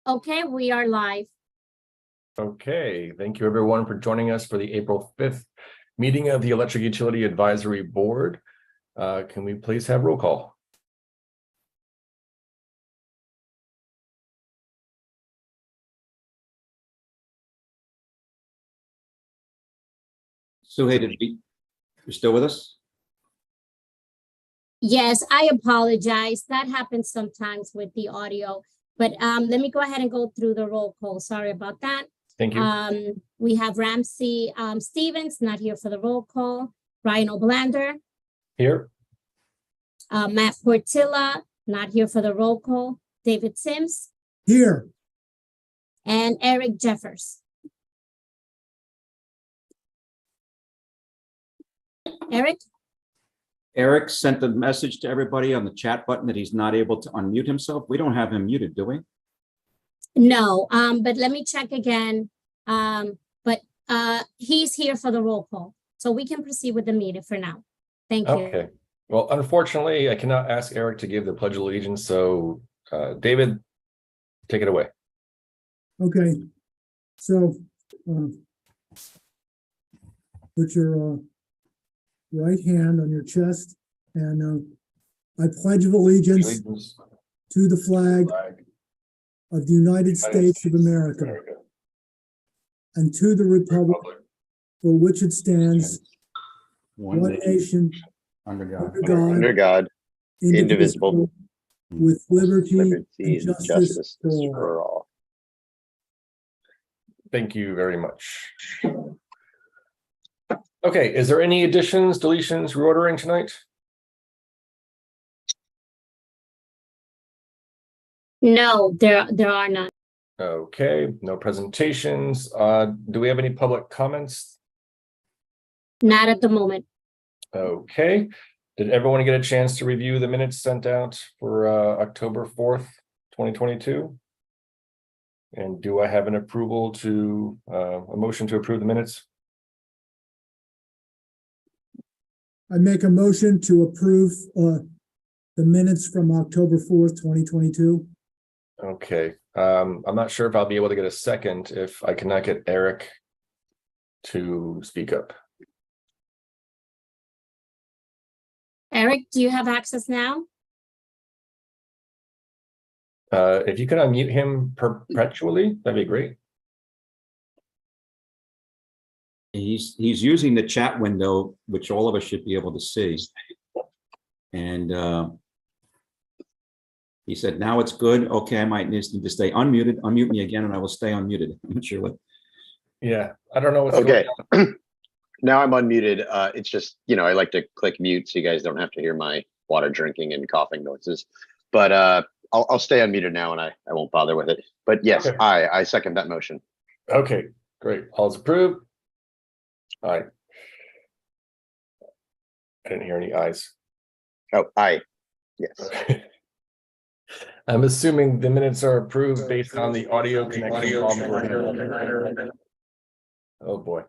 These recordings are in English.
Okay, we are live. Okay, thank you everyone for joining us for the April 5th meeting of the Electric Utility Advisory Board. Can we please have roll call? Suhey, you're still with us? Yes, I apologize. That happens sometimes with the audio, but let me go ahead and go through the roll call. Sorry about that. Thank you. We have Ramsey Stevens, not here for the roll call. Ryan Oblander, Here. Matt Portilla, not here for the roll call. David Sims, Here. and Eric Jeffers. Eric? Eric sent a message to everybody on the chat button that he's not able to unmute himself. We don't have him muted, do we? No, but let me check again. But he's here for the roll call, so we can proceed with the meeting for now. Thank you. Okay. Well, unfortunately, I cannot ask Eric to give the Pledge of Allegiance, so David, take it away. Okay. So put your right hand on your chest and I pledge of allegiance to the flag of the United States of America and to the republic for which it stands, one nation, Under God. God, indivisible, with liberty liberty and and justice justice for all. for all. Thank you very much. Okay, is there any additions, deletions, reordering tonight? No, there are none. Okay, no presentations. Do we have any public comments? Not at the moment. Okay, did everyone get a chance to review the minutes sent out for October 4th, 2022? And do I have an approval to a motion to approve the minutes? I make a motion to approve the minutes from October 4th, 2022. Okay, I'm not sure if I'll be able to get a second if I cannot get Eric to speak up. Eric, do you have access now? If you could unmute him perpetually, that'd be great. He's using the chat window, which all of us should be able to see. And he said, now it's good. Okay, I might need to stay unmuted. Unmute me again and I will stay unmuted. I'm not sure what. Yeah, I don't know what's Okay. going on. Now I'm unmuted. It's just, I like to click mute so you guys don't have to hear my water drinking and coughing noises. But I'll stay unmuted now and I won't bother with it. But yes, Okay. I second that motion. Okay, great. All is approved. All right. I didn't hear any ayes. Oh, aye. Yes. Okay. I'm assuming the minutes are approved based on the audio connection problem we're having. Oh boy.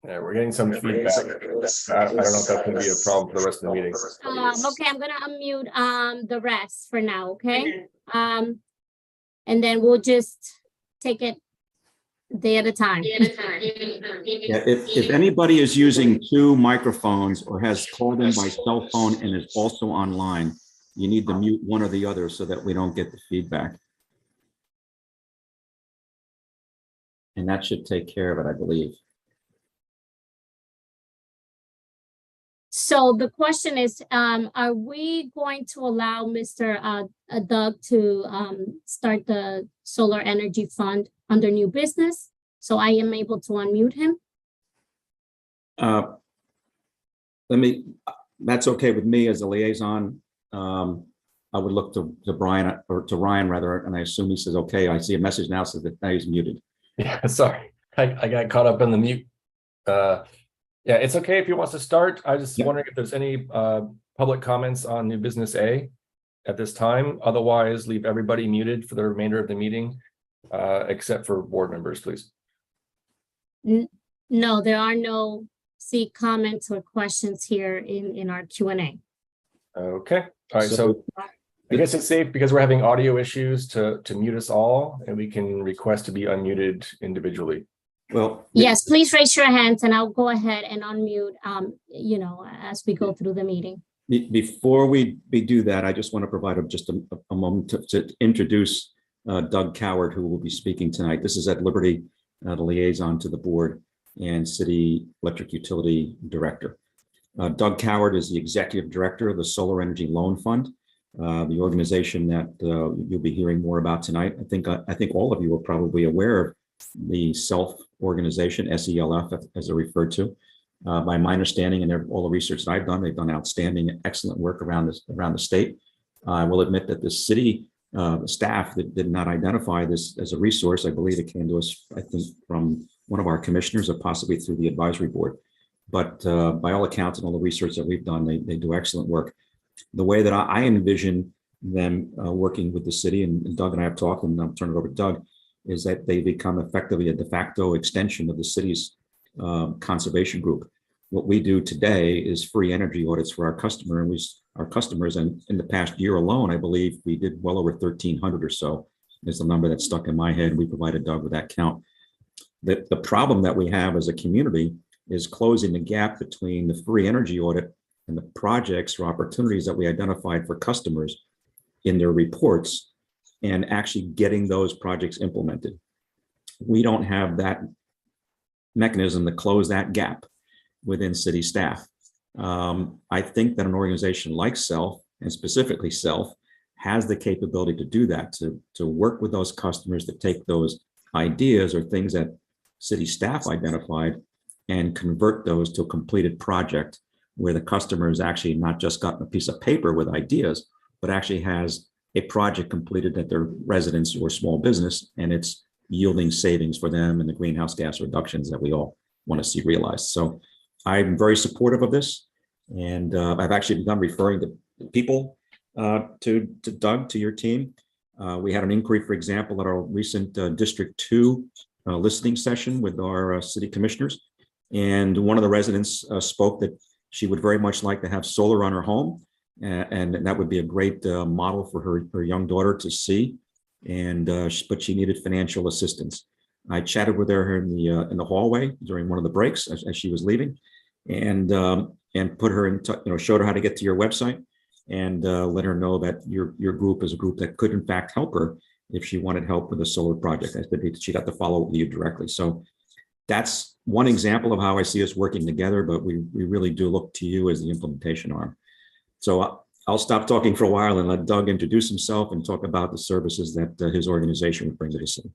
Yeah, we're getting some feedback. I don't know if that's going to be a problem for the rest of the meeting. Okay, I'm gonna unmute the rest for now, okay? And then we'll just take it day at a time. Yeah, if anybody is using two microphones or has called in by cell phone and is also online, you need to mute one or the other so that we don't get the feedback. And that should take care of it, I believe. So the question is, are we going to allow Mr. Doug to start the solar energy fund under new business? So I am able to unmute him? That's okay with me as a liaison. I would look to Brian or to Ryan rather, and I assume he says, okay, I see a message now says that now he's muted. Yeah, sorry. I got caught up in the mute. Yeah, it's okay if he wants to start. I was just wondering if there's any public comments on new business A at this time. Otherwise, leave everybody muted for the remainder of the meeting, except for board members, please. No, there are no comments or questions here in our Q&A. Okay. All right. So I guess it's safe because we're having audio issues to mute us all, and we can request to be unmuted individually. Well, Yes, please raise your hands and I'll go ahead and unmute, as we go through the meeting. before we do that, I just want to provide just a moment to introduce Doug Coward, who will be speaking tonight. This is Ed Liberty, the liaison to the board and City Electric Utility Director. Doug Coward is the Executive Director of the Solar Energy Loan Fund, the organization that you'll be hearing more about tonight. I think all of you are probably aware of the SELF organization, SELF, as they're referred to. By my understanding and all the research that I've done, they've done outstanding, excellent work around the state. I will admit that the city staff that did not identify this as a resource. I believe it came to us, I think, from one of our commissioners or possibly through the advisory board. But by all accounts and all the research that we've done, they do excellent work. The way that I envision them working with the city, and Doug and I have talked, and I'll turn it over to Doug, is that they become effectively a de facto extension of the city's conservation group. What we do today is free energy audits for our customers, and in the past year alone, I believe we did well over 1,300 or so is the number that stuck in my head. We provided Doug with that count. The problem that we have as a community is closing the gap between the free energy audit and the projects or opportunities that we identified for customers in their reports and actually getting those projects implemented. We don't have that mechanism to close that gap within city staff. I think that an organization like SELF, and specifically SELF, has the capability to do that, to work with those customers, to take those ideas or things that city staff identified and convert those to a completed project where the customer has actually not just gotten a piece of paper with ideas, but actually has a project completed at their residence or small business, and it's yielding savings for them and the greenhouse gas reductions that we all want to see realized. So I'm very supportive of this, and I've actually begun referring to people to Doug, to your team. We had an inquiry, for example, at our recent District 2 listening session with our city commissioners, and one of the residents spoke that she would very much like to have solar on her home, and that would be a great model for her young daughter to see. And but she needed financial assistance. I chatted with her in the hallway during one of the breaks as she was leaving, and put her in, showed her how to get to your website, and let her know that your group is a group that could in fact help her if she wanted help with a solar project. I said she got to follow up with you directly. So that's one example of how I see us working together, but we really do look to you as the implementation arm. So I'll stop talking for a while and let Doug introduce himself and talk about the services that his organization would bring to the city.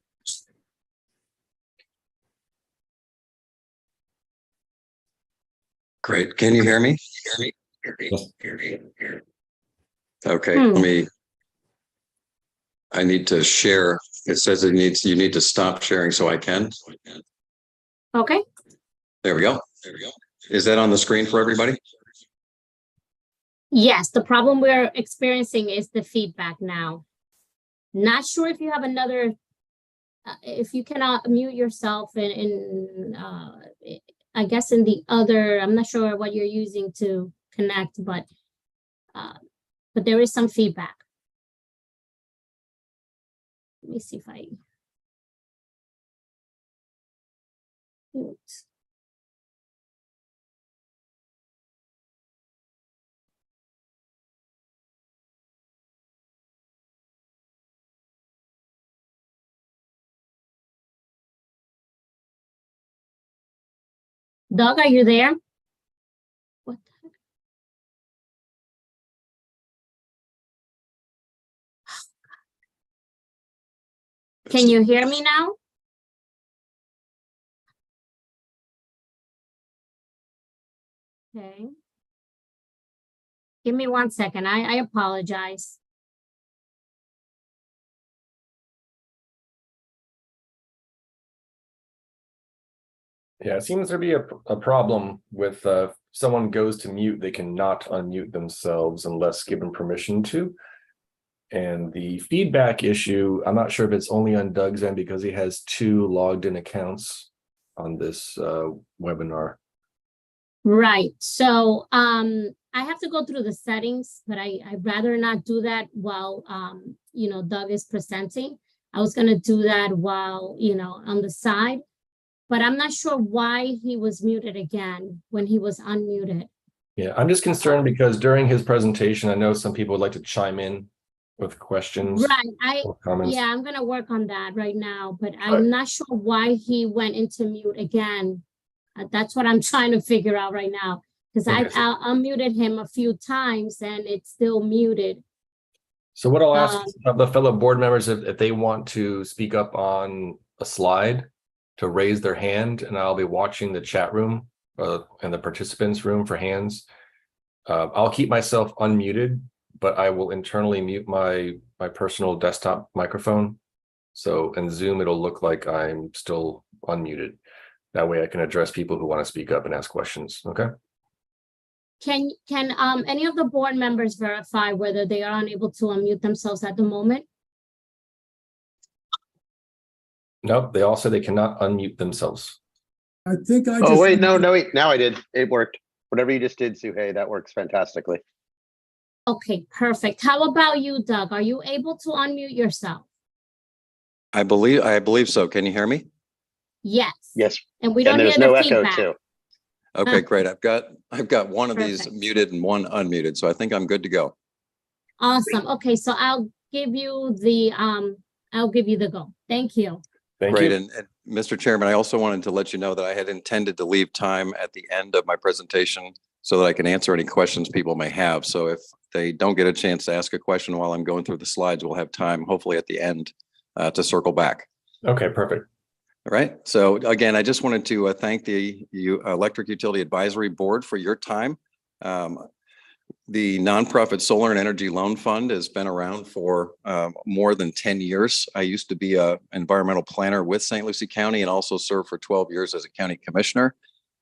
Great. Can you hear me? Okay, I need to share. It says you need to stop sharing so I can. Okay. There we go. Is that on the screen for everybody? Yes, the problem we're experiencing is the feedback now. Not sure if you have another, if you cannot mute yourself I guess in the other, I'm not sure what you're using to connect, but there is some feedback. Let me see if I mute. Doug, are you there? What the heck? Can you hear me now? Okay. Give me 1 second. I apologize. Yeah, it seems to be a problem with someone goes to mute, they cannot unmute themselves unless given permission to. And the feedback issue, I'm not sure if it's only on Doug's end because he has 2 logged in accounts on this webinar. Right. So I have to go through the settings, but I'd rather not do that while, you know, Doug is presenting. I was gonna do that while, you know, on the side, but I'm not sure why he was muted again when he was unmuted. Yeah, I'm just concerned because during his presentation, I know some people would like to chime in with questions Right, or comments. yeah, I'm gonna work on that right now, but I'm not sure why he went into mute again. That's what I'm trying to figure out right now, because Okay, I unmuted him a few times and it's still muted. So what I'll ask of the fellow board members, if they want to speak up on a slide, to raise their hand, and I'll be watching the chat room and the participants room for hands. I'll keep myself unmuted, but I will internally mute my personal desktop microphone. So in Zoom, it'll look like I'm still unmuted. That way I can address people who want to speak up and ask questions, okay? Can any of the board members verify whether they are unable to unmute themselves at the moment? Nope, they all said they cannot unmute themselves. I think I just. Oh, wait, no, wait, now I did. It worked. Whatever you just did, Suhey, that works fantastically. Okay, perfect. How about you, Doug? Are you able to unmute yourself? I believe so. Can you hear me? Yes. Yes, And we and don't hear there's no the echo feedback. too. Okay, great. I've got one of these Perfect. muted and one unmuted, so I think I'm good to go. Awesome. Okay, so I'll give you the go. Thank you. Thank Great. you. And Mr. Chairman, I also wanted to let you know that I had intended to leave time at the end of my presentation so that I can answer any questions people may have. So if they don't get a chance to ask a question while I'm going through the slides, we'll have time, hopefully at the end, to circle back. Okay, perfect. All right. So again, I just wanted to thank the Electric Utility Advisory Board for your time. The nonprofit Solar and Energy Loan Fund has been around for more than 10 years. I used to be an environmental planner with St. Lucie County and also served for 12 years as a county commissioner.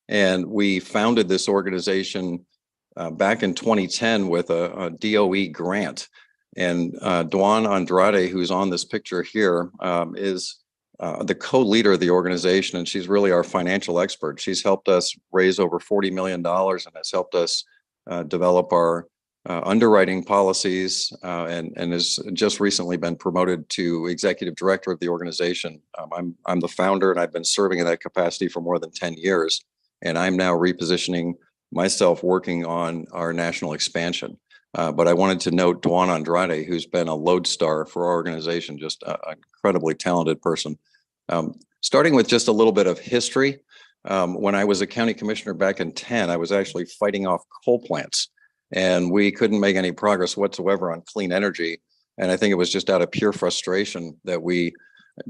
And we founded this organization back in 2010 with a DOE grant. And Duan Andrade, who's on this picture here, is the co-leader of the organization, and she's really our financial expert. She's helped us raise over $40 million and has helped us develop our underwriting policies and has just recently been promoted to executive director of the organization. I'm the founder, and I've been serving in that capacity for more than 10 years. And I'm now repositioning myself working on our national expansion. But I wanted to note Duan Andrade, who's been a lodestar for our organization, just an incredibly talented person. Starting with just a little bit of history, when I was a county commissioner back in 10, I was actually fighting off coal plants, and we couldn't make any progress whatsoever on clean energy. And I think it was just out of pure frustration that we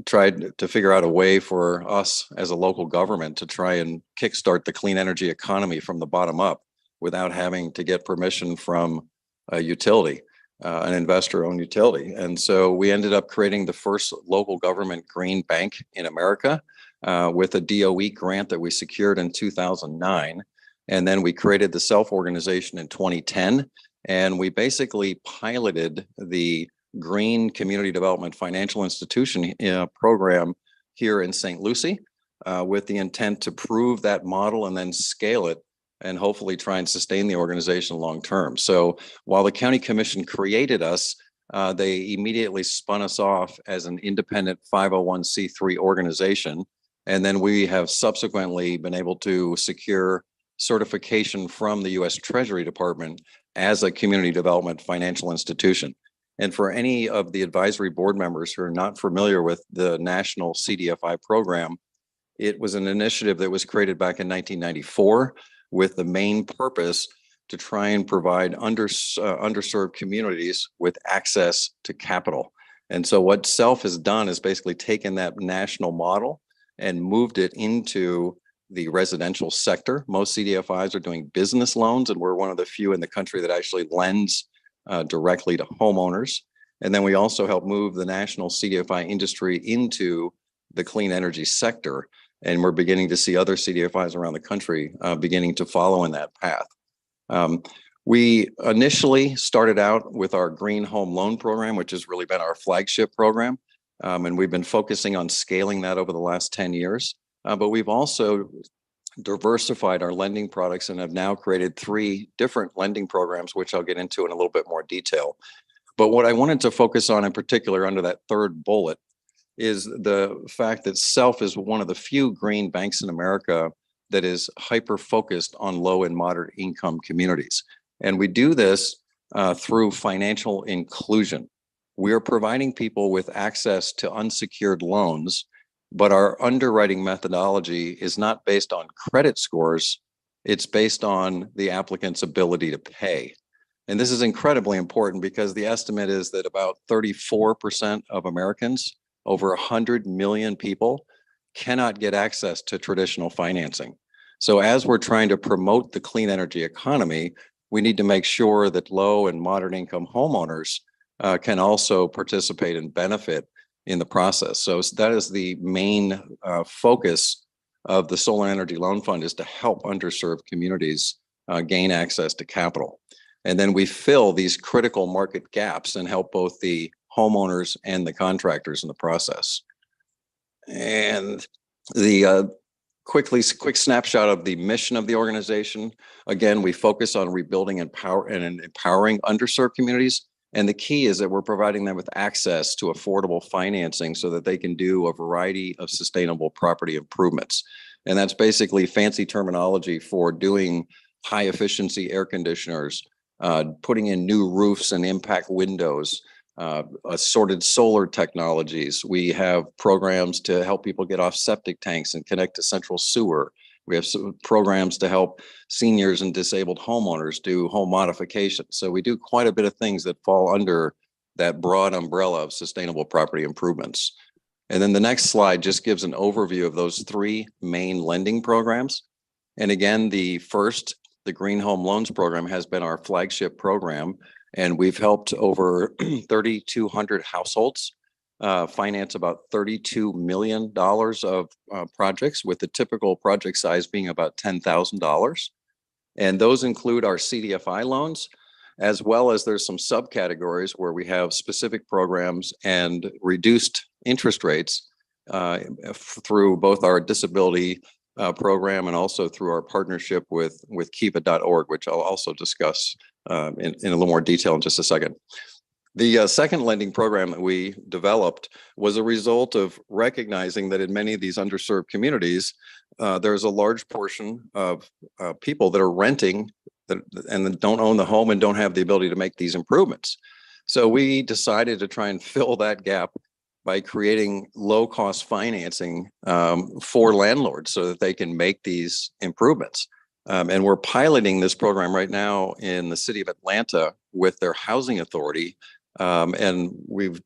tried to figure out a way for us as a local government to try and kickstart the clean energy economy from the bottom up without having to get permission from a utility, an investor-owned utility. And so we ended up creating the first local government green bank in America with a DOE grant that we secured in 2009. And then we created the self-organization in 2010. And we basically piloted the Green Community Development Financial Institution program here in St. Lucie with the intent to prove that model and then scale it and hopefully try and sustain the organization long term. So while the county commission created us, they immediately spun us off as an independent 501c3 organization. And then we have subsequently been able to secure certification from the U.S. Treasury Department as a community development financial institution. And for any of the advisory board members who are not familiar with the national CDFI program, it was an initiative that was created back in 1994 with the main purpose to try and provide underserved communities with access to capital. And so what SELF has done is basically taken that national model and moved it into the residential sector. Most CDFIs are doing business loans, and we're one of the few in the country that actually lends directly to homeowners. And then we also help move the national CDFI industry into the clean energy sector. And we're beginning to see other CDFIs around the country beginning to follow in that path. We initially started out with our Green Home Loan Program, which has really been our flagship program. And we've been focusing on scaling that over the last 10 years. But we've also diversified our lending products and have now created 3 different lending programs, which I'll get into in a little bit more detail. But what I wanted to focus on in particular under that third bullet is the fact that SELF is one of the few green banks in America that is hyper-focused on low and moderate income communities. And we do this through financial inclusion. We are providing people with access to unsecured loans, but our underwriting methodology is not based on credit scores. It's based on the applicant's ability to pay. And this is incredibly important because the estimate is that about 34% of Americans, over 100 million people, cannot get access to traditional financing. So as we're trying to promote the clean energy economy, we need to make sure that low and moderate income homeowners can also participate and benefit in the process. So that is the main focus of the Solar Energy Loan Fund, is to help underserved communities gain access to capital. And then we fill these critical market gaps and help both the homeowners and the contractors in the process. And the quick snapshot of the mission of the organization. Again, we focus on rebuilding and empowering underserved communities. And the key is that we're providing them with access to affordable financing so that they can do a variety of sustainable property improvements. And that's basically fancy terminology for doing high efficiency air conditioners, putting in new roofs and impact windows, assorted solar technologies. We have programs to help people get off septic tanks and connect to central sewer. We have some programs to help seniors and disabled homeowners do home modifications. So we do quite a bit of things that fall under that broad umbrella of sustainable property improvements. And then the next slide just gives an overview of those 3 main lending programs. And again, the first, the Green Home Loans Program, has been our flagship program. And we've helped over 3,200 households finance about $32 million of projects, with the typical project size being about $10,000. And those include our CDFI loans, as well as there's some subcategories where we have specific programs and reduced interest rates through both our disability program and also through our partnership with Kiva.org, which I'll also discuss in a little more detail in just a second. The second lending program that we developed was a result of recognizing that in many of these underserved communities, there's a large portion of people that are renting and don't own the home and don't have the ability to make these improvements. So we decided to try and fill that gap by creating low-cost financing for landlords so that they can make these improvements. And we're piloting this program right now in the city of Atlanta with their housing authority. And we've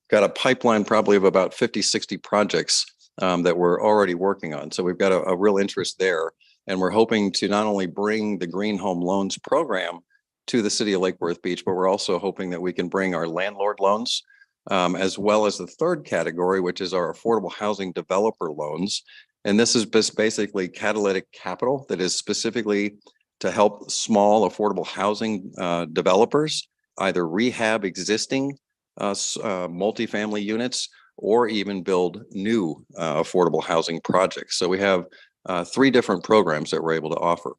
got a pipeline probably of about 50, 60 projects that we're already working on. So we've got a real interest there. And we're hoping to not only bring the Green Home Loans Program to the city of Lake Worth Beach, but we're also hoping that we can bring our landlord loans, as well as the third category, which is our affordable housing developer loans. And this is basically catalytic capital that is specifically to help small affordable housing developers either rehab existing multifamily units or even build new affordable housing projects. So we have 3 different programs that we're able to offer.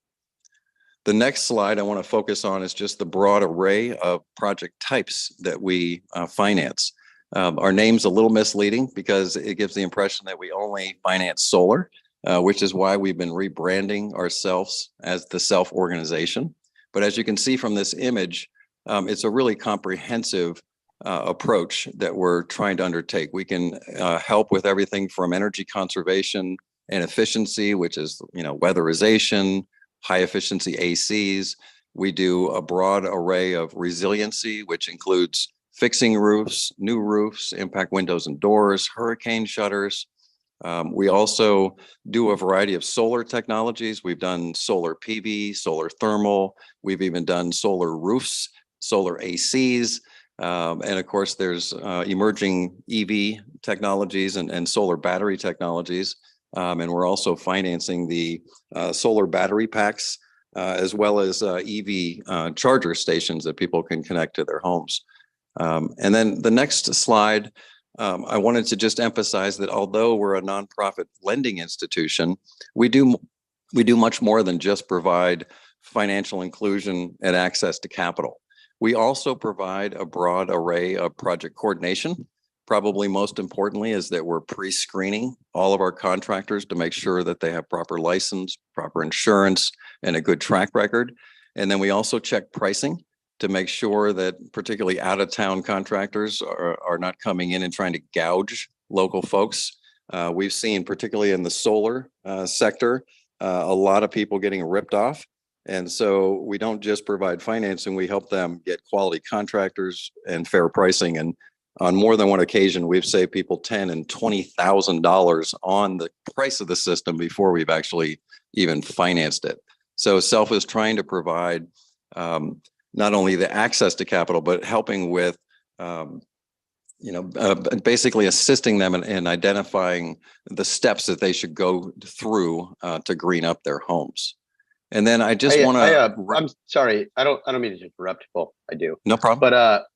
The next slide I want to focus on is just the broad array of project types that we finance. Our name's a little misleading because it gives the impression that we only finance solar, which is why we've been rebranding ourselves as the SELF organization. But as you can see from this image, it's a really comprehensive approach that we're trying to undertake. We can help with everything from energy conservation and efficiency, which is, weatherization, high efficiency ACs. We do a broad array of resiliency, which includes fixing roofs, new roofs, impact windows and doors, hurricane shutters. We also do a variety of solar technologies. We've done solar PV, solar thermal. We've even done solar roofs, solar ACs. And of course, there's emerging EV technologies and solar battery technologies. And we're also financing the solar battery packs, as well as EV charger stations that people can connect to their homes. And then the next slide, I wanted to just emphasize that although we're a nonprofit lending institution, we do we do much more than just provide financial inclusion and access to capital. We also provide a broad array of project coordination. Probably most importantly is that we're pre-screening all of our contractors to make sure that they have proper license, proper insurance, and a good track record. And then we also check pricing to make sure that particularly out-of-town contractors are not coming in and trying to gouge local folks. We've seen, particularly in the solar sector, a lot of people getting ripped off. And so we don't just provide financing, we help them get quality contractors and fair pricing. And on more than one occasion, we've saved people $10,000 and $20,000 on the price of the system before we've actually even financed it. So SELF is trying to provide not only the access to capital, but helping with basically assisting them in identifying the steps that they should go through to green up their homes. And then I just want to. I'm sorry, I don't mean to interrupt. Well, I do. No problem. But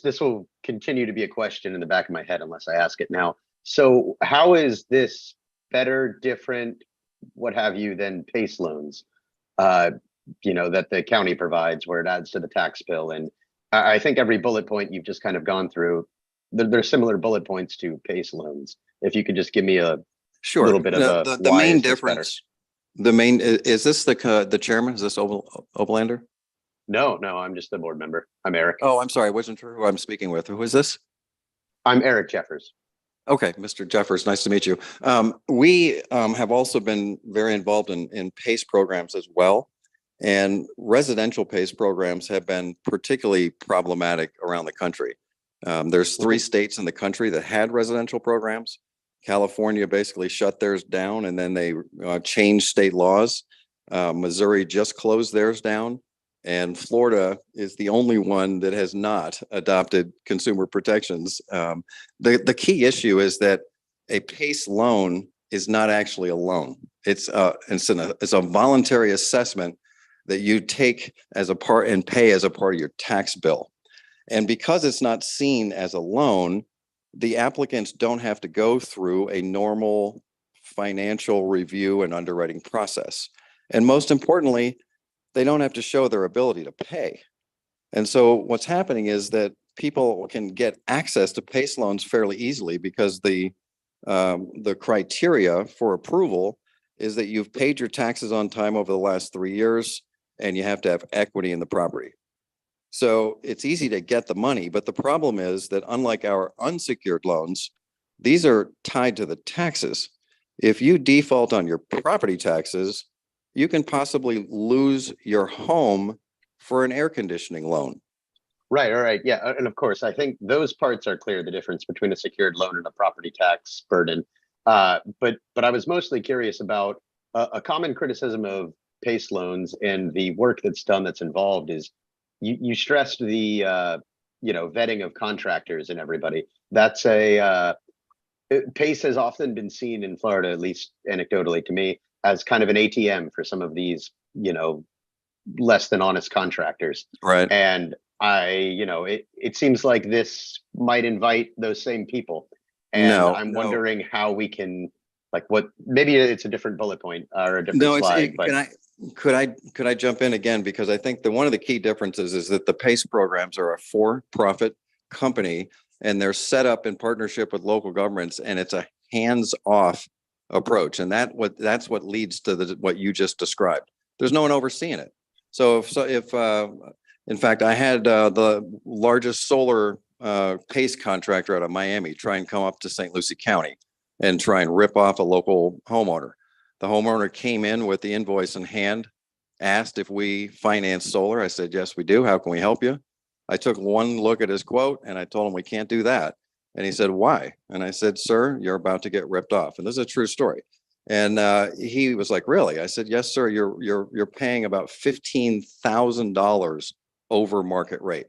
this will continue to be a question in the back of my head unless I ask it now. So how is this better, different, what have you, than PACE loans? That the county provides, where it adds to the tax bill. And I think every bullet point you've just kind of gone through, there's similar bullet points to PACE loans. If you could just give me a little bit of the main difference. The main is this the chairman? Is this Obelander? No, I'm just a board member. I'm Eric. Oh, I'm sorry. I wasn't sure who I'm speaking with. Who is this? I'm Eric Jeffers. Okay, Mr. Jeffers, nice to meet you. We have also been very involved in PACE programs as well. And residential PACE programs have been particularly problematic around the country. There's 3 states in the country that had residential programs. California basically shut theirs down, and then they changed state laws. Missouri just closed theirs down, and Florida is the only one that has not adopted consumer protections. The key issue is that a PACE loan is not actually a loan. It's a voluntary assessment that you take as a part and pay as a part of your tax bill. And because it's not seen as a loan, the applicants don't have to go through a normal financial review and underwriting process. And most importantly, they don't have to show their ability to pay. And so what's happening is that people can get access to PACE loans fairly easily because the criteria for approval is that you've paid your taxes on time over the last 3 years and you have to have equity in the property. So it's easy to get the money, but the problem is that unlike our unsecured loans, these are tied to the taxes. If you default on your property taxes, you can possibly lose your home for an air conditioning loan. Right. All right. Yeah. And of course, I think those parts are clear, the difference between a secured loan and a property tax burden. But I was mostly curious about a common criticism of PACE loans and the work that's done that's involved is you stressed the vetting of contractors and everybody. That's PACE has often been seen in Florida, at least anecdotally to me, as kind of an ATM for some of these less than honest contractors. Right. And it seems like this might invite those same people. And I'm wondering how we can, maybe it's a different bullet point or a different slide. Could I jump in again? Because I think one of the key differences is that the PACE programs are a for-profit company and they're set up in partnership with local governments, and it's a hands-off approach. And that's what leads to what you just described. There's no one overseeing it. So if in fact, I had the largest solar PACE contractor out of Miami try and come up to St. Lucie County and try and rip off a local homeowner. The homeowner came in with the invoice in hand, asked if we finance solar. I said, yes, we do. How can we help you? I took one look at his quote and I told him we can't do that. And he said, why? And I said, sir, you're about to get ripped off. And this is a true story. And he was like, really? I said, yes, sir. You're paying about $15,000 over market rate.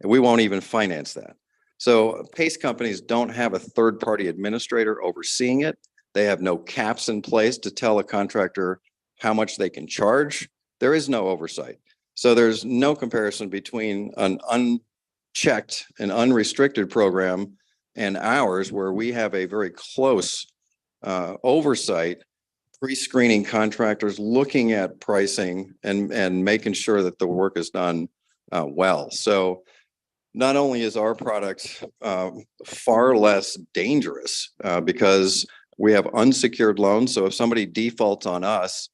And we won't even finance that. So PACE companies don't have a third-party administrator overseeing it. They have no caps in place to tell a contractor how much they can charge. There is no oversight. So there's no comparison between an unchecked and unrestricted program and ours, where we have a very close oversight pre-screening contractors, looking at pricing and making sure that the work is done well. So not only is our product far less dangerous because we have unsecured loans. So if somebody defaults on us,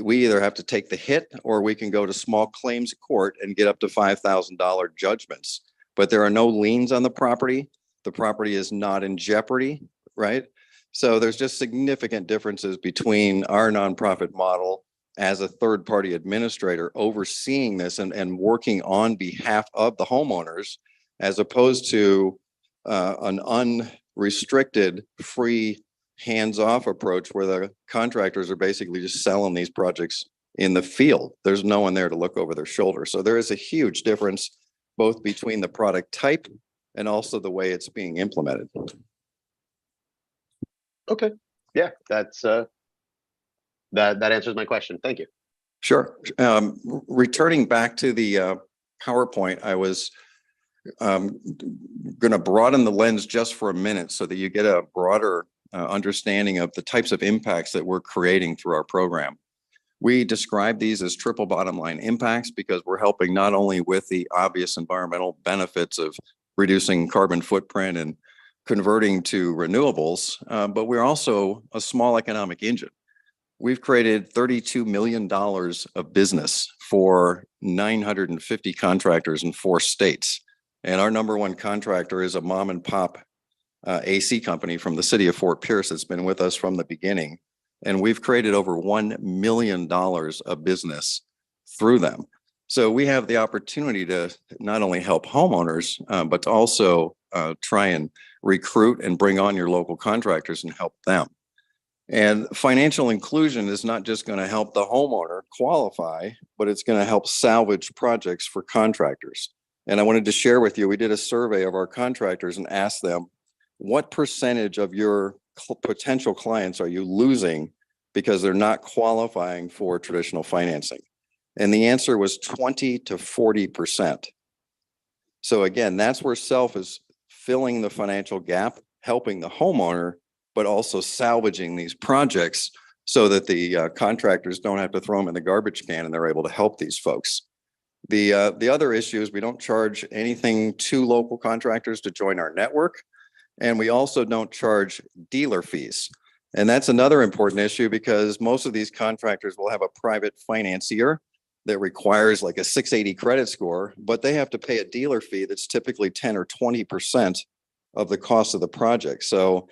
we either have to take the hit or we can go to small claims court and get up to $5,000 judgments. But there are no liens on the property. The property is not in jeopardy, right? So there's just significant differences between our nonprofit model as a third-party administrator overseeing this and working on behalf of the homeowners, as opposed to an unrestricted, free, hands-off approach where the contractors are basically just selling these projects in the field. There's no one there to look over their shoulder. So there is a huge difference both between the product type and also the way it's being implemented. Okay, yeah, that's that answers my question. Thank you. Sure. Returning back to the PowerPoint, I was going to broaden the lens just for a minute so that you get a broader understanding of the types of impacts that we're creating through our program. We describe these as triple bottom line impacts because we're helping not only with the obvious environmental benefits of reducing carbon footprint and converting to renewables, but we're also a small economic engine. We've created $32 million of business for 950 contractors in 4 states. And our number one contractor is a mom and pop AC company from the city of Fort Pierce that's been with us from the beginning. And we've created over $1 million of business through them. So we have the opportunity to not only help homeowners, but to also try and recruit and bring on your local contractors and help them. And financial inclusion is not just going to help the homeowner qualify, but it's going to help salvage projects for contractors. And I wanted to share with you, we did a survey of our contractors and asked them, what percentage of your potential clients are you losing because they're not qualifying for traditional financing? And the answer was 20 to 40%. So again, that's where Self is filling the financial gap, helping the homeowner, but also salvaging these projects so that the contractors don't have to throw them in the garbage can and they're able to help these folks. The other issue is we don't charge anything to local contractors to join our network. And we also don't charge dealer fees. And that's another important issue because most of these contractors will have a private financier that requires like a 680 credit score, but they have to pay a dealer fee that's typically 10 or 20% of the cost of the project. So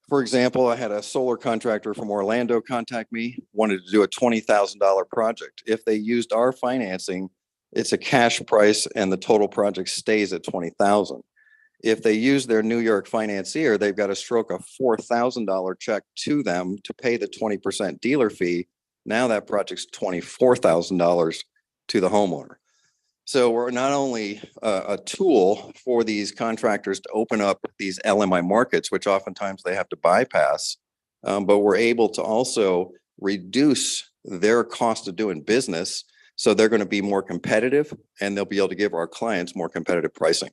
for example, I had a solar contractor from Orlando contact me, wanted to do a $20,000 project. If they used our financing, it's a cash price and the total project stays at $20,000. If they use their New York financier, they've got to stroke a $4,000 check to them to pay the 20% dealer fee. Now that project's $24,000 to the homeowner. So we're not only a tool for these contractors to open up these LMI markets, which oftentimes they have to bypass, but we're able to also reduce their cost of doing business. So they're going to be more competitive and they'll be able to give our clients more competitive pricing.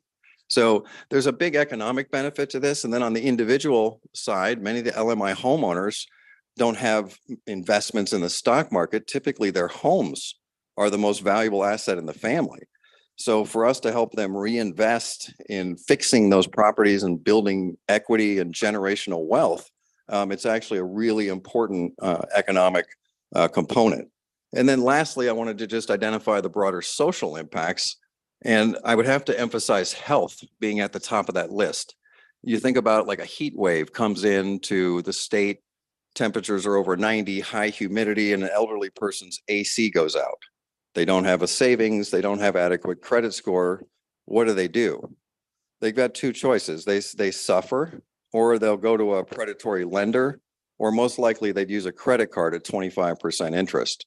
So there's a big economic benefit to this. And then on the individual side, many of the LMI homeowners don't have investments in the stock market. Typically their homes are the most valuable asset in the family. So for us to help them reinvest in fixing those properties and building equity and generational wealth, it's actually a really important economic component. And then lastly, I wanted to just identify the broader social impacts. And I would have to emphasize health being at the top of that list. You think about like a heat wave comes into the state, temperatures are over 90, high humidity, and an elderly person's AC goes out. They don't have a savings, they don't have adequate credit score. What do? They've got 2 choices. They suffer, or they'll go to a predatory lender, or most likely they'd use a credit card at 25% interest.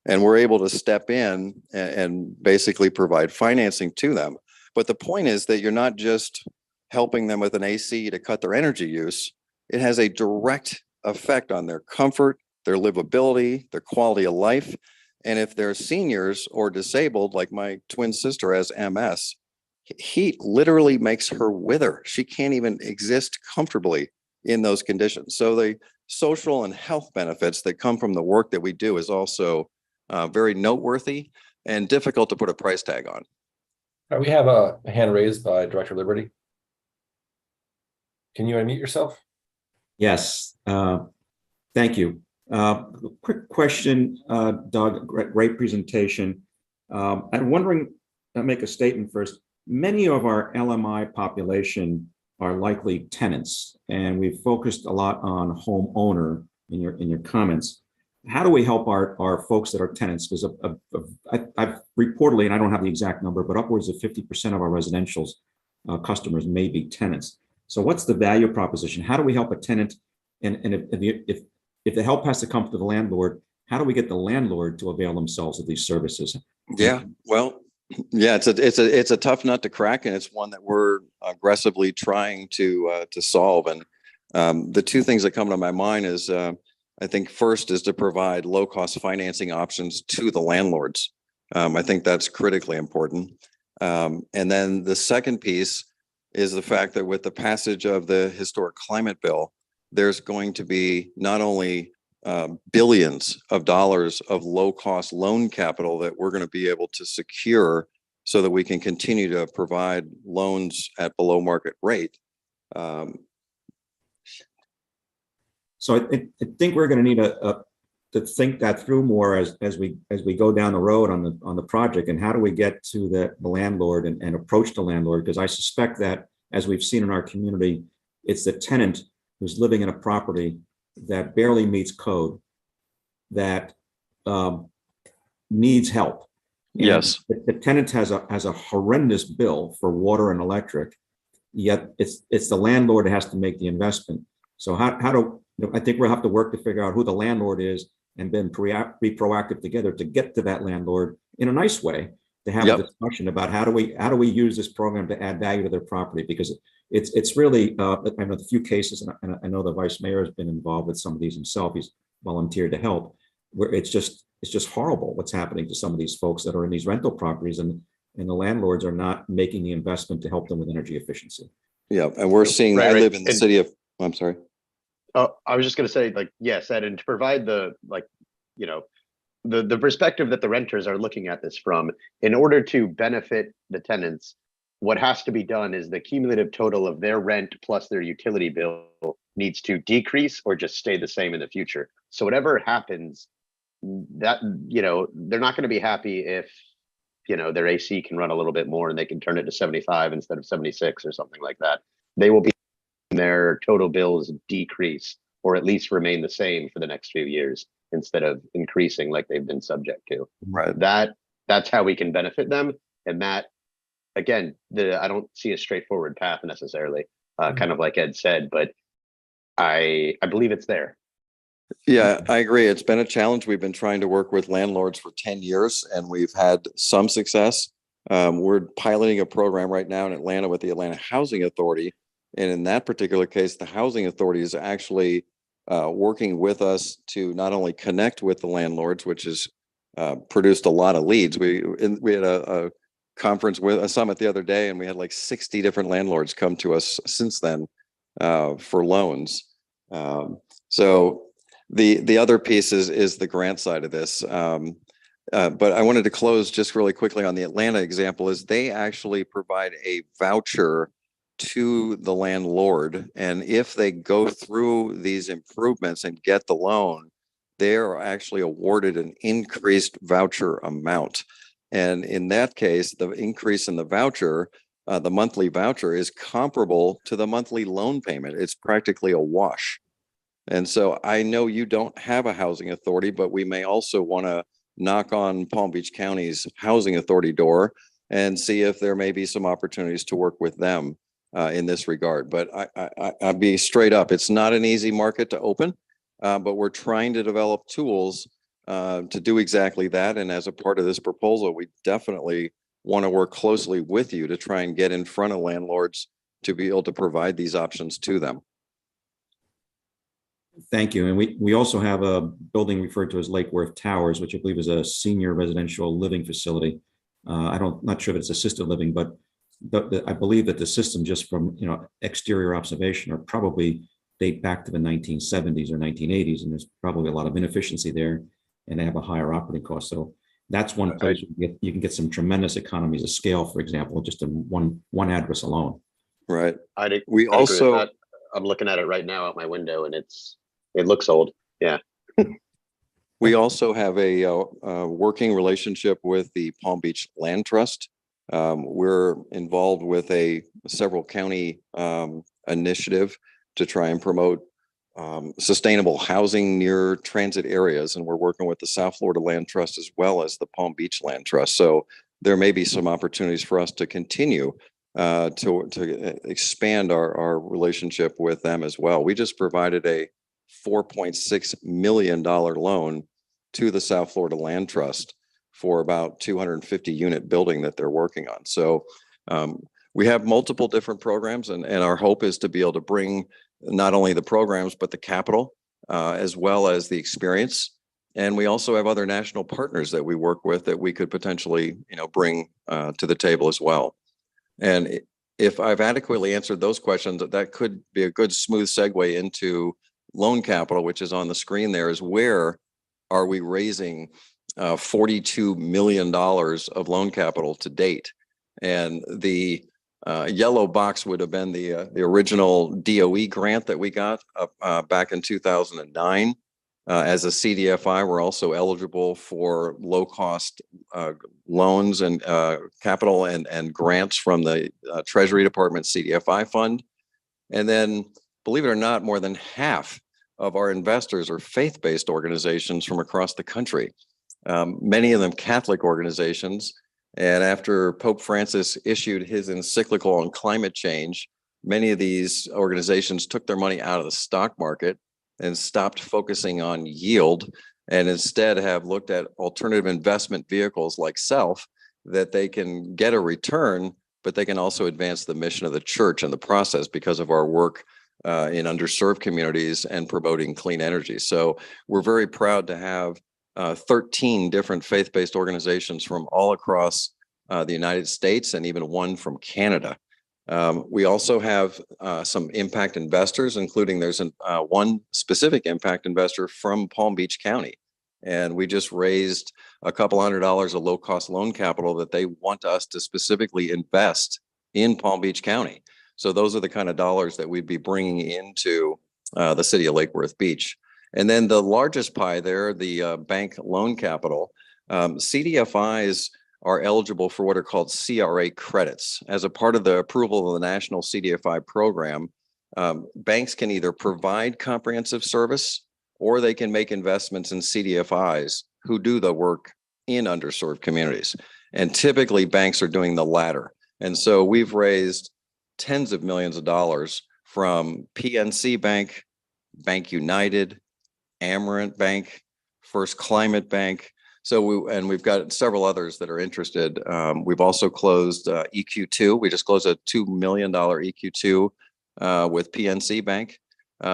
And we're able to step in and basically provide financing to them. But the point is that you're not just helping them with an AC to cut their energy use. It has a direct effect on their comfort, their livability, their quality of life. And if they're seniors or disabled, like my twin sister has MS, heat literally makes her wither. She can't even exist comfortably in those conditions. So social and health benefits that come from the work that we do is also very noteworthy and difficult to put a price tag on. We have a hand raised by Director Liberty. Can you unmute yourself? Yes, thank you. Quick question, Doug, great presentation. I'm wondering, I'll make a statement first. Many of our LMI population are likely tenants, and we've focused a lot on homeowner in your comments. How do we help our folks that are tenants? Because I've reportedly, and I don't have the exact number, but upwards of 50% of our residential customers may be tenants. So what's the value proposition? How do we help a tenant? And if the help has to come to the landlord, how do we get the landlord to avail themselves of these services? Yeah, well, yeah, it's a tough nut to crack, and it's one that we're aggressively trying to solve. And the two things that come to my mind is I think first is to provide low cost financing options to the landlords. I think that's critically important. And then the second piece is the fact that with the passage of the historic climate bill, there's going to be not only billions of dollars of low cost loan capital that we're going to be able to secure so that we can continue to provide loans at below market rate. So I think we're going to need to think that through more as we go down the road on the project, and how do we get to the landlord and approach the landlord? Because I suspect that, as we've seen in our community, it's the tenant who's living in a property that barely meets code, that needs help. And yes, the tenant has a horrendous bill for water and electric, yet it's the landlord that has to make the investment. So how do I think we'll have to work to figure out who the landlord is, and then be proactive together to get to that landlord in a nice way, to have a discussion about how do we use this program to add value to their property, because it's really I know a few cases, and I know the vice mayor has been involved with some of these himself. He's volunteered to help, where it's just horrible what's happening to some of these folks that are in these rental properties, and the landlords are not making the investment to help them with energy efficiency. Yeah, and we're seeing. Right, I right. live in the city of. I'm sorry. Oh, I was just going to say, like, yes, Ed, and to provide the, like, you know, the perspective that the renters are looking at this from, in order to benefit the tenants, what has to be done is the cumulative total of their rent plus their utility bill needs to decrease or just stay the same in the future. So whatever happens, that, you know, they're not going to be happy if, you know, their AC can run a little bit more and they can turn it to 75 instead of 76 or something like that. They will be, their total bills decrease, or at least remain the same for the next few years, instead of increasing like they've been subject to. Right. That's how we can benefit them. And that, again, I don't see a straightforward path necessarily, kind of like Ed said, but I believe it's there. Yeah, I agree. It's been a challenge. We've been trying to work with landlords for 10 years, and we've had some success. We're piloting a program right now in Atlanta with the Atlanta Housing Authority. And in that particular case, the Housing Authority is actually working with us to not only connect with the landlords, which has produced a lot of leads. We had a conference with a summit the other day, and we had like 60 different landlords come to us since then for loans. So the other piece is the grant side of this. But I wanted to close just really quickly on the Atlanta example. Is they actually provide a voucher to the landlord, and if they go through these improvements and get the loan, they are actually awarded an increased voucher amount. And in that case, the increase in the voucher, the monthly voucher, is comparable to the monthly loan payment. It's practically a wash. And so I know you don't have a housing authority, but we may also want to knock on Palm Beach County's housing authority door and see if there may be some opportunities to work with them in this regard. But I'll be straight up. It's not an easy market to open, but we're trying to develop tools to do exactly that. And as a part of this proposal, we definitely want to work closely with you to try and get in front of landlords to be able to provide these options to them. Thank you. And we also have a building referred to as Lake Worth Towers, which I believe is a senior residential living facility. Not sure if it's assisted living, but I believe that the system, just from exterior observation, are probably date back to the 1970s or 1980s, and there's probably a lot of inefficiency there, and they have a higher operating cost. So that's one place you can get some tremendous economies of scale, for example, just in one address alone. Right. I'd agree We with also, that. I'm looking at it right now out my window, and it looks old. Yeah. we also have a working relationship with the Palm Beach Land Trust. We're involved with a several county initiative to try and promote sustainable housing near transit areas. And we're working with the South Florida Land Trust as well as the Palm Beach Land Trust. So there may be some opportunities for us to continue to expand our relationship with them as well. We just provided a $4.6 million loan to the South Florida Land Trust for about 250 unit building that they're working on. So we have multiple different programs, and our hope is to be able to bring not only the programs, but the capital as well as the experience. And we also have other national partners that we work with that we could potentially, bring to the table as well. And if I've adequately answered those questions, that could be a good smooth segue into loan capital, which is on the screen there, is where are we raising $42 million of loan capital to date. And the yellow box would have been the original DOE grant that we got back in 2009. As a CDFI, we're also eligible for low-cost loans and capital and grants from the Treasury Department CDFI fund. And then, believe it or not, more than half of our investors are faith-based organizations from across the country, many of them Catholic organizations. And after Pope Francis issued his encyclical on climate change, many of these organizations took their money out of the stock market and stopped focusing on yield, and instead have looked at alternative investment vehicles like SELF that they can get a return, but they can also advance the mission of the church in the process because of our work in underserved communities and promoting clean energy. So we're very proud to have 13 different faith-based organizations from all across the United States and even one from Canada. We also have some impact investors, including there's one specific impact investor from Palm Beach County. And we just raised a couple $100 of low-cost loan capital that they want us to specifically invest in Palm Beach County. So those are the kind of dollars that we'd be bringing into the city of Lake Worth Beach. And then the largest pie there, the bank loan capital, CDFIs are eligible for what are called CRA credits. As a part of the approval of the National CDFI program, banks can either provide comprehensive service or they can make investments in CDFIs who do the work in underserved communities. And typically banks are doing the latter. And so we've raised tens of millions of dollars from PNC Bank, Bank United, Amerant Bank, First Climate Bank. So we've got several others that are interested. We've also closed EQ2. We just closed a $2 million EQ2 with PNC Bank.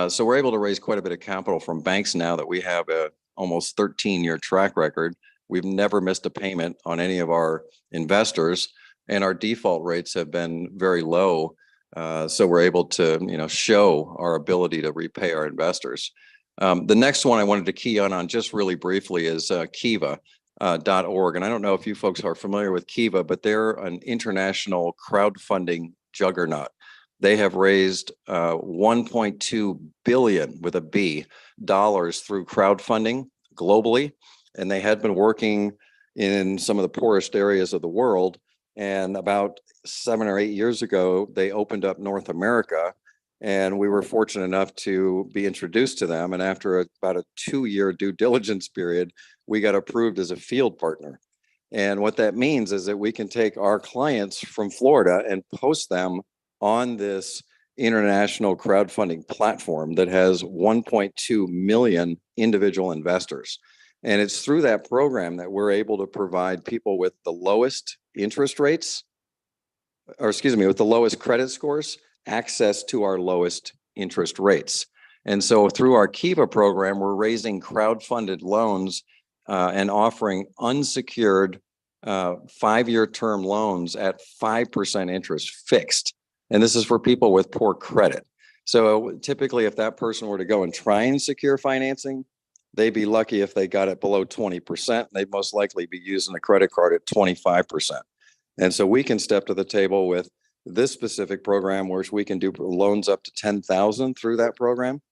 So we're able to raise quite a bit of capital from banks now that we have a almost 13-year track record. We've never missed a payment on any of our investors, and our default rates have been very low. So we're able to, show our ability to repay our investors. The next one I wanted to key on just really briefly is Kiva.org. And I don't know if you folks are familiar with Kiva, but they're an international crowdfunding juggernaut. They have raised $1.2 billion with a B dollars through crowdfunding globally. And they had been working in some of the poorest areas of the world. And about 7 or 8 years ago, they opened up North America. And we were fortunate enough to be introduced to them. And after about a 2-year due diligence period, we got approved as a field partner. And what that means is that we can take our clients from Florida and post them on this international crowdfunding platform that has 1.2 million individual investors. And it's through that program that we're able to provide people with the lowest interest rates, with the lowest credit scores, access to our lowest interest rates. And so through our Kiva program, we're raising crowdfunded loans and offering unsecured 5-year term loans at 5% interest fixed. And this is for people with poor credit. So typically, if that person were to go and try and secure financing, they'd be lucky if they got it below 20%. They'd most likely be using a credit card at 25%. And so we can step to the table with this specific program, which we can do loans up to 10,000 through that program,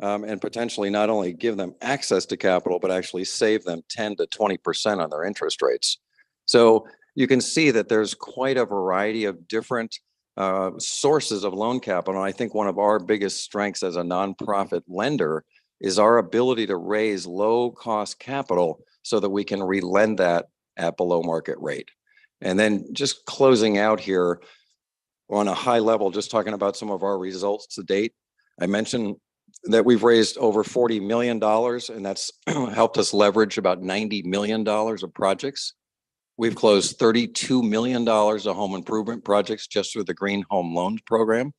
and potentially not only give them access to capital, but actually save them 10 to 20% on their interest rates. So you can see that there's quite a variety of different sources of loan capital. And I think one of our biggest strengths as a nonprofit lender is our ability to raise low cost capital so that we can relend that at below market rate. And then just closing out here on a high level, just talking about some of our results to date. I mentioned that we've raised over $40 million, and that's helped us leverage about $90 million of projects. We've closed $32 million of home improvement projects just through the Green Home Loans program.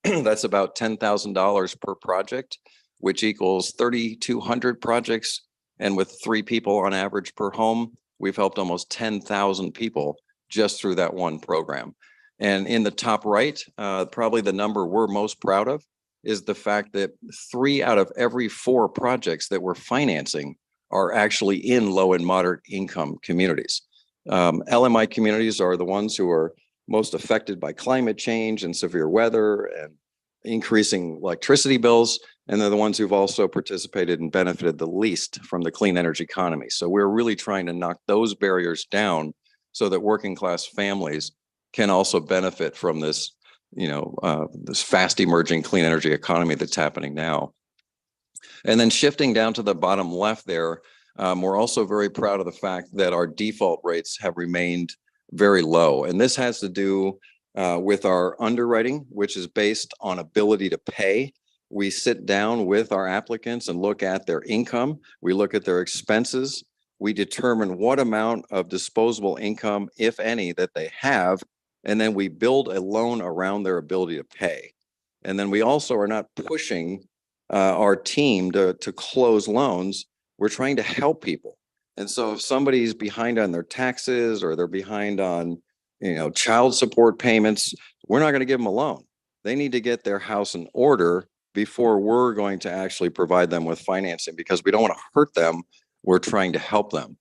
That's about $10,000 per project, which equals 3,200 projects. And with 3 people on average per home, we've helped almost 10,000 people just through that one program. And in the top right, probably the number we're most proud of is the fact that 3 out of every 4 projects that we're financing are actually in low and moderate income communities. LMI communities are the ones who are most affected by climate change and severe weather and increasing electricity bills. And they're the ones who've also participated and benefited the least from the clean energy economy. So we're really trying to knock those barriers down so that working class families can also benefit from this, this fast emerging clean energy economy that's happening now. And then shifting down to the bottom left there, we're also very proud of the fact that our default rates have remained very low. And this has to do with our underwriting, which is based on ability to pay. We sit down with our applicants and look at their income. We look at their expenses. We determine what amount of disposable income, if any, that they have. And then we build a loan around their ability to pay. And then we also are not pushing our team to close loans. We're trying to help people. And so if somebody's behind on their taxes or they're behind on, child support payments, we're not going to give them a loan. They need to get their house in order before we're going to actually provide them with financing, because we don't want to hurt them. We're trying to help them.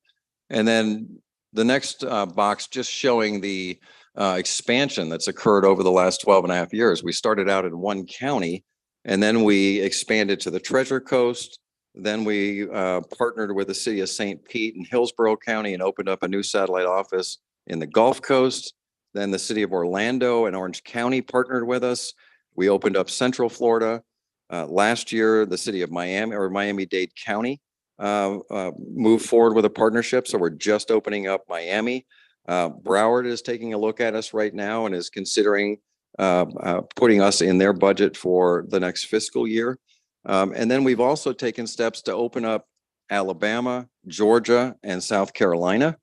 And then the next box just showing the expansion that's occurred over the last 12 and a half years. We started out in one county, and then we expanded to the Treasure Coast. Then we partnered with the city of St. Pete and Hillsborough County and opened up a new satellite office in the Gulf Coast. Then the city of Orlando and Orange County partnered with us. We opened up Central Florida. Last year, the city of Miami or Miami-Dade County moved forward with a partnership. So we're just opening up Miami. Broward is taking a look at us right now and is considering putting us in their budget for the next fiscal year. And then we've also taken steps to open up Alabama, Georgia, and South Carolina.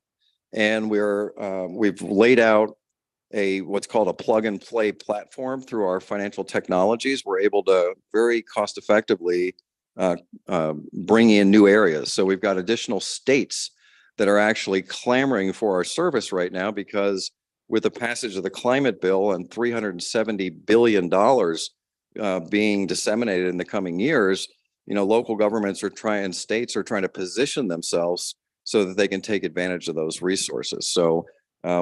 And we've laid out what's called a plug and play platform through our financial technologies. We're able to very cost effectively bring in new areas. So we've got additional states that are actually clamoring for our service right now, because with the passage of the climate bill and $370 billion being disseminated in the coming years, local governments states are trying to position themselves so that they can take advantage of those resources. So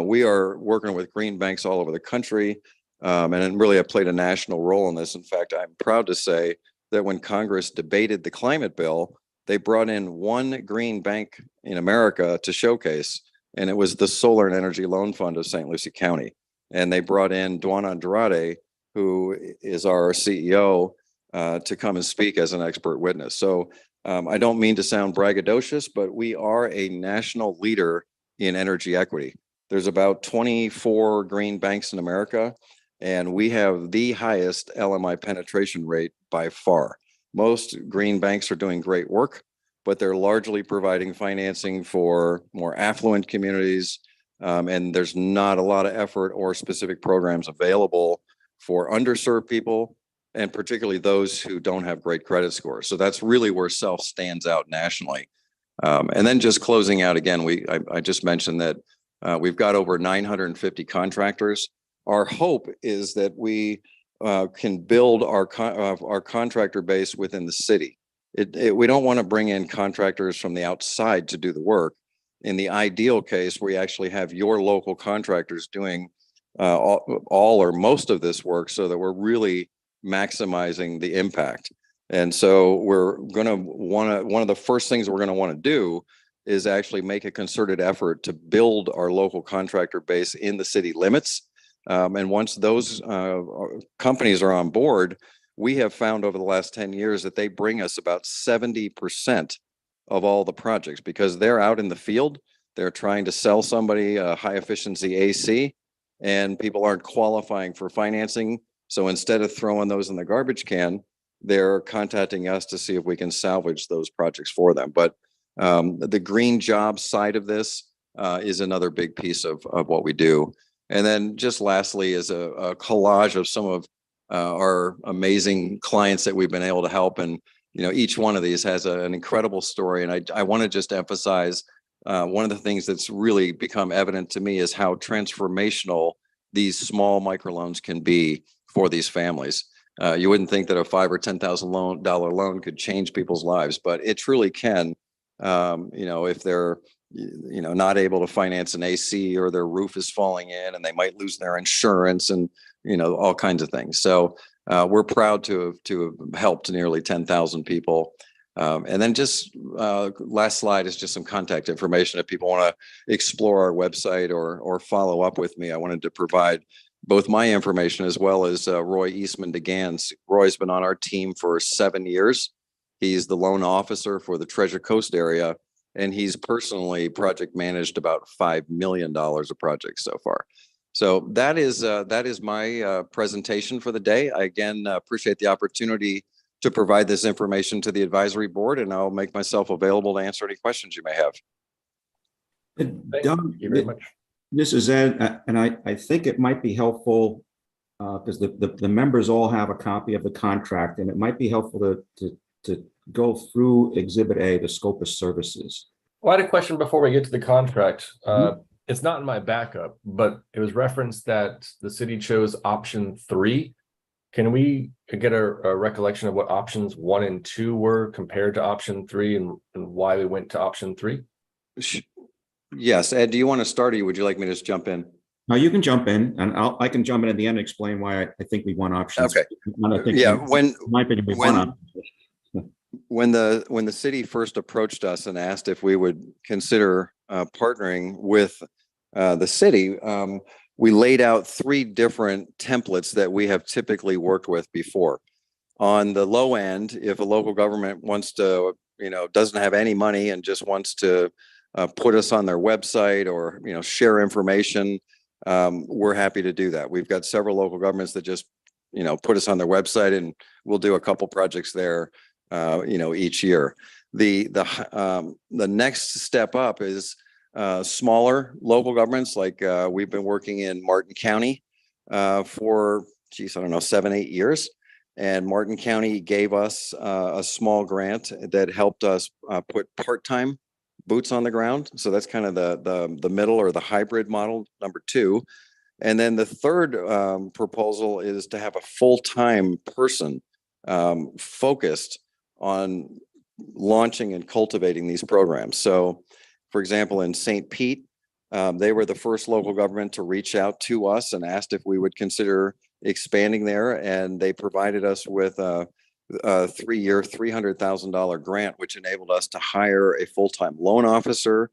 we are working with green banks all over the country, and really have played a national role in this. In fact, I'm proud to say that when Congress debated the climate bill, they brought in one green bank in America to showcase, and it was the Solar and Energy Loan Fund of St. Lucie County. And they brought in Duan Andrade, who is our CEO, to come and speak as an expert witness. So I don't mean to sound braggadocious, but we are a national leader in energy equity. There's about 24 green banks in America, and we have the highest LMI penetration rate by far. Most green banks are doing great work, but they're largely providing financing for more affluent communities. And there's not a lot of effort or specific programs available for underserved people, and particularly those who don't have great credit scores. So that's really where SELF stands out nationally. And then just closing out again, I just mentioned that we've got over 950 contractors. Our hope is that we can build our contractor base within the city. We don't want to bring in contractors from the outside to do the work. In the ideal case, we actually have your local contractors doing all or most of this work so that we're really maximizing the impact. And so one of the first things we're going to want to do is actually make a concerted effort to build our local contractor base in the city limits. And once those companies are on board, we have found over the last 10 years that they bring us about 70% of all the projects because they're out in the field. They're trying to sell somebody a high efficiency AC and people aren't qualifying for financing. So instead of throwing those in the garbage can, they're contacting us to see if we can salvage those projects for them. But the green jobs side of this is another big piece of what we do. And then just lastly is a collage of some of our amazing clients that we've been able to help. And, you know, each one of these has an incredible story. And I want to just emphasize one of the things that's really become evident to me is how transformational these small microloans can be for these families. You wouldn't think that a $5,000 or $10,000 loan could change people's lives, but it truly can. You know, if they're, you know, not able to finance an AC or their roof is falling in and they might lose their insurance and, you know, all kinds of things. So we're proud to have helped nearly 10,000 people. And then just last slide is just some contact information. If people want to explore our website or follow up with me, I wanted to provide both my information as well as Roy Eastman DeGans. Roy's been on our team for 7 years. He's the loan officer for the Treasure Coast area, and he's personally project managed about $5 million of projects so far. So that is my presentation for the day. I again appreciate the opportunity to provide this information to the advisory board, and I'll make myself available to answer any questions you may have. Doug, you very much. this is Ed, and I think it might be helpful because the members all have a copy of the contract, and it might be helpful to go through Exhibit A, the scope of services. Well, I had a question before we get to the contract. It's not in my backup, but it was referenced that the city chose option 3. Can we get a recollection of what options 1 and 2 were compared to option 3 and why we went to option 3? Yes, Ed, do you want to start or would you like me to just jump in? Now you can jump in, and I can jump in at the end and explain why I think we want options. Okay. Yeah, in my opinion, we want options. When the city first approached us and asked if we would consider partnering with the city, we laid out 3 different templates that we have typically worked with before. On the low end, if a local government wants to, you know, doesn't have any money and just wants to put us on their website or, you know, share information, we're happy to do that. We've got several local governments that just, you know, put us on their website and we'll do a couple projects there, you know, each year. The next step up is smaller local governments, like we've been working in Martin County for, geez, I don't know, 7-8 years. And Martin County gave us a small grant that helped us put part-time boots on the ground. So that's kind of the middle or the hybrid model, number 2. And then the third proposal is to have a full-time person focused on launching and cultivating these programs. So, for example, in St. Pete, they were the first local government to reach out to us and asked if we would consider expanding there. And they provided us with a 3-year, $300,000 grant, which enabled us to hire a full-time loan officer.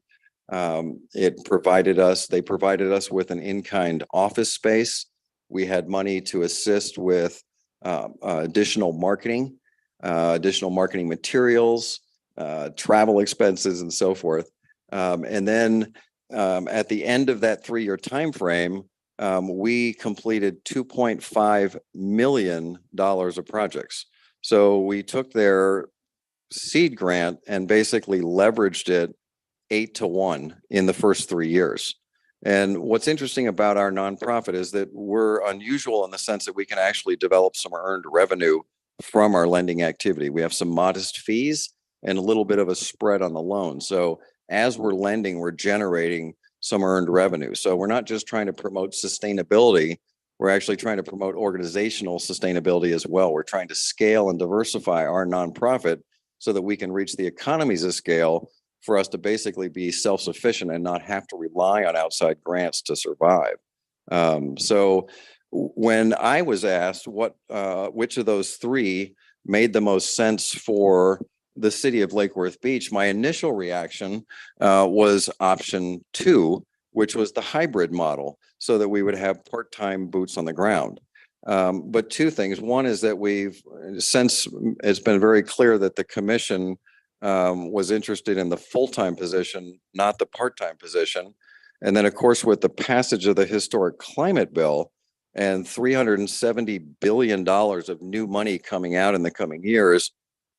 They provided us with an in-kind office space. We had money to assist with additional marketing materials, travel expenses, and so forth. And then at the end of that 3-year time frame, we completed $2.5 million of projects. So we took their seed grant and basically leveraged it 8-to-1 in the first 3 years. And what's interesting about our nonprofit is that we're unusual in the sense that we can actually develop some earned revenue from our lending activity. We have some modest fees and a little bit of a spread on the loan. So as we're lending, we're generating some earned revenue. So we're not just trying to promote sustainability, we're actually trying to promote organizational sustainability as well. We're trying to scale and diversify our nonprofit so that we can reach the economies of scale for us to basically be self-sufficient and not have to rely on outside grants to survive. So when I was asked which of those three made the most sense for the city of Lake Worth Beach, my initial reaction was option 2, which was the hybrid model, so that we would have part-time boots on the ground. But two things. One is that since it's been very clear that the commission was interested in the full-time position, not the part-time position. And then, of course, with the passage of the historic climate bill and $370 billion of new money coming out in the coming years,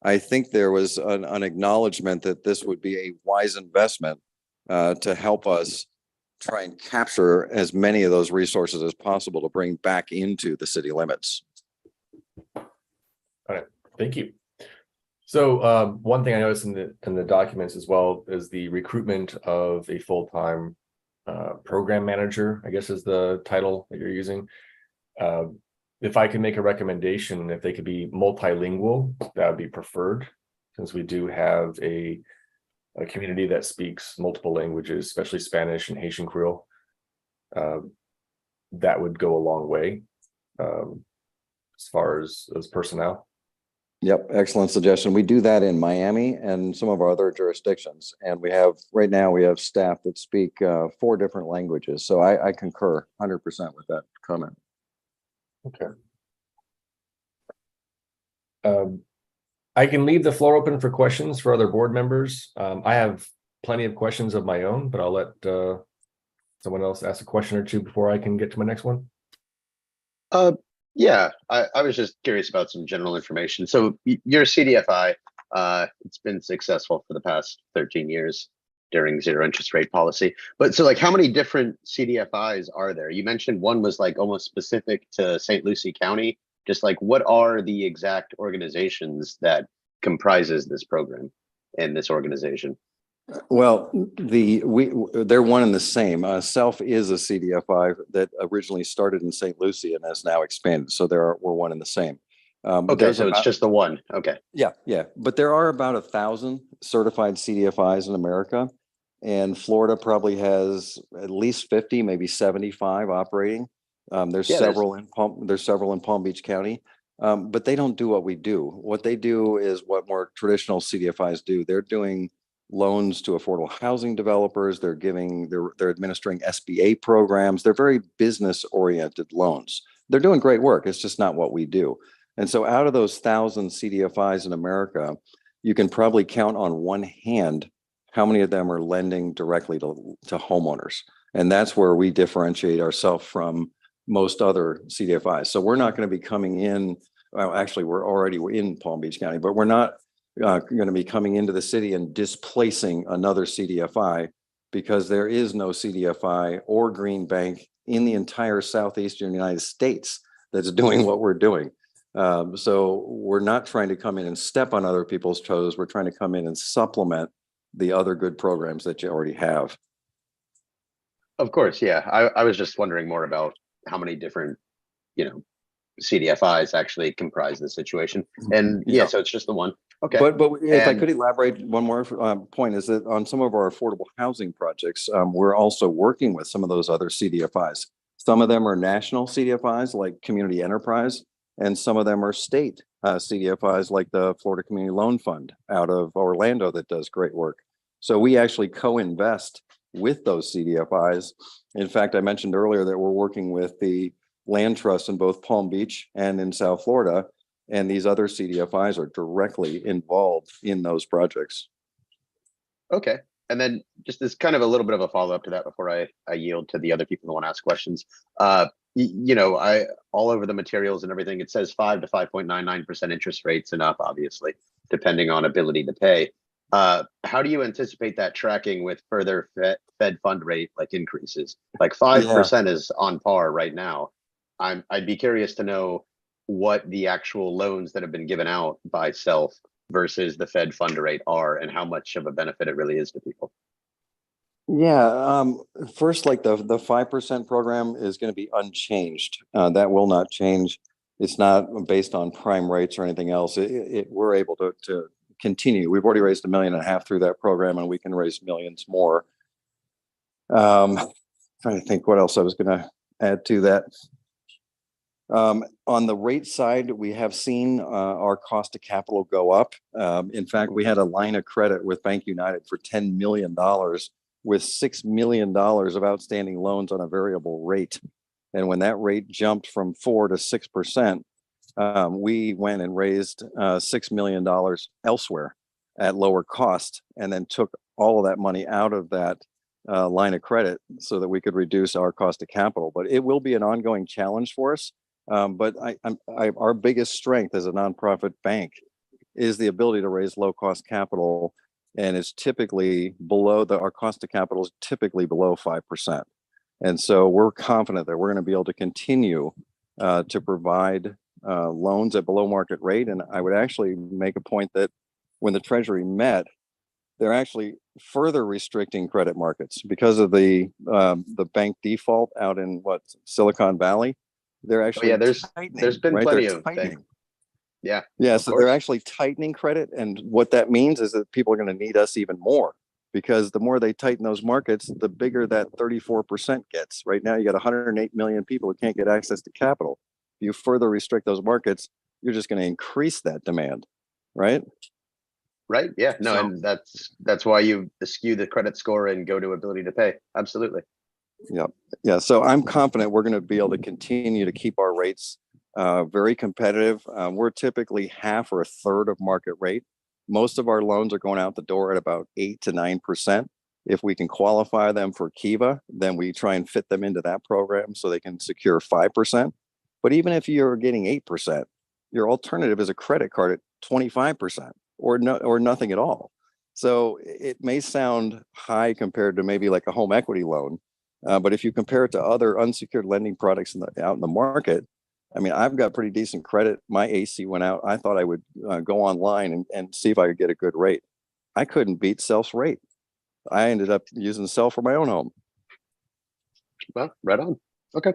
I think there was an acknowledgement that this would be a wise investment to help us try and capture as many of those resources as possible to bring back into the city limits. All right, thank you. So one thing I noticed in the documents as well is the recruitment of a full-time program manager, I guess is the title that you're using. If I can make a recommendation, if they could be multilingual, that would be preferred, since we do have a community that speaks multiple languages, especially Spanish and Haitian Creole. That would go a long way as far as personnel. Yep, excellent suggestion. We do that in Miami and some of our other jurisdictions. And right now we have staff that speak 4 different languages. So I concur 100% with that comment. Okay. I can leave the floor open for questions for other board members. I have plenty of questions of my own, but I'll let someone else ask a question or two before I can get to my next one. Yeah, I was just curious about some general information. So your CDFI, it's been successful for the past 13 years during zero interest rate policy. But so like how many different CDFIs are there? You mentioned one was like almost specific to St. Lucie County. Just like what are the exact organizations that comprises this program and this organization? Well, they're one and the same. Self is a CDFI that originally started in St. Lucie and has now expanded. So we're one and the same. Okay, so it's just the one. Okay. Yeah. But there are about 1,000 certified CDFIs in America, and Florida probably has at least 50, maybe 75 operating. There's several in Palm Beach County, but they don't do what we do. What they do is what more traditional CDFIs do. They're doing loans to affordable housing developers. They're administering SBA programs. They're very business oriented loans. They're doing great work. It's just not what we do. And so out of those 1,000 CDFIs in America, you can probably count on one hand how many of them are lending directly to homeowners. And that's where we differentiate ourselves from most other CDFIs. So we're not going to be coming in, well, actually we're already in Palm Beach County, but we're not going to be coming into the city and displacing another CDFI, because there is no CDFI or green bank in the entire southeastern United States that's doing what we're doing. So we're not trying to come in and step on other people's toes. We're trying to come in and supplement the other good programs that you already have. Of course, yeah. I was just wondering more about how many different, CDFIs actually comprise the situation. And yeah, so it's just the one. Okay. But if I could elaborate one more point, is that on some of our affordable housing projects, we're also working with some of those other CDFIs. Some of them are national CDFIs like Community Enterprise, and some of them are state CDFIs like the Florida Community Loan Fund out of Orlando that does great work. So we actually co-invest with those CDFIs. In fact, I mentioned earlier that we're working with the land trust in both Palm Beach and in South Florida, and these other CDFIs are directly involved in those projects. Okay. And then just as kind of a little bit of a follow-up to that before I yield to the other people who want to ask questions. All over the materials and everything, it says 5 to 5.99% interest rates and up, obviously, depending on ability to pay. How do you anticipate that tracking with further Fed fund rate like increases? Like 5% is on par right now. I'd be curious to know what the actual loans that have been given out by Self versus the Fed fund rate are, and how much of a benefit it really is to people. Yeah, first, like the 5% program is going to be unchanged. That will not change. It's not based on prime rates or anything else. We're able to continue. We've already raised $1.5 million through that program, and we can raise millions more. Trying to think what else I was going to add to that. On the rate side, we have seen our cost of capital go up. In fact, we had a line of credit with Bank United for $10 million with $6 million of outstanding loans on a variable rate. And when that rate jumped from 4 to 6%, we went and raised $6 million elsewhere at lower cost, and then took all of that money out of that line of credit so that we could reduce our cost of capital. But it will be an ongoing challenge for us. But our biggest strength as a nonprofit bank is the ability to raise low cost capital, and it's typically our cost of capital is typically below 5%. And so we're confident that we're going to be able to continue to provide loans at below market rate. And I would actually make a point that when the Treasury met, they're actually further restricting credit markets because of the bank default out in Silicon Valley. They're actually there's been right? plenty They're of tightening. things. Yeah. Yeah, so they're actually tightening credit, and what that means is that people are going to need us even more, because the more they tighten those markets, the bigger that 34% gets. Right now, you got 108 million people who can't get access to capital. If you further restrict those markets, you're just going to increase that demand, right? Right. Yeah. No, So- and that's why you skew the credit score and go to ability to pay. Absolutely. Yeah. So I'm confident we're going to be able to continue to keep our rates very competitive. We're typically half or a third of market rate. Most of our loans are going out the door at about 8 to 9%. If we can qualify them for Kiva, then we try and fit them into that program so they can secure 5%. But even if you're getting 8%, your alternative is a credit card at 25% or nothing at all. So it may sound high compared to maybe like a home equity loan. But if you compare it to other unsecured lending products out in the market, I mean, I've got pretty decent credit. My AC went out. I thought I would go online and see if I could get a good rate. I couldn't beat Self's rate. I ended up using Self for my own home. Well, right on. Okay.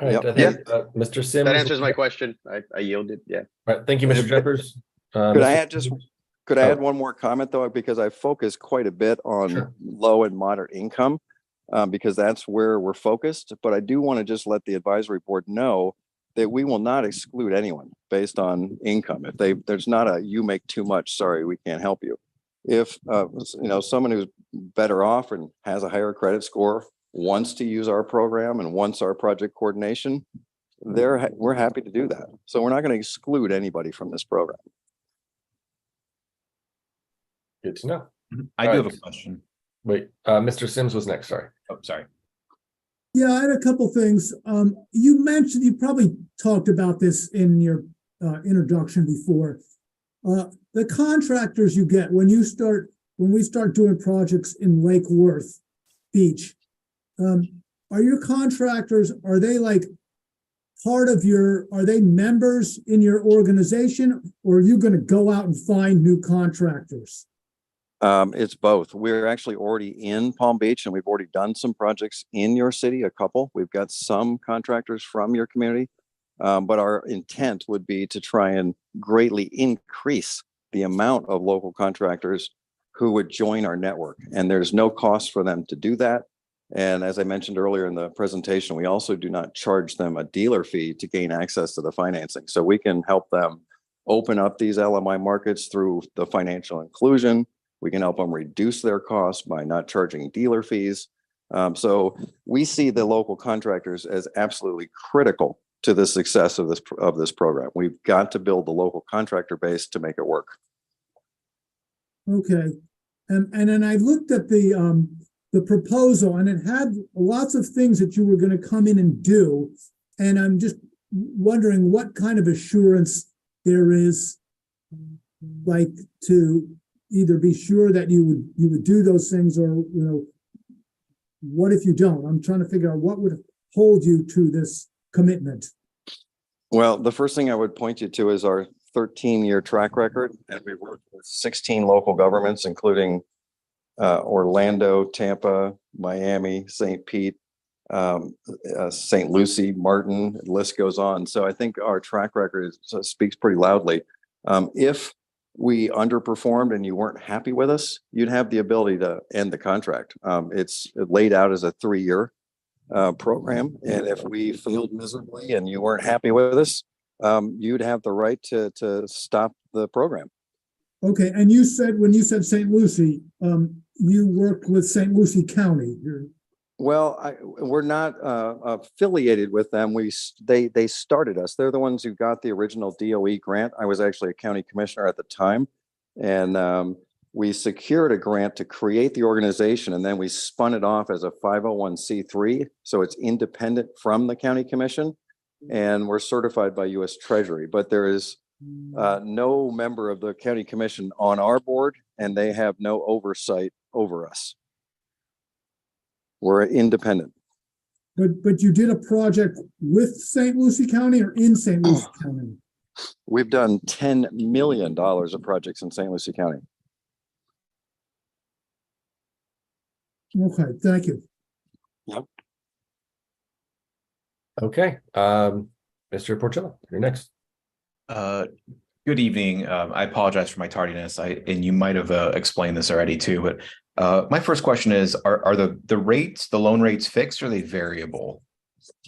All right, Yep. I think, Mr. Sims. That answers my question. I yielded. Yeah. All right, thank you, Mr. Jeffers. Could I Oh. add one more comment though, because I focus quite a bit on Sure. low and moderate income, because that's where we're focused. But I do want to just let the advisory board know that we will not exclude anyone based on income. If there's not a you make too much, sorry, we can't help you. If someone who's better off and has a higher credit score wants to use our program and wants our project coordination, we're happy to do that. So we're not going to exclude anybody from this program. Good to know. I do have a Alright. question. Wait, Mr. Sims was next, sorry. Oh, sorry. Yeah, I had a couple things. You probably talked about this in your introduction before. The contractors you get when we start doing projects in Lake Worth Beach, are your contractors, are they like are they members in your organization, or are you going to go out and find new contractors? It's both. We're actually already in Palm Beach, and we've already done some projects in your city, a couple. We've got some contractors from your community, but our intent would be to try and greatly increase the amount of local contractors who would join our network. And there's no cost for them to do that. And as I mentioned earlier in the presentation, we also do not charge them a dealer fee to gain access to the financing. So we can help them open up these LMI markets through the financial inclusion. We can help them reduce their costs by not charging dealer fees. So we see the local contractors as absolutely critical to the success of this program. We've got to build the local contractor base to make it work. Okay. And then I looked at the proposal, and it had lots of things that you were going to come in and do. And I'm just wondering what kind of assurance there is, like, to either be sure that you would do those things, or, what if you don't? I'm trying to figure out what would hold you to this commitment. Well, the first thing I would point you to is our 13-year track record. And we worked with 16 local governments, including Orlando, Tampa, Miami, St. Pete, St. Lucie, Martin, the list goes on. So I think our track record speaks pretty loudly. If we underperformed and you weren't happy with us, you'd have the ability to end the contract. It's laid out as a 3-year program. And if we failed miserably and you weren't happy with us, you'd have the right to stop the program. Okay, and you said, when you said St. Lucie, you worked with St. Lucie County. Well, we're not affiliated with them. They started us. They're the ones who got the original DOE grant. I was actually a county commissioner at the time, and we secured a grant to create the organization, and then we spun it off as a 501c3, so it's independent from the county commission, and we're certified by U.S. Treasury. But there is no member of the county commission on our board, and they have no oversight over us. We're independent. But you did a project with St. Lucie County or in St. Lucie County? We've done $10 million of projects in St. Lucie County. Okay, thank you. Okay, Mr. Portillo, you're next. Good evening. I apologize for my tardiness. And you might have explained this already too, but my first question is, are the rates, the loan rates fixed or are they variable?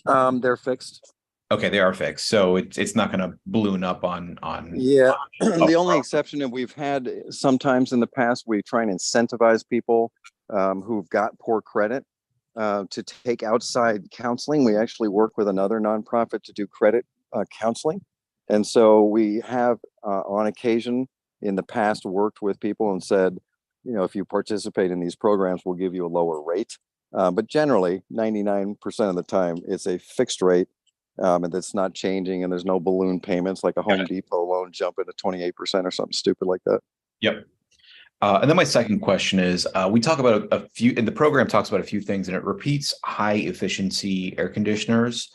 They're fixed. Okay, they are fixed. So it's not going to balloon up on. Yeah. The only exception that we've had sometimes in the past, we try and incentivize people who've got poor credit to take outside counseling. We actually work with another nonprofit to do credit counseling. And so we have on occasion in the past worked with people and said, you know, if you participate in these programs, we'll give you a lower rate. But generally 99% of the time it's a fixed rate and that's not changing, and there's no balloon payments like a Home Depot loan jumping to 28% or something stupid like that. Yep. And then my second question is, we talk about a few, in the program talks about a few things, and it repeats high efficiency air conditioners.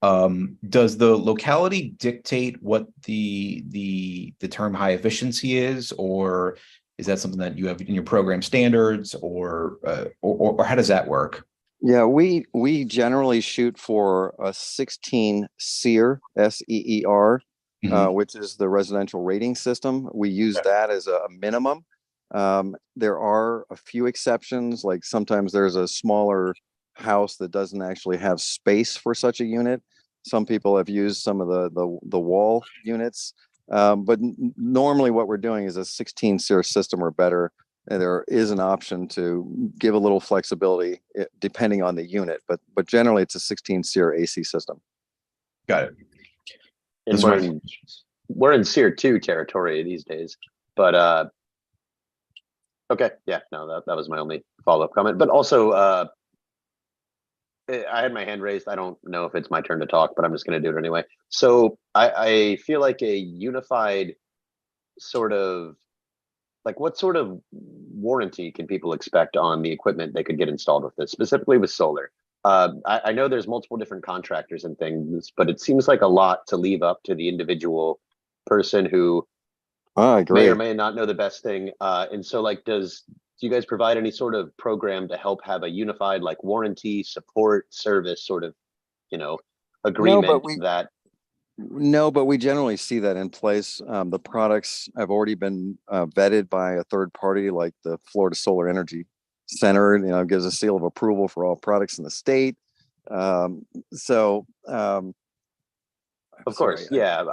Does the locality dictate what the term high efficiency is, or is that something that you have in your program standards, or how does that work? Yeah, we generally shoot for a 16 SEER, SEER, which is the residential rating system. We use that as a minimum. There are a few exceptions, like sometimes there's a smaller house that doesn't actually have space for such a unit. Some people have used some of the wall units, but normally what we're doing is a 16 SEER system or better. And there is an option to give a little flexibility depending on the unit, but generally it's a 16 SEER AC system. Got it. And we're in SEER 2 territory these days, but okay, yeah, no, that was my only follow-up comment. But also, I had my hand raised. I don't know if it's my turn to talk, but I'm just going to do it anyway. So I feel like a unified sort of, like, what sort of warranty can people expect on the equipment they could get installed with this, specifically with solar? I know there's multiple different contractors and things, but it seems like a lot to leave up to the individual person who may or may not know the best thing. And so, like, do you guys provide any sort of program to help have a unified, like, warranty, support, service sort of, you know, agreement No, but we generally see that in place. The products have already been vetted by a third party, like the Florida Solar Energy Center, you know, gives a seal of approval for all products in the state. Of course, yeah.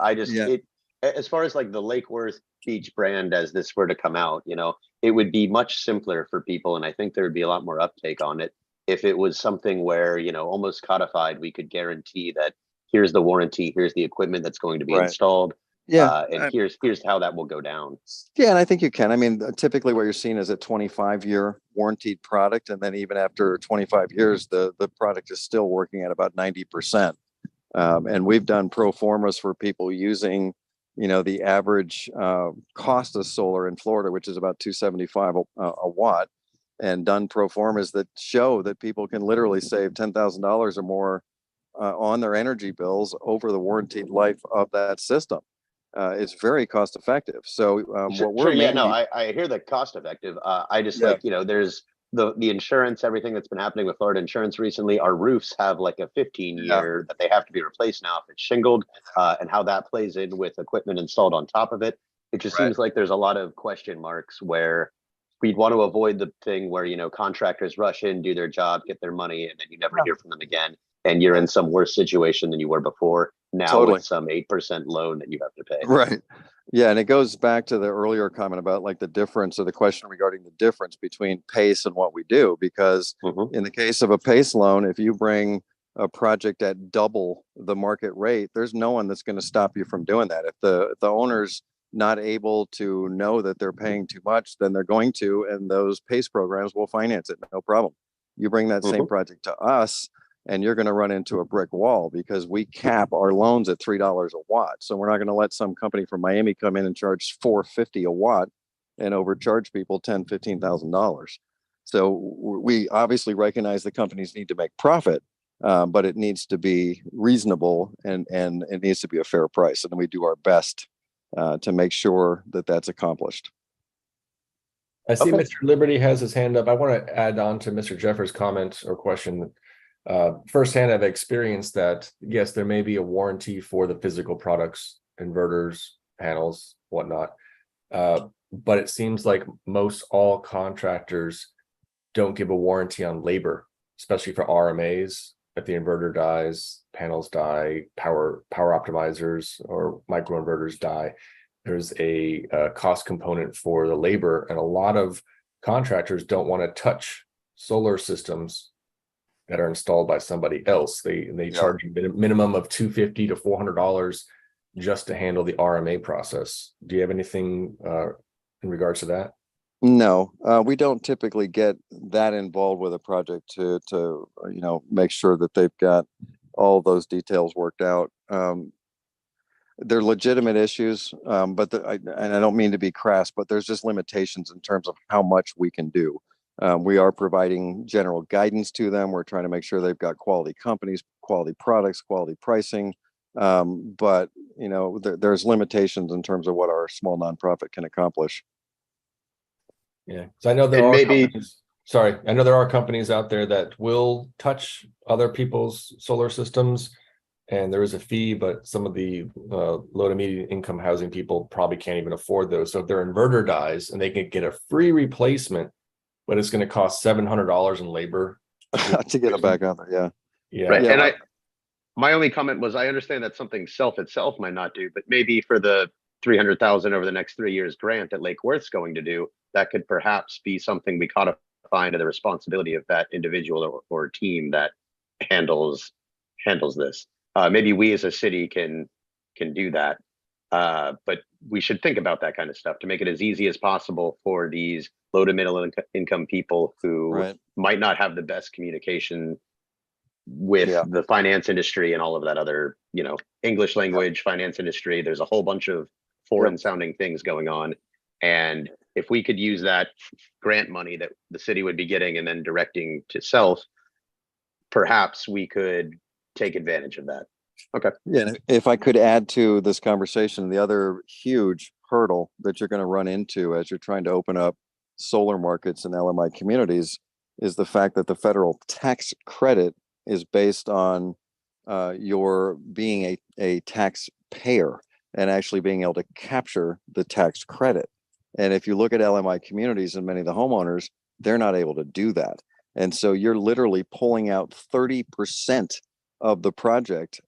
As far as like the Lake Worth Beach brand, as this were to come out, you know, it would be much simpler for people, and I think there would be a lot more uptake on it if it was something where, you know, almost codified, we could guarantee that here's the warranty, here's the equipment that's going to be installed. And here's how that will go down. Yeah, and I think you can. I mean, typically what you're seeing is a 25-year warranted product, and then even after 25 years, the product is still working at about 90%. And we've done pro formas for people using, you know, the average cost of solar in Florida, which is about $275 a watt, and done pro formas that show that people can literally save $10,000 or more on their energy bills over the warranted life of that system. it's very cost effective. So what we're Sure, yeah, no, mainly, I hear the cost effective. I just Yeah. like, there's the insurance, everything that's been happening with Florida insurance recently. Our roofs have like a 15-year that they have to be replaced now if it's shingled, and how that plays in with equipment installed on top of it. It just Right. seems like there's a lot of question marks where we'd want to avoid the thing where, contractors rush in, do their job, get their money, and then you never hear from them again. And you're in some worse situation than you were before now Totally. with some 8% loan that you have to pay. Right. Yeah, and it goes back to the earlier comment about like the difference, or the question regarding the difference between PACE and what we do. Because Mhm. in the case of a PACE loan, if you bring a project at double the market rate, there's no one that's going to stop you from doing that. If the owner's not able to know that they're paying too much, then they're going to, and those PACE programs will finance it, no problem. You bring that same Mhm. project to us, and you're going to run into a brick wall because we cap our loans at $3 a watt. So we're not going to let some company from Miami come in and charge $4.50 a watt and overcharge people $10,000, $15,000. So we obviously recognize the companies need to make profit, but it needs to be reasonable, and it needs to be a fair price. And we do our best to make sure that that's accomplished. I see Okay. Mr. Liberty has his hand up. I want to add on to Mr. Jeffers' comment or question. Firsthand, I've experienced that, yes, there may be a warranty for the physical products, inverters, panels, whatnot. But it seems like most all contractors don't give a warranty on labor, especially for RMAs. If the inverter dies, panels die, power optimizers or microinverters die, there's a cost component for the labor. And a lot of contractors don't want to touch solar systems that are installed by somebody else. They charge a minimum of $250 to $400 just to handle the RMA process. Do you have anything in regards to that? No, we don't typically get that involved with a project to make sure that they've got all those details worked out. They're legitimate issues, but and I don't mean to be crass, but there's just limitations in terms of how much we can do. We are providing general guidance to them. We're trying to make sure they've got quality companies, quality products, quality pricing. But there's limitations in terms of what our small nonprofit can accomplish. Yeah, so I know there And are maybe- companies, sorry, I know there are companies out there that will touch other people's solar systems, and there is a fee, but some of the low to medium income housing people probably can't even afford those. So if their inverter dies and they can get a free replacement, but it's going to cost $700 in labor to get it back out there. Yeah. Yeah. Right. Yeah. And my only comment was, I understand that something itself might not do, but maybe for the 300,000 over the next 3 years grant that Lake Worth's going to do, that could perhaps be something we codify into the responsibility of that individual or team that handles this. Maybe we as a city can do that. But we should think about that kind of stuff to make it as easy as possible for these low to middle income people who Right. might not have the best communication with Yeah. the finance industry and all of that other, English language, finance industry. There's a whole bunch of foreign sounding things going on. And if we could use that grant money that the city would be getting and then directing to self, perhaps we could take advantage of that. Okay. Yeah. And if I could add to this conversation, the other huge hurdle that you're going to run into as you're trying to open up solar markets in LMI communities is the fact that the federal tax credit is based on your being a taxpayer and actually being able to capture the tax credit. And if you look at LMI communities and many of the homeowners, they're not able to do that. And so you're literally pulling out 30% of the project,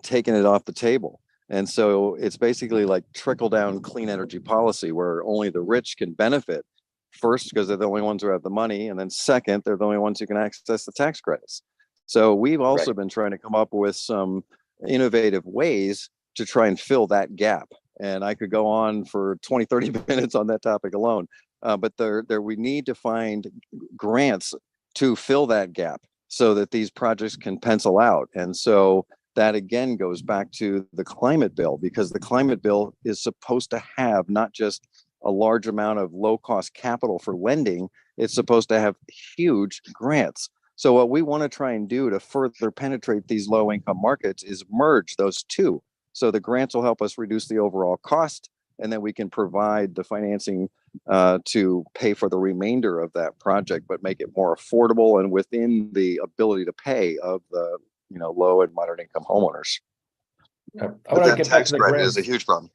taking it off the table. And so it's basically like trickle down clean energy policy where only the rich can benefit. First, because they're the only ones who have the money. And then second, they're the only ones who can access the tax credits. So we've also been trying to come up with some innovative ways to try and fill that gap. And I could go on for 20, 30 minutes on that topic alone. But we need to find grants to fill that gap so that these projects can pencil out. And so that again goes back to the climate bill, because the climate bill is supposed to have not just a large amount of low cost capital for lending, it's supposed to have huge grants. So what we want to try and do to further penetrate these low income markets is merge those two. So the grants will help us reduce the overall cost, and then we can provide the financing to pay for the remainder of that project, but make it more affordable and within the ability to pay of the low and moderate income homeowners. I But want to that get back tax to the credit grants. is a huge problem.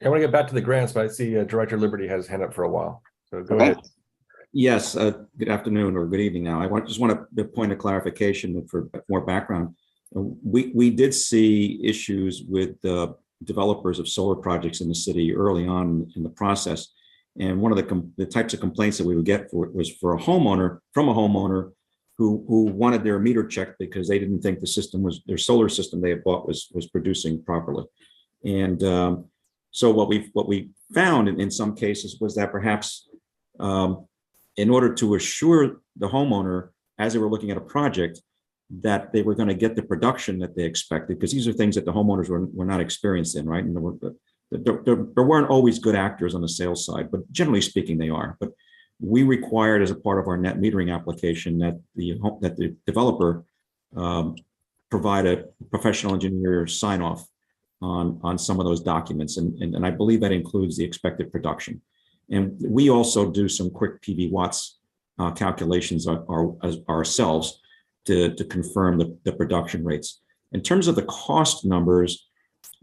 I want to get back to the grants, but I see Director Liberty has his hand up for a while. So go Okay. ahead. Yes, good afternoon or good evening now. Just want a point of clarification for more background. We did see issues with developers of solar projects in the city early on in the process. And one of the types of complaints that we would get was from a homeowner who wanted their meter checked because they didn't think their solar system they had bought was producing properly. And so what we found in some cases was that perhaps in order to assure the homeowner as they were looking at a project that they were going to get the production that they expected, because these are things that the homeowners were not experienced in, right? And there weren't always good actors on the sales side, but generally speaking, they are. But we required, as a part of our net metering application, that the developer provide a professional engineer sign off on some of those documents, and I believe that includes the expected production. And we also do some quick PV watts calculations ourselves to confirm the production rates. In terms of the cost numbers,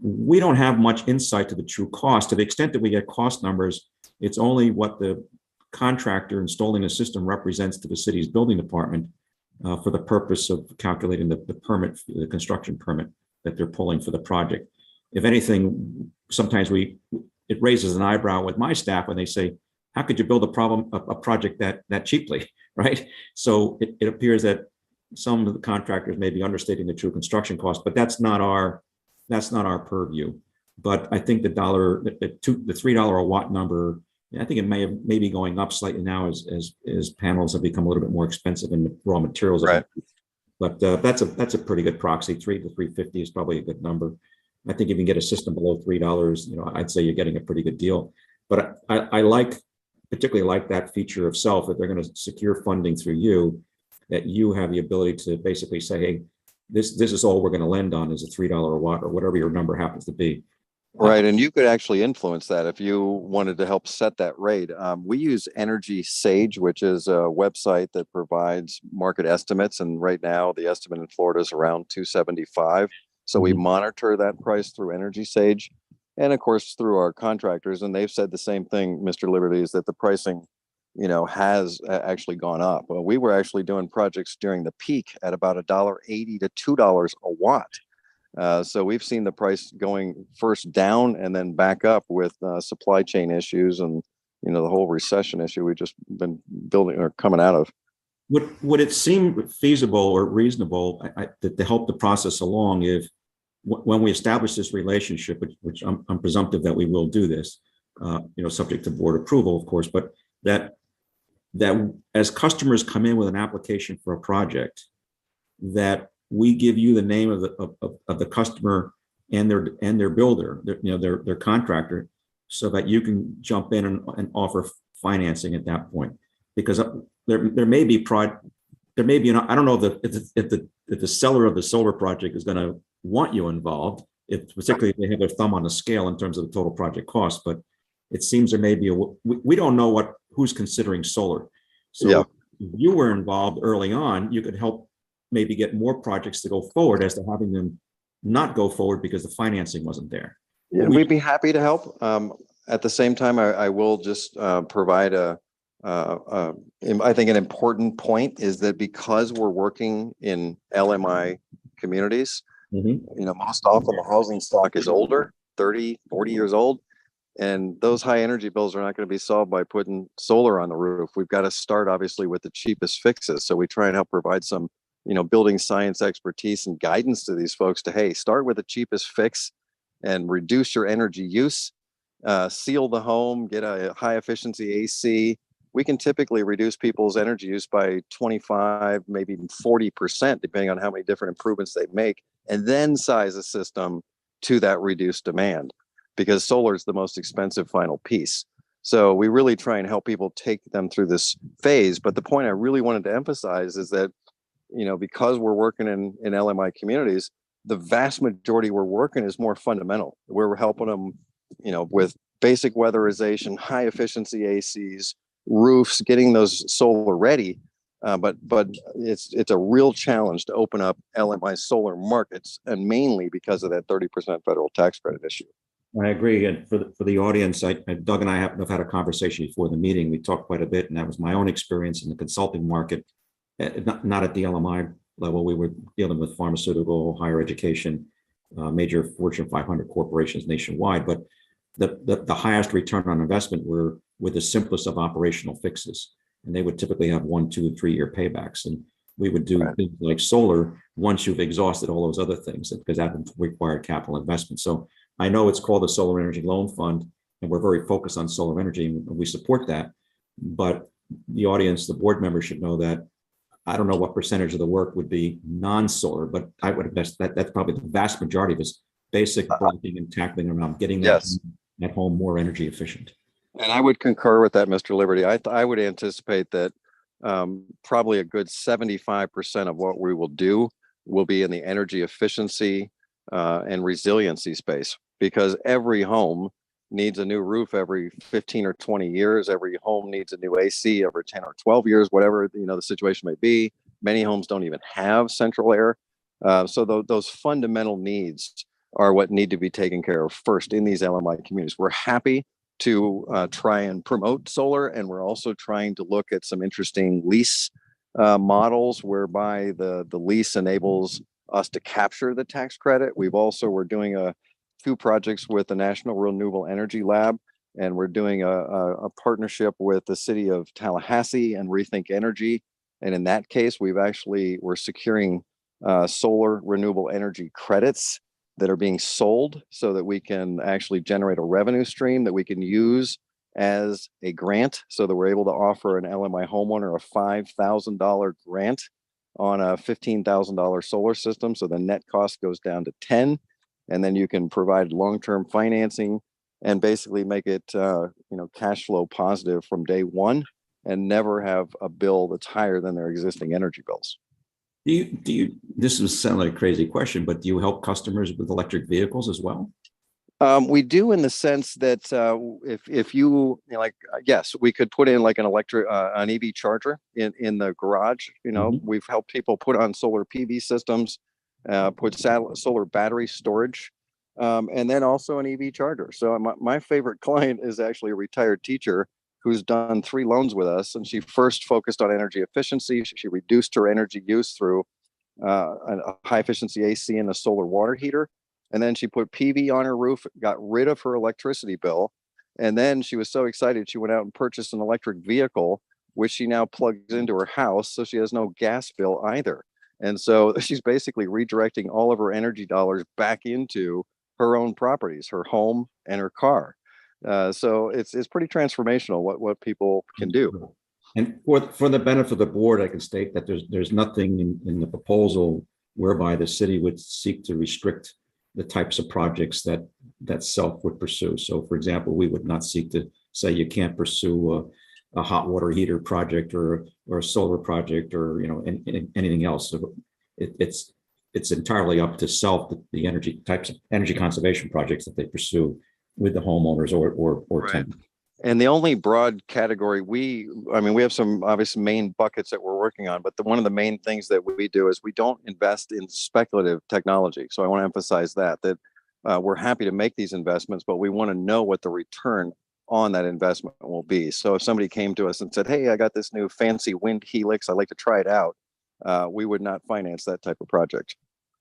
we don't have much insight to the true cost. To the extent that we get cost numbers, it's only what the contractor installing the system represents to the city's building department for the purpose of calculating the construction permit that they're pulling for the project. If anything, sometimes it raises an eyebrow with my staff when they say, how could you build a project that cheaply, right? So it appears that some of the contractors may be understating the true construction cost, but that's not our purview. But I think the $3 a watt number, I think it may be going up slightly now as panels have become a little bit more expensive and raw materials. Right. But that's a pretty good proxy. $3 to $3.50 is probably a good number. I think if you can get a system below $3, I'd say you're getting a pretty good deal. But I particularly like that feature of Self, that they're going to secure funding through you, that you have the ability to basically say, hey, this is all we're going to lend on is a $3 a watt or whatever your number happens to be. Right, and you could actually influence that if you wanted to help set that rate. We use Energy Sage, which is a website that provides market estimates, and right now the estimate in Florida is around $275. So we monitor that price through Energy Sage, and of course through our contractors, and they've said the same thing, Mr. Liberty, is that the pricing, has actually gone up. Well, we were actually doing projects during the peak at about $1.80 to $2 a watt. So we've seen the price going first down and then back up with supply chain issues and the whole recession issue we've just been building or coming out of. Would it seem feasible or reasonable to help the process along if when we establish this relationship, which I'm presumptive that we will do this, subject to board approval, of course, but that as customers come in with an application for a project, that we give you the name of the customer and their builder, their contractor, so that you can jump in and offer financing at that point. Because there may be I don't know if the seller of the solar project is going to want you involved, particularly if they have their thumb on the scale in terms of the total project cost. But it seems there may be we don't know who's considering solar. So if you were involved early on, you could help maybe get more projects to go forward as to having them not go forward because the financing wasn't there. Yeah, we'd be happy to help. At the same time, I will just provide I think an important point is that because we're working in LMI communities, most often the housing stock is older, 30, 40 years old. And those high energy bills are not going to be solved by putting solar on the roof. We've got to start obviously with the cheapest fixes. So we try and help provide some, building science expertise and guidance to these folks to, hey, start with the cheapest fix and reduce your energy use, seal the home, get a high efficiency AC. We can typically reduce people's energy use by 25, maybe even 40%, depending on how many different improvements they make, and then size a system to that reduced demand, because solar is the most expensive final piece. So we really try and help people take them through this phase. But the point I really wanted to emphasize is that, because we're working in LMI communities, the vast majority we're working is more fundamental. We're helping them, with basic weatherization, high efficiency ACs, roofs, getting those solar ready. But it's a real challenge to open up LMI solar markets, and mainly because of that 30% federal tax credit issue. I agree. And for the audience, Doug and I have had a conversation before the meeting. We talked quite a bit, and that was my own experience in the consulting market, not at the LMI level. We were dealing with pharmaceutical, higher education, major Fortune 500 corporations nationwide. But the highest return on investment were with the simplest of operational fixes. And they would typically have 1, 2, 3 year paybacks. And we would do things like solar once you've exhausted all those other things, because that required capital investment. So I know it's called the Solar Energy Loan Fund, and we're very focused on solar energy, and we support that. But the audience, the board members should know that I don't know what percentage of the work would be non-solar, but I would invest that's probably the vast majority of us basic blocking and tackling around getting that at home more energy efficient. And I would concur with that, Mr. Liberty. I would anticipate that probably a good 75% of what we will do will be in the energy efficiency and resiliency space, because every home needs a new roof every 15 or 20 years. Every home needs a new AC every 10 or 12 years, whatever the situation may be. Many homes don't even have central air. So those fundamental needs are what need to be taken care of first in these LMI communities. We're happy to try and promote solar, and we're also trying to look at some interesting lease models whereby the lease enables us to capture the tax credit. We're doing 2 projects with the National Renewable Energy Lab, and we're doing a partnership with the city of Tallahassee and Rethink Energy. And in that case, we're securing solar renewable energy credits that are being sold so that we can actually generate a revenue stream that we can use as a grant, so that we're able to offer an LMI homeowner a $5,000 grant on a $15,000 solar system. So the net cost goes down to 10, and then you can provide long-term financing and basically make it, cash flow positive from day one, and never have a bill that's higher than their existing energy bills. This will sound like a crazy question, but do you help customers with electric vehicles as well? We do, in the sense that if you yes, we could put in like an EV charger in the garage. We've helped people put on solar PV systems, put solar battery storage, and then also an EV charger. So my favorite client is actually a retired teacher who's done 3 loans with us, and she first focused on energy efficiency. She reduced her energy use through a high efficiency AC and a solar water heater. And then she put PV on her roof, got rid of her electricity bill. And then she was so excited, she went out and purchased an electric vehicle, which she now plugs into her house. So she has no gas bill either. And so she's basically redirecting all of her energy dollars back into her own properties, her home and her car. So it's pretty transformational what people can do. And for the benefit of the board, I can state that there's nothing in the proposal whereby the city would seek to restrict the types of projects that SELF would pursue. So, for example, we would not seek to say you can't pursue a hot water heater project or a solar project or anything else. So it's entirely up to SELF, the energy types of energy conservation projects that they pursue with the homeowners or tenants. And the only broad category we have some obvious main buckets that we're working on, but one of the main things that we do is we don't invest in speculative technology. So I want to emphasize that we're happy to make these investments, but we want to know what the return on that investment will be. So if somebody came to us and said, "Hey, I got this new fancy wind helix, I'd like to try it out," we would not finance that type of project.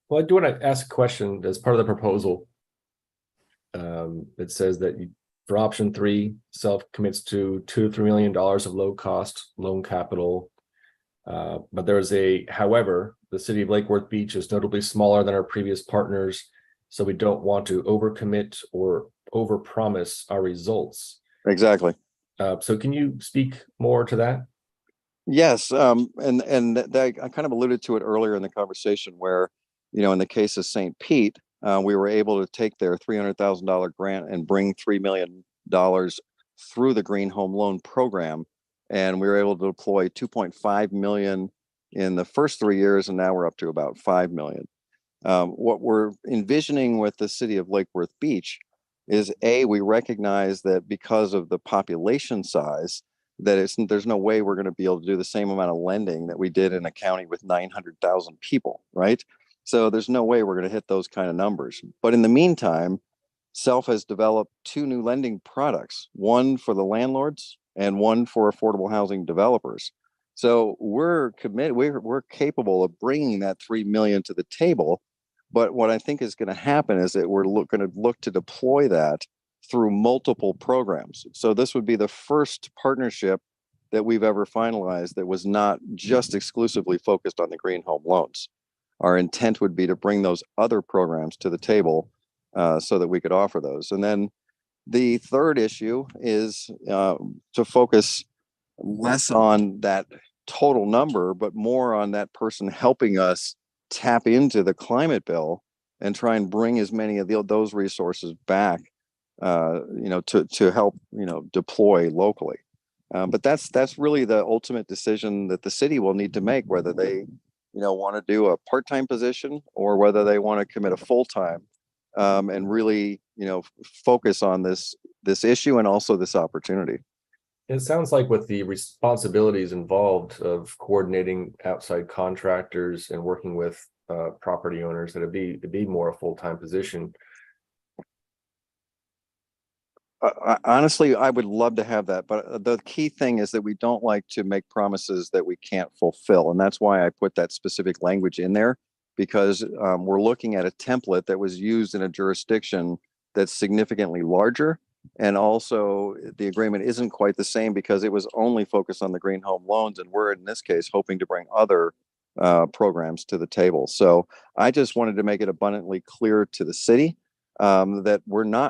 Well, I do want to ask a question as part of the proposal. It says that for option 3, SELF commits to $2 to $3 million of low cost loan capital. But there's however, the city of Lake Worth Beach is notably smaller than our previous partners, so we don't want to overcommit or overpromise our results. Exactly. So can you speak more to that? Yes. And I kind of alluded to it earlier in the conversation where, in the case of St. Pete, we were able to take their $300,000 grant and bring $3 million through the Green Home Loan Program. And we were able to deploy $2.5 million in the first 3 years, and now we're up to about $5 million. What we're envisioning with the city of Lake Worth Beach is we recognize that because of the population size, that there's no way we're going to be able to do the same amount of lending that we did in a county with 900,000 people, right? So there's no way we're going to hit those kind of numbers. But in the meantime, Self has developed two new lending products, one for the landlords and one for affordable housing developers. So we're committed, we're capable of bringing that 3 million to the table. But what I think is going to happen is that we're going to look to deploy that through multiple programs. So this would be the first partnership that we've ever finalized that was not just exclusively focused on the green home loans. Our intent would be to bring those other programs to the table so that we could offer those. And then the third issue is to focus less on that total number, but more on that person helping us tap into the climate bill and try and bring as many of those resources back, to help, deploy locally. But that's really the ultimate decision that the city will need to make, whether they, want to do a part-time position or whether they want to commit a full-time and really, focus on this issue and also this opportunity. It sounds like with the responsibilities involved of coordinating outside contractors and working with property owners, that it'd be more a full-time position. Honestly, I would love to have that, but the key thing is that we don't like to make promises that we can't fulfill, and that's why I put that specific language in there, because we're looking at a template that was used in a jurisdiction that's significantly larger, and also the agreement isn't quite the same because it was only focused on the green home loans, and we're in this case hoping to bring other programs to the table. So I just wanted to make it abundantly clear to the city that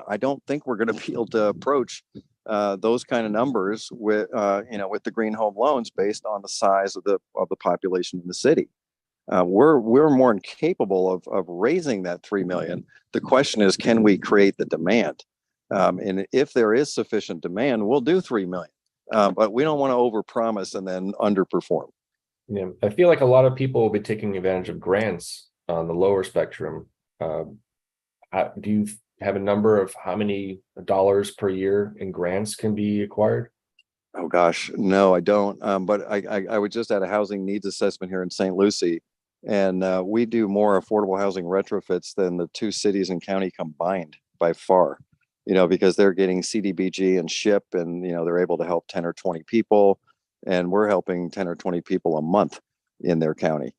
I don't think we're going to be able to approach those kind of numbers with the green home loans based on the size of the population in the city. We're more than capable of raising that 3 million. The question is, can we create the demand? And if there is sufficient demand, we'll do 3 million. But we don't want to overpromise and then underperform. Yeah, I feel like a lot of people will be taking advantage of grants on the lower spectrum. Do you have a number of how many dollars per year in grants can be acquired? Oh gosh, no, I don't. But I would just add a housing needs assessment here in St. Lucie, and we do more affordable housing retrofits than the two cities and county combined by far. Because they're getting CDBG and SHIP, and they're able to help 10 or 20 people, and we're helping 10 or 20 people a month in their county.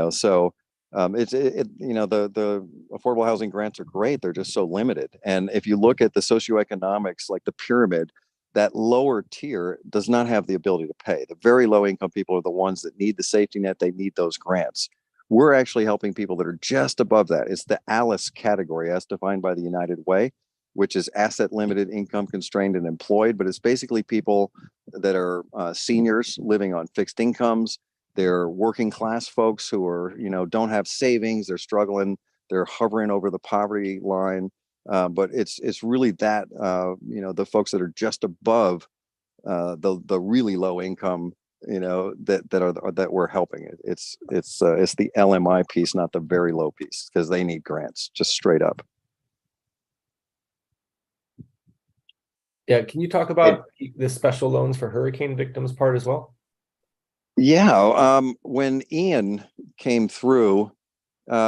So. The affordable housing grants are great. They're just so limited. And if you look at the socioeconomics, like the pyramid, that lower tier does not have the ability to pay. The very low income people are the ones that need the safety net. They need those grants. We're actually helping people that are just above that. It's the ALICE category as defined by the United Way, which is asset limited, income constrained, and employed. But it's basically people that are seniors living on fixed incomes. They're working class folks who are, don't have savings. They're struggling. They're hovering over the poverty line. But it's really that, the folks that are just above the really low income, that we're helping. It's the LMI piece, not the very low piece, because they need grants, just straight up. Yeah, can you talk about the special loans for hurricane victims part as well? Yeah, when Ian came through,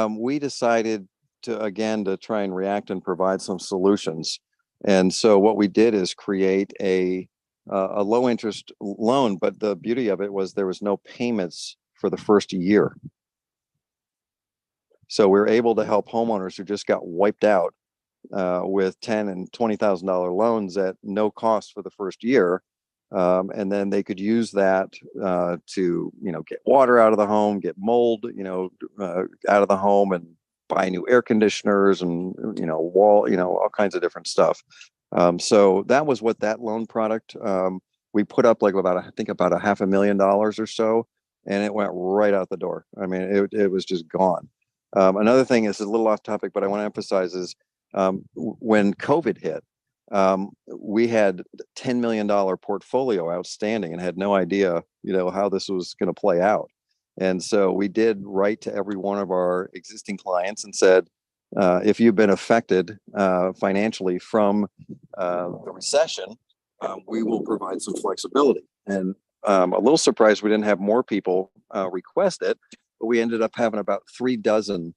we decided to try and react and provide some solutions. And so what we did is create a low interest loan, but the beauty of it was there was no payments for the first year. So we were able to help homeowners who just got wiped out with $10,000 and $20,000 loans at no cost for the first year. And then they could use that to, get water out of the home, get mold, out of the home, and buy new air conditioners and, all kinds of different stuff. So that was what that loan product, we put up like about $500,000 or so, and it went right out the door. I mean, it was just gone. Another thing is a little off topic, but I want to emphasize is when COVID hit, we had $10 million portfolio outstanding and had no idea, how this was going to play out. And so we did write to every one of our existing clients and said, if you've been affected financially from the recession, we will provide some flexibility. And a little surprised we didn't have more people request it, but we ended up having about 36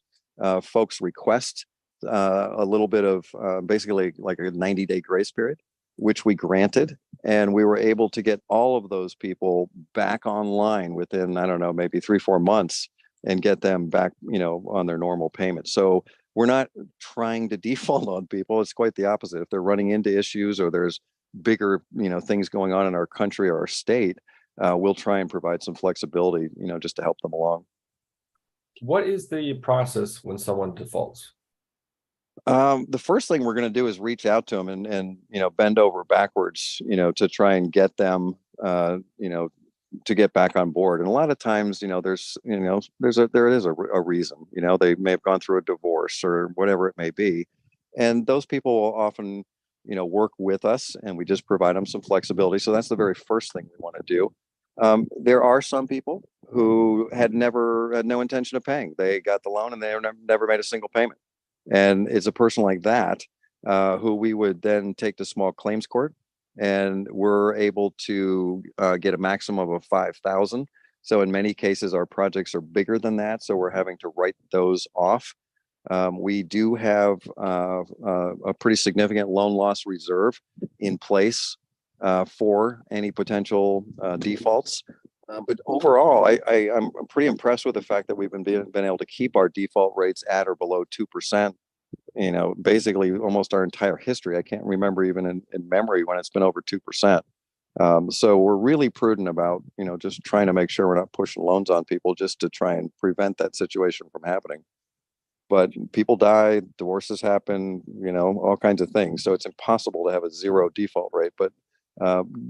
folks request a little bit of basically like a 90-day grace period, which we granted. And we were able to get all of those people back online within, I don't know, maybe 3-4 months and get them back, on their normal payment. So we're not trying to default on people. It's quite the opposite. If they're running into issues or there's bigger, things going on in our country or our state, we'll try and provide some flexibility, just to help them along. What is the process when someone defaults? The first thing we're going to do is reach out to them and bend over backwards, to try and get them, to get back on board. And a lot of times, there is a reason, they may have gone through a divorce or whatever it may be. And those people will often, work with us, and we just provide them some flexibility. So that's the very first thing we want to do. There are some people who had no intention of paying. They got the loan and they never made a single payment. And it's a person like that who we would then take to small claims court, and we're able to get a maximum of $5,000. So in many cases, our projects are bigger than that, so we're having to write those off. We do have a pretty significant loan loss reserve in place for any potential defaults. But overall, I'm pretty impressed with the fact that we've been able to keep our default rates at or below 2%, basically almost our entire history. I can't remember even in memory when it's been over 2%. So we're really prudent about, just trying to make sure we're not pushing loans on people just to try and prevent that situation from happening. But people die, divorces happen, all kinds of things. So it's impossible to have a 0 default rate. But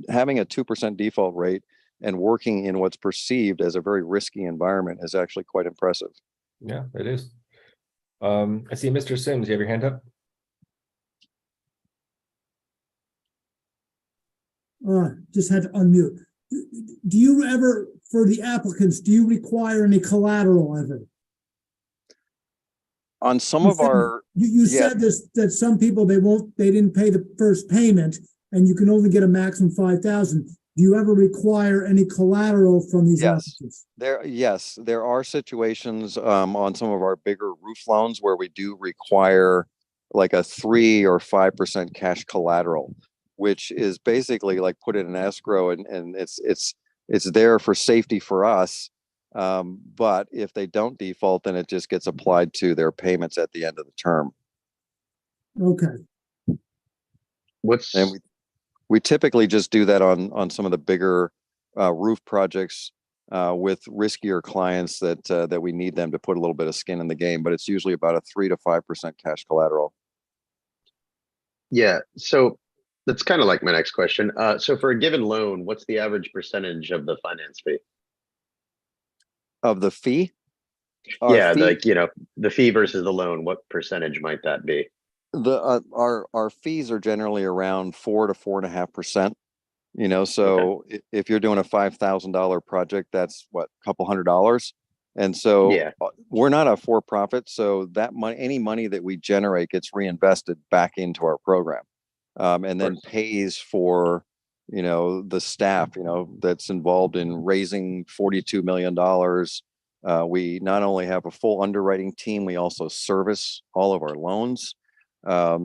having a 2% default rate and working in what's perceived as a very risky environment is actually quite impressive. Yeah, it is. I see Mr. Sims, you have your hand up? Just had to unmute. Do you ever, for the applicants, do you require any collateral ever? On some of our, you said this, that some people, they didn't pay the first payment and you can only get a maximum 5,000. Do you ever require any collateral from these applicants? There are situations on some of our bigger roof loans where we do require like a 3 or 5% cash collateral, which is basically like put it in escrow, and it's there for safety for us. But if they don't default, then it just gets applied to their payments at the end of the term. Okay. And we typically just do that on some of the bigger roof projects with riskier clients that we need them to put a little bit of skin in the game, but it's usually about a 3 to 5% cash collateral. Yeah, so that's kind of like my next question. So for a given loan, what's the average percentage of the finance fee? Of the fee? Yeah, like, the fee versus the loan, what percentage might that be? Our fees are generally around 4 to 4.5%. So if you're doing a $5,000 project, that's what, a couple $100. And so we're not a for-profit, so that money, any money that we generate gets reinvested back into our program, and then pays for the staff that's involved in raising $42 million. We not only have a full underwriting team, we also service all of our loans. Right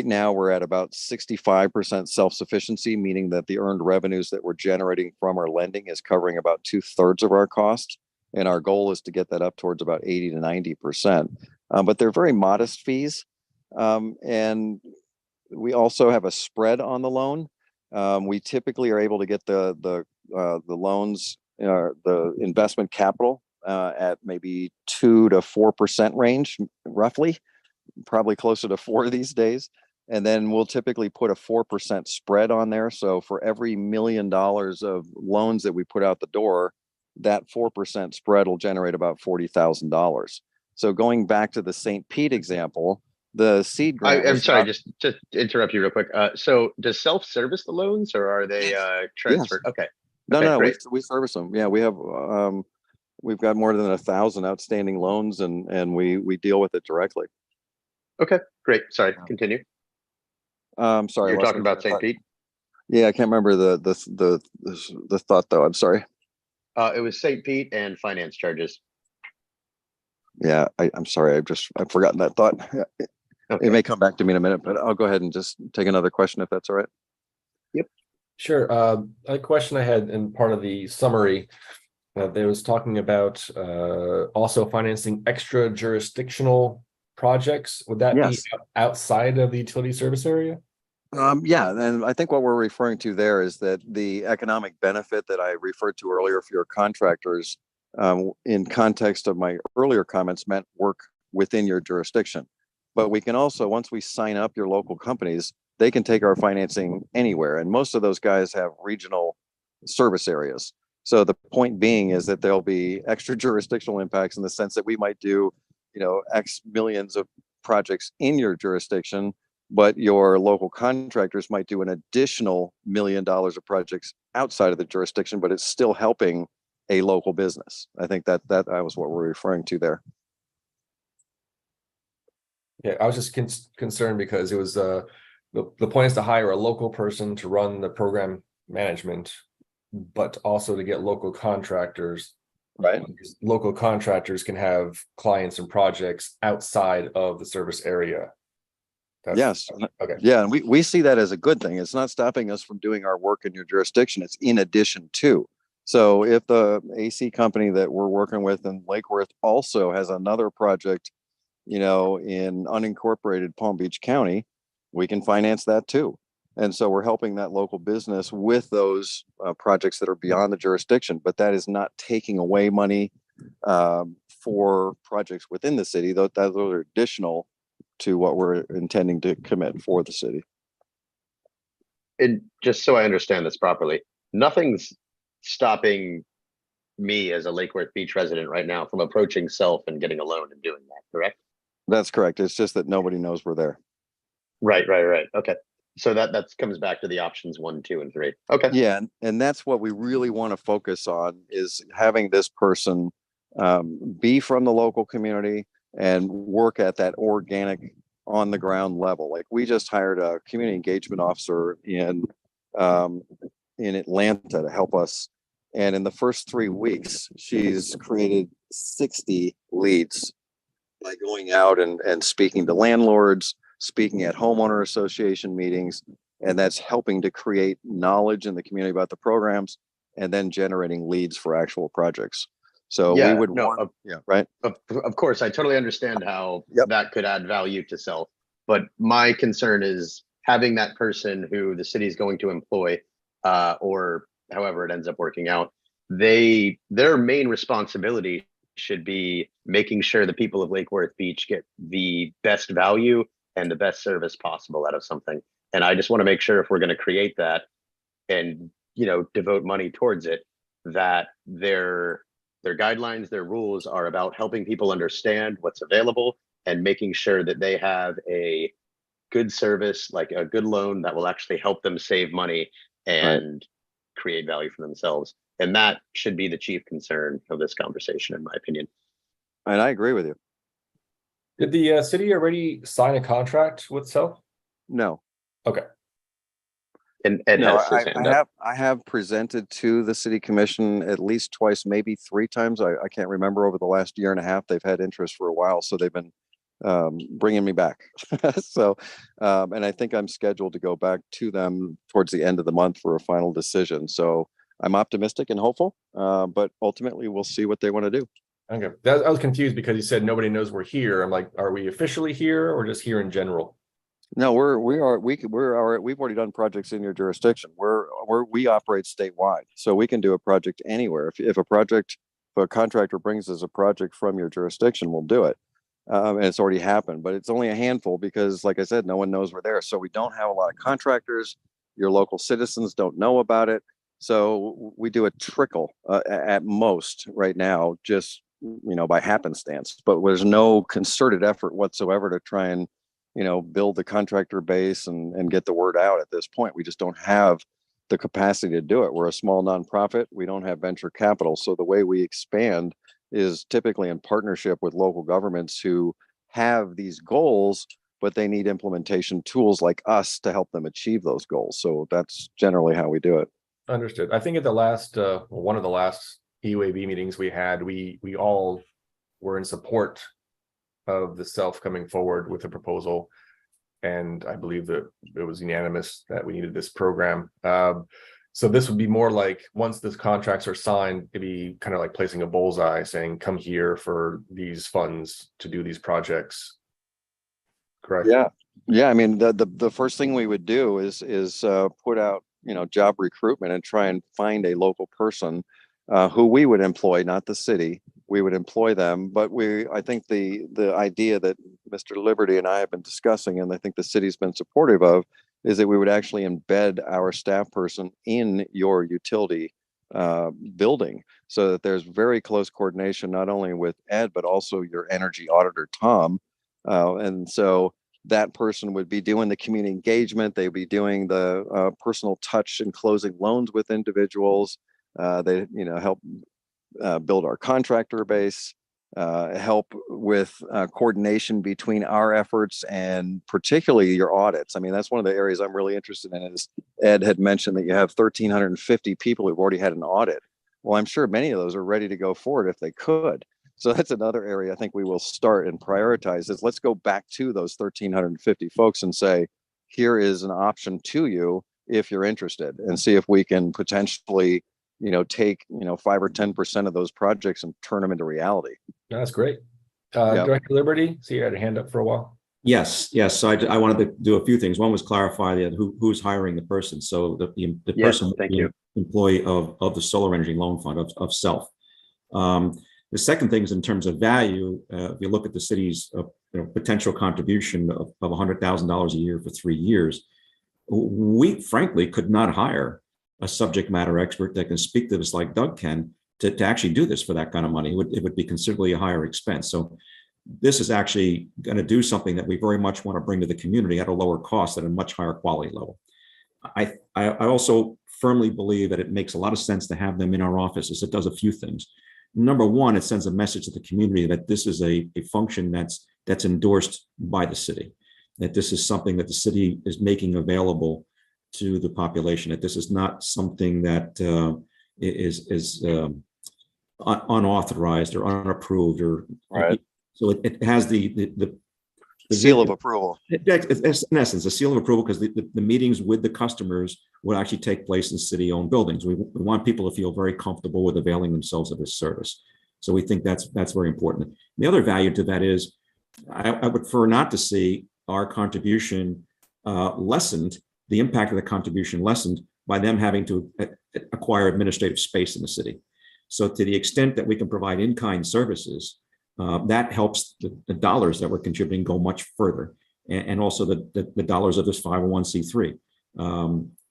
now we're at about 65% self-sufficiency, meaning that the earned revenues that we're generating from our lending is covering about 2/3 of our cost. And our goal is to get that up towards about 80 to 90%. But they're very modest fees. And we also have a spread on the loan. We typically are able to get the loans, the investment capital at maybe 2 to 4% range, roughly. Probably closer to 4 these days. And then we'll typically put a 4% spread on there. So for every $1 million of loans that we put out the door, that 4% spread will generate about $40,000. So going back to the St. Pete example, the seed grant. I'm sorry, just interrupt you real quick. So does self-service the loans, or are they transferred? Yes. Okay. No, Okay, no, great. we service them. Yeah, we have, we've got more than 1,000 outstanding loans and we deal with it directly. Okay, great. Sorry, continue. Sorry. I You're lost talking my about train of St. Pete? thought. Yeah, I can't remember the thought though. I'm sorry. It was St. Pete and finance charges. Yeah, I'm sorry. I've forgotten that thought. Yeah, Okay. it may come back to me in a minute, but I'll go ahead and just take another question if that's all right. Sure. A question I had in part of the summary, there was talking about also financing extra jurisdictional projects. Would that be Yes. outside of the utility service area? Yeah, and I think what we're referring to there is that the economic benefit that I referred to earlier for your contractors, in context of my earlier comments, meant work within your jurisdiction. But we can also, once we sign up your local companies, they can take our financing anywhere. And most of those guys have regional service areas. So the point being is that there'll be extra jurisdictional impacts in the sense that we might do, X millions of projects in your jurisdiction, but your local contractors might do an additional $1 million of projects outside of the jurisdiction, but it's still helping a local business. I think that was what we're referring to there. Yeah, I was just concerned because it was the point is to hire a local person to run the program management, but also to get local contractors. Right. Because local contractors can have clients and projects outside of the service area. Yes. Okay. Yeah, and we see that as a good thing. It's not stopping us from doing our work in your jurisdiction. It's in addition to. So if the AC company that we're working with in Lake Worth also has another project, in unincorporated Palm Beach County, we can finance that too. And so we're helping that local business with those projects that are beyond the jurisdiction, but that is not taking away money for projects within the city. Those are additional to what we're intending to commit for the city. And just so I understand this properly, nothing's stopping me as a Lake Worth Beach resident right now from approaching Self and getting a loan and doing that, correct? That's correct. It's just that nobody knows we're there. Right. Okay. So that comes back to the options 1, 2, and 3. Okay. Yeah, and that's what we really want to focus on, is having this person be from the local community and work at that organic, on the ground level. Like, we just hired a community engagement officer in Atlanta to help us, and in the first 3 weeks, she's created 60 leads by going out and speaking to landlords, speaking at homeowner association meetings, and that's helping to create knowledge in the community about the programs and then generating leads for actual projects. So Yeah, we would no, want, right. Of course, I totally understand how Yep. that could add value to Self. But my concern is having that person who the city is going to employ, or however it ends up working out, their main responsibility should be making sure the people of Lake Worth Beach get the best value and the best service possible out of something. And I just want to make sure, if we're going to create that and, devote money towards it, that their guidelines, their rules are about helping people understand what's available and making sure that they have a good service, like a good loan that will actually help them save money and create value for themselves. And that should be the chief concern of this conversation, in my opinion. And I agree with you. Did the city already sign a contract with Self? No. Okay. And Ed No, has his hand up. I have presented to the city commission at least twice, maybe 3 times. I can't remember, over the last year and a half. They've had interest for a while, so they've been bringing me back. So, and I think I'm scheduled to go back to them towards the end of the month for a final decision. So I'm optimistic and hopeful, but ultimately we'll see what they want to do. Okay. I was confused because you said nobody knows we're here. I'm like, are we officially here or just here in general? No, we've already done projects in your jurisdiction. We operate statewide, so we can do a project anywhere. If a contractor brings us a project from your jurisdiction, we'll do it. And it's already happened, but it's only a handful because, like I said, no one knows we're there. So we don't have a lot of contractors. Your local citizens don't know about it. So we do a trickle at most right now, just, by happenstance, but there's no concerted effort whatsoever to try and, build the contractor base and get the word out at this point. We just don't have the capacity to do it. We're a small nonprofit. We don't have venture capital. So the way we expand is typically in partnership with local governments who have these goals, but they need implementation tools like us to help them achieve those goals. So that's generally how we do it. Understood. I think at the last, one of the last EUAB meetings we had, we all were in support of the self coming forward with a proposal. And I believe that it was unanimous that we needed this program. So this would be more like, once these contracts are signed, it'd be kind of like placing a bullseye saying, come here for these funds to do these projects. Correct? Yeah. I mean, the first thing we would do is put out, job recruitment and try and find a local person who we would employ, not the city. We would employ them, but I think the idea that Mr. Liberty and I have been discussing, and I think the city's been supportive of, is that we would actually embed our staff person in your utility building, so that there's very close coordination, not only with Ed, but also your energy auditor, Tom. And so that person would be doing the community engagement. They'd be doing the personal touch and closing loans with individuals. They, help build our contractor base, help with coordination between our efforts and particularly your audits. I mean, that's one of the areas I'm really interested in. Is Ed had mentioned that you have 1,350 people who've already had an audit. Well, I'm sure many of those are ready to go forward if they could. So that's another area I think we will start and prioritize, is let's go back to those 1,350 folks and say, here is an option to you if you're interested, and see if we can potentially, take, 5 or 10% of those projects and turn them into reality. That's great. Yeah. Director Liberty, see you had a hand up for a while. Yes. So I wanted to do a few things. One was clarify who's hiring the person. So the Yes, person, thank you. employee of the Solar Energy Loan Fund of SELF. The second thing is in terms of value. If you look at the city's potential contribution of $100,000 a year for 3 years, we frankly could not hire a subject matter expert that can speak to this like Doug can to actually do this for that kind of money. It would be considerably a higher expense. So this is actually going to do something that we very much want to bring to the community at a lower cost at a much higher quality level. I also firmly believe that it makes a lot of sense to have them in our offices. It does a few things. Number one, it sends a message to the community that this is a function that's endorsed by the city, that this is something that the city is making available to the population, that this is not something that is unauthorized or unapproved, or Right. So it has the Seal of approval. It's in essence a seal of approval, because the meetings with the customers will actually take place in city-owned buildings. We want people to feel very comfortable with availing themselves of this service. So we think that's very important. The other value to that is I would prefer not to see our contribution lessened, the impact of the contribution lessened by them having to acquire administrative space in the city. So to the extent that we can provide in-kind services, that helps the dollars that we're contributing go much further, and also the dollars of this 501c3.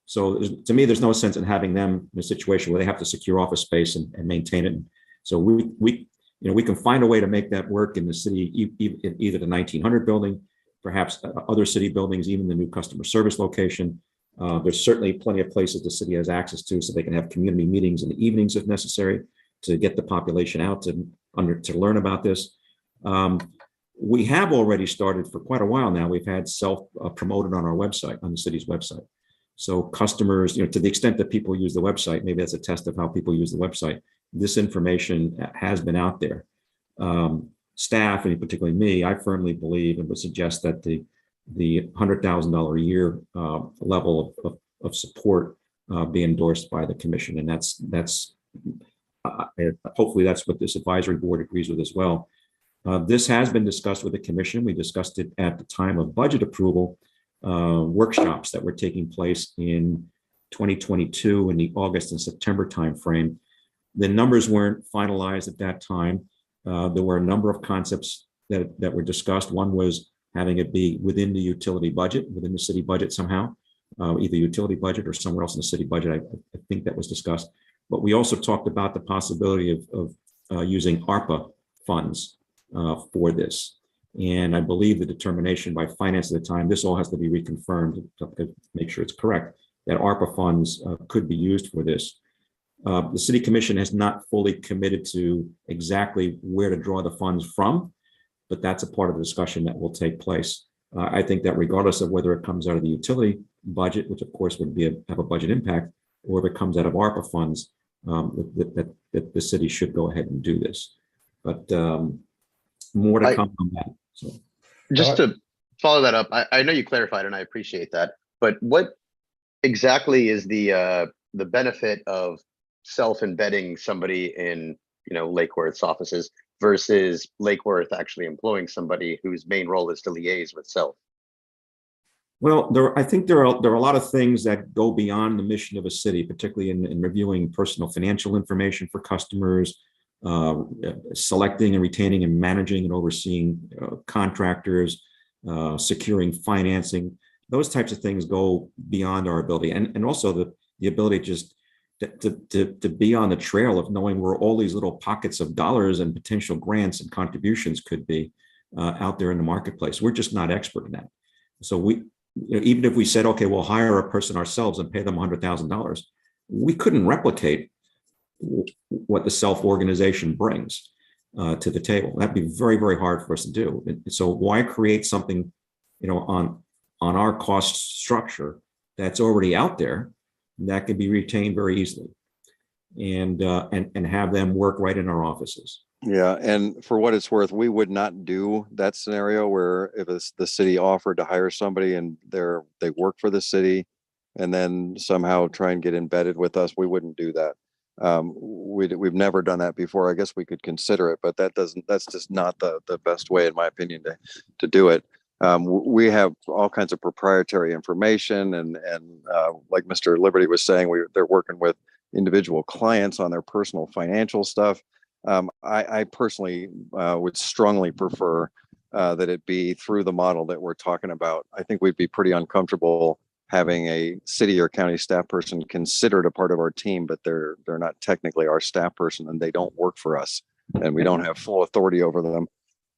So to me, there's no sense in having them in a situation where they have to secure office space and maintain it. So we can find a way to make that work in the city, either the 1900 building, perhaps other city buildings, even the new customer service location. There's certainly plenty of places the city has access to, so they can have community meetings in the evenings if necessary to get the population out to learn about this. We have already started for quite a while now. We've had self promoted on our website, on the city's website. So customers, to the extent that people use the website, maybe that's a test of how people use the website. This information has been out there. Staff, and particularly me, I firmly believe and would suggest that the $100,000 a year level of support be endorsed by the commission, and that's hopefully that's what this advisory board agrees with as well. This has been discussed with the commission. We discussed it at the time of budget approval, workshops that were taking place in 2022 in the August and September timeframe. The numbers weren't finalized at that time. There were a number of concepts that were discussed. One was having it be within the utility budget, within the city budget somehow, either utility budget or somewhere else in the city budget. I think that was discussed. But we also talked about the possibility of using ARPA funds for this. And I believe the determination by finance at the time, this all has to be reconfirmed to make sure it's correct, that ARPA funds could be used for this. The City Commission has not fully committed to exactly where to draw the funds from, but that's a part of the discussion that will take place. I think that regardless of whether it comes out of the utility budget, which of course would have a budget impact, or if it comes out of ARPA funds, that the city should go ahead and do this. But more to come on that. So. Just to follow that up, I know you clarified and I appreciate that, but what exactly is the benefit of self-embedding somebody in, Lake Worth's offices versus Lake Worth actually employing somebody whose main role is to liaise with self? Well, I think there are a lot of things that go beyond the mission of a city, particularly in reviewing personal financial information for customers, selecting and retaining and managing and overseeing contractors, securing financing. Those types of things go beyond our ability, and also the ability just to be on the trail of knowing where all these little pockets of dollars and potential grants and contributions could be out there in the marketplace. We're just not expert in that. So even if we said, okay, we'll hire a person ourselves and pay them $100,000, we couldn't replicate what the self-organization brings to the table. That'd be very, very hard for us to do. So why create something, on our cost structure that's already out there that can be retained very easily, and have them work right in our offices. Yeah, and for what it's worth, we would not do that scenario where if the city offered to hire somebody and they work for the city and then somehow try and get embedded with us, we wouldn't do that. We've never done that before. I guess we could consider it, but that's just not the best way, in my opinion, to do it. We have all kinds of proprietary information, and like Mr. Liberty was saying, they're working with individual clients on their personal financial stuff. I personally would strongly prefer that it be through the model that we're talking about. I think we'd be pretty uncomfortable having a city or county staff person considered a part of our team, but they're not technically our staff person, and they don't work for us, and we don't have full authority over them.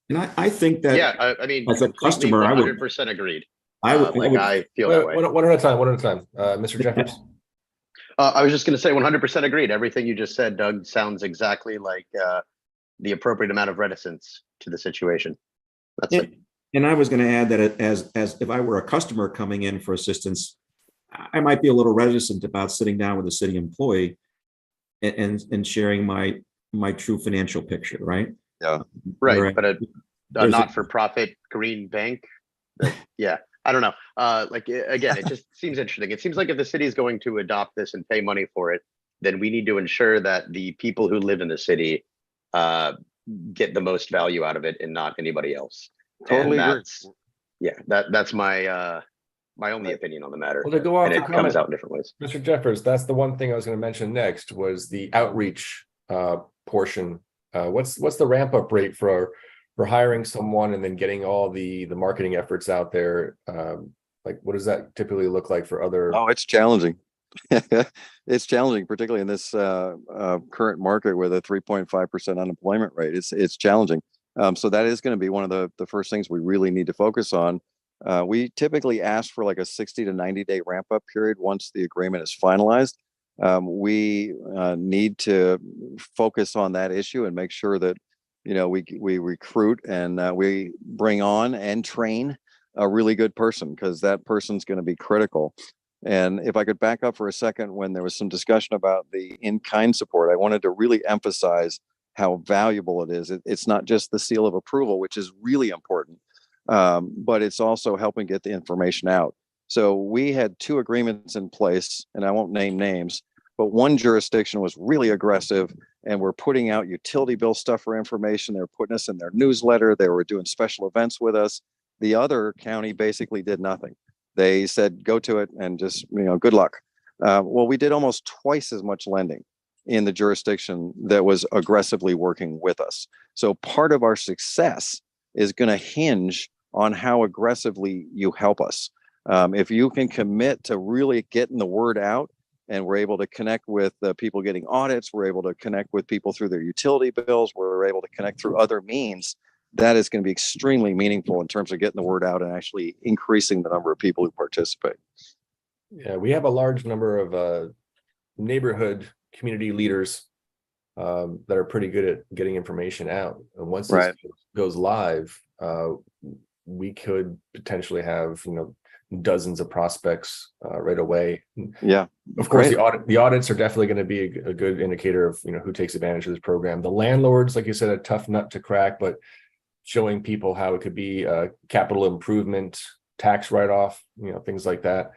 And I think that, Yeah, I mean, as a customer, 100% agreed. I feel that way. One at a time. Mr. Jeffers. I was just going to say 100% agreed. Everything you just said, Doug, sounds exactly like the appropriate amount of reticence to the situation. That's it. And I was going to add that as if I were a customer coming in for assistance, I might be a little reticent about sitting down with a city employee and sharing my true financial picture, right? Yeah, right. But a not-for-profit green bank, yeah. I don't know. Again, it just seems interesting. It seems like if the city is going to adopt this and pay money for it, then we need to ensure that the people who live in the city get the most value out of it and not anybody else. Totally agree. Yeah, that's my only opinion on the matter. Well, to go off and the it comment, comes out in different ways. Mr. Jeffers, that's the one thing I was going to mention next was the outreach portion. What's the ramp up rate for hiring someone and then getting all the marketing efforts out there? What does that typically look like for other? Oh, it's challenging. It's challenging, particularly in this current market with a 3.5% unemployment rate. It's challenging. So that is going to be one of the first things we really need to focus on. We typically ask for like a 60 to 90 day ramp up period once the agreement is finalized. We need to focus on that issue and make sure that we recruit and we bring on and train a really good person, because that person's going to be critical. And if I could back up for a second, when there was some discussion about the in-kind support, I wanted to really emphasize how valuable it is. It's not just the seal of approval, which is really important, but it's also helping get the information out. So we had 2 agreements in place, and I won't name names, but one jurisdiction was really aggressive and we're putting out utility bill stuff for information. They were putting us in their newsletter. They were doing special events with us. The other county basically did nothing. They said, go to it and just, good luck. Well, we did almost twice as much lending in the jurisdiction that was aggressively working with us. So part of our success is going to hinge on how aggressively you help us. If you can commit to really getting the word out, and we're able to connect with the people getting audits, we're able to connect with people through their utility bills, we're able to connect through other means, that is going to be extremely meaningful in terms of getting the word out and actually increasing the number of people who participate. Yeah, we have a large number of neighborhood community leaders that are pretty good at getting information out. And once this Right. goes live, we could potentially have, dozens of prospects right away. Yeah. Of course, Great. the audits are definitely going to be a good indicator of, who takes advantage of this program. The landlords, like you said, a tough nut to crack, but showing people how it could be a capital improvement, tax write-off, things like that.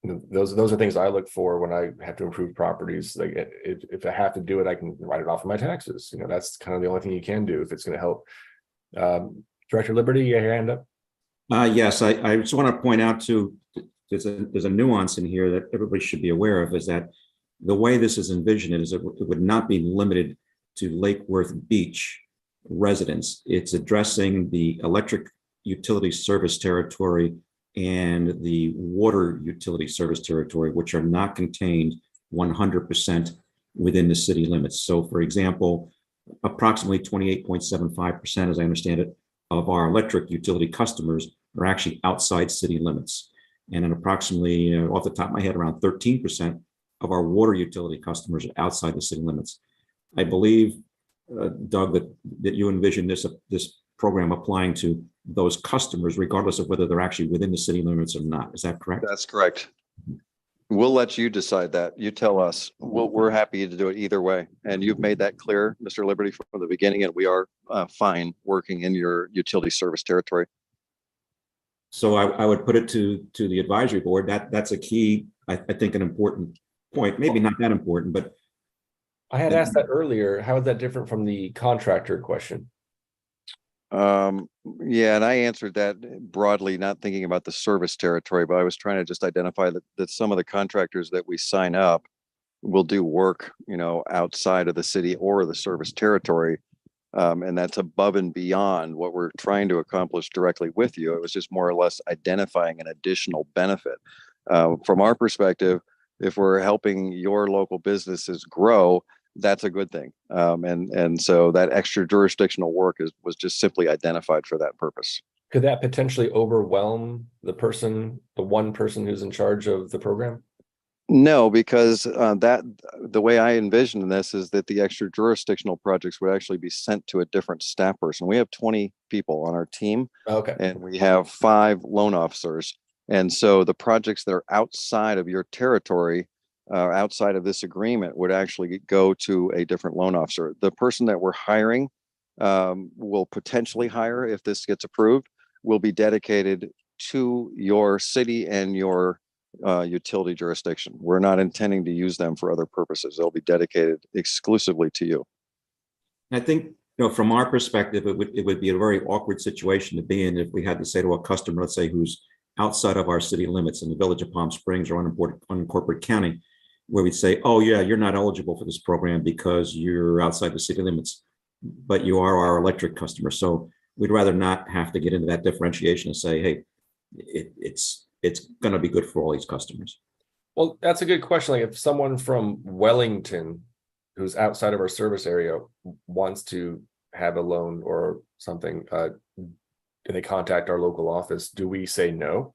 Those are things I look for when I have to improve properties. Like if I have to do it, I can write it off of my taxes. That's kind of the only thing you can do if it's going to help. Director Liberty, you have your hand up. Yes, I just want to point out too, there's a nuance in here that everybody should be aware of, is that the way this is envisioned is it would not be limited to Lake Worth Beach residents. It's addressing the electric utility service territory and the water utility service territory, which are not contained 100% within the city limits. So for example, approximately 28.75%, as I understand it, of our electric utility customers are actually outside city limits. And then approximately, off the top of my head, around 13% of our water utility customers are outside the city limits. I believe, Doug, that you envision this program applying to those customers, regardless of whether they're actually within the city limits or not. Is that correct? That's correct. We'll let you decide that. You tell us. We're happy to do it either way. And you've made that clear, Mr. Liberty, from the beginning, and we are fine working in your utility service territory. So I would put it to the advisory board. That's a key, I think, an important point. Maybe not that important, but I had asked that earlier. How is that different from the contractor question? Yeah, and I answered that broadly, not thinking about the service territory, but I was trying to just identify that some of the contractors that we sign up will do work, outside of the city or the service territory. And that's above and beyond what we're trying to accomplish directly with you. It was just more or less identifying an additional benefit. From our perspective, if we're helping your local businesses grow, that's a good thing. And so that extra jurisdictional work was just simply identified for that purpose. Could that potentially overwhelm the one person who's in charge of the program? No, because the way I envision this is that the extra jurisdictional projects would actually be sent to a different staff person. We have 20 people on our team. Okay. And we have 5 loan officers. And so the projects that are outside of your territory, outside of this agreement, would actually go to a different loan officer. The person that we're hiring will potentially hire, if this gets approved, will be dedicated to your city and your utility jurisdiction. We're not intending to use them for other purposes. They'll be dedicated exclusively to you. I think, from our perspective, it would be a very awkward situation to be in if we had to say to a customer, let's say, who's outside of our city limits in the Village of Palm Springs or unincorporated county, where we'd say, oh yeah, you're not eligible for this program because you're outside the city limits, but you are our electric customer. So we'd rather not have to get into that differentiation and say, hey, it's going to be good for all these customers. Well, that's a good question. Like if someone from Wellington who's outside of our service area wants to have a loan or something, do they contact our local office? Do we say no?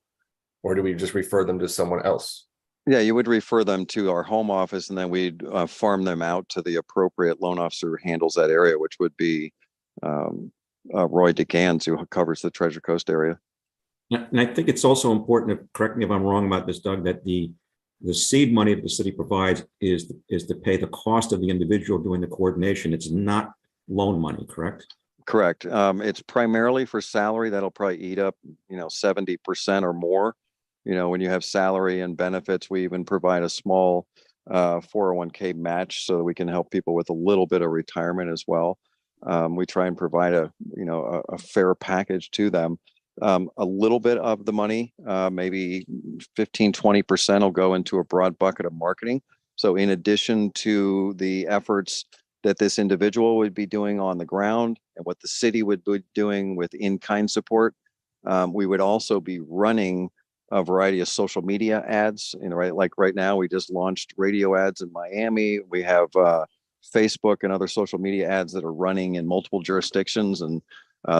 Or do we just refer them to someone else? Yeah, you would refer them to our home office, and then we'd farm them out to the appropriate loan officer who handles that area, which would be Roy DeGans, who covers the Treasure Coast area. And I think it's also important, correct me if I'm wrong about this, Doug, that the seed money that the city provides is to pay the cost of the individual doing the coordination. It's not loan money, correct? Correct. It's primarily for salary. That'll probably eat up, 70% or more. When you have salary and benefits, we even provide a small 401k match so that we can help people with a little bit of retirement as well. We try and provide a fair package to them. A little bit of the money, maybe 15-20% will go into a broad bucket of marketing. So in addition to the efforts that this individual would be doing on the ground and what the city would be doing with in-kind support, we would also be running a variety of social media ads. Right, like right now, we just launched radio ads in Miami. We have Facebook and other social media ads that are running in multiple jurisdictions. And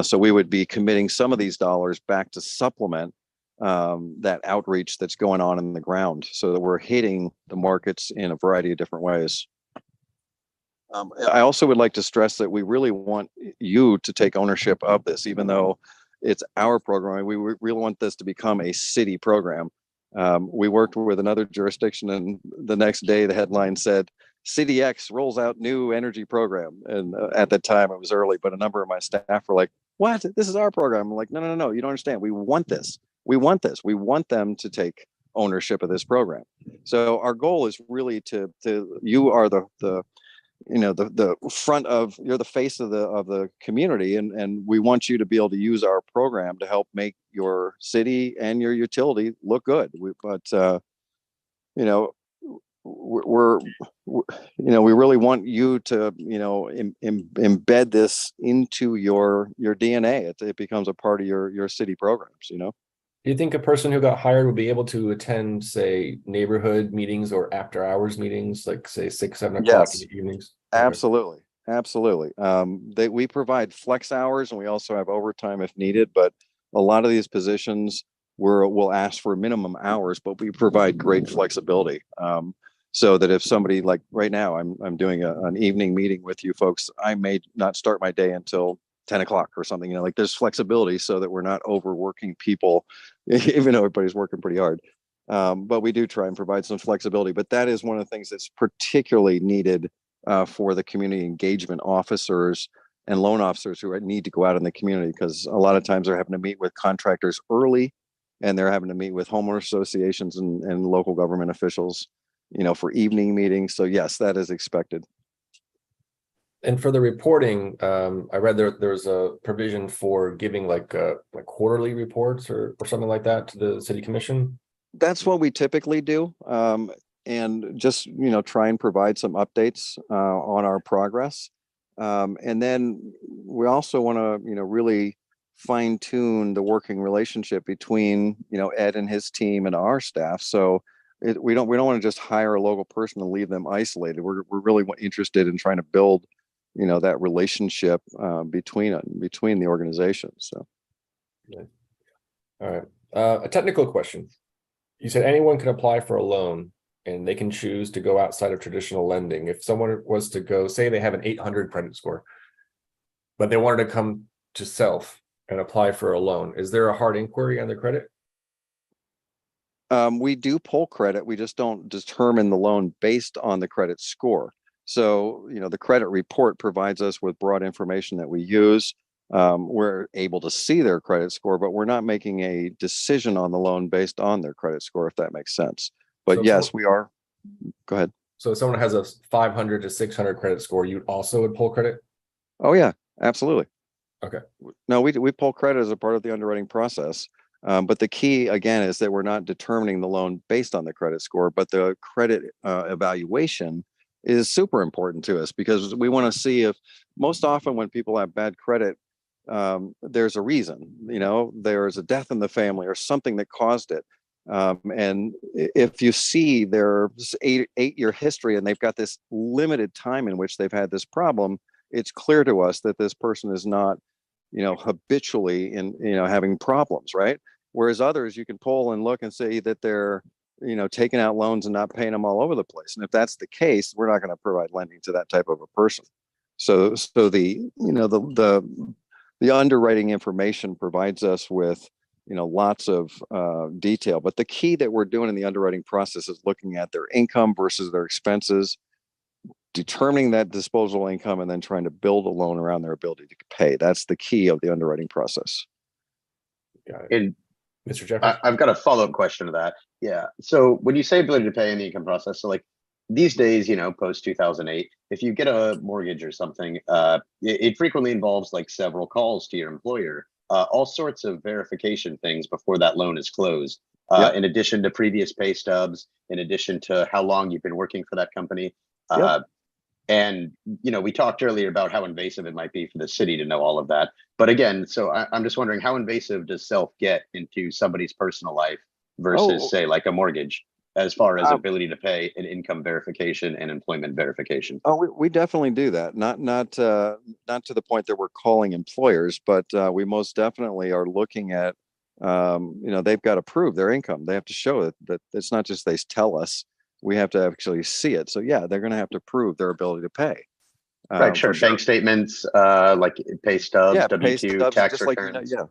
so we would be committing some of these dollars back to supplement that outreach that's going on in the ground, so that we're hitting the markets in a variety of different ways. I also would like to stress that we really want you to take ownership of this, even though it's our program. We really want this to become a city program. We worked with another jurisdiction, and the next day the headline said, City X rolls out new energy program. And at the time it was early, but a number of my staff were like, what? This is our program. I'm like, no, you don't understand. We want this. We want this. We want them to take ownership of this program. So our goal is really to you are the front of, you're the face of the community, and we want you to be able to use our program to help make your city and your utility look good. We really want you to embed this into your DNA. It becomes a part of your city programs. Do you think a person who got hired would be able to attend, say, neighborhood meetings or after hours meetings, like say 6, 7 o'clock in the evenings? Okay. Absolutely. We provide flex hours, and we also have overtime if needed, but a lot of these positions we'll ask for minimum hours, but we provide great flexibility. So that if somebody, like right now, I'm doing an evening meeting with you folks, I may not start my day until 10 o'clock or something, like there's flexibility so that we're not overworking people, even though everybody's working pretty hard. But we do try and provide some flexibility, but that is one of the things that's particularly needed for the community engagement officers and loan officers who need to go out in the community, because a lot of times they're having to meet with contractors early, and they're having to meet with homeowner associations and local government officials, for evening meetings. So yes, that is expected. And for the reporting, I read there's a provision for giving like quarterly reports or something like that to the city commission. That's what we typically do. And just, try and provide some updates on our progress. And then we also want to, really fine tune the working relationship between, Ed and his team and our staff. So we don't want to just hire a local person and leave them isolated. We're really interested in trying to build that relationship between the organizations. So, yeah. All right. A technical question. You said anyone can apply for a loan, and they can choose to go outside of traditional lending. If someone was to go, say they have an 800 credit score, but they wanted to come to Self and apply for a loan, is there a hard inquiry on their credit? We do pull credit. We just don't determine the loan based on the credit score. So, the credit report provides us with broad information that we use. We're able to see their credit score, but we're not making a decision on the loan based on their credit score, if that makes sense. But So yes, we are. Go ahead. So if someone has a 500 to 600 credit score, you also would pull credit? Oh yeah, absolutely. Okay. No, we pull credit as a part of the underwriting process. But the key, again, is that we're not determining the loan based on the credit score, but the credit evaluation is super important to us, because we want to see if, most often when people have bad credit, there's a reason, there's a death in the family or something that caused it. And if you see their 8-year history and they've got this limited time in which they've had this problem, it's clear to us that this person is not, habitually having problems, right? Whereas others, you can pull and look and see that they're, taking out loans and not paying them all over the place. And if that's the case, we're not going to provide lending to that type of a person. So the underwriting information provides us with, lots of detail. But the key that we're doing in the underwriting process is looking at their income versus their expenses, determining that disposable income, and then trying to build a loan around their ability to pay. That's the key of the underwriting process. Got it. And Mr. Jeffers? I've got a follow-up question to that. Yeah. So when you say ability to pay in the income process, so like these days, post 2008, if you get a mortgage or something, it frequently involves like several calls to your employer, all sorts of verification things before that loan is closed. Yep. In addition to previous pay stubs, in addition to how long you've been working for that company. Yep. And, we talked earlier about how invasive it might be for the city to know all of that. But again, so I'm just wondering, how invasive does Self get into somebody's personal life versus, say, like a mortgage, as far as ability to pay and income verification and employment verification? Oh, we definitely do that. Not to the point that we're calling employers, but we most definitely are looking at they've got to prove their income. They have to show that it's not just they tell us, we have to actually see it. So yeah, they're going to have to prove their ability to pay. Right, sure. for sure. Bank statements, like pay stubs, Yeah, pay W-2, stubs, tax just like, returns. yeah,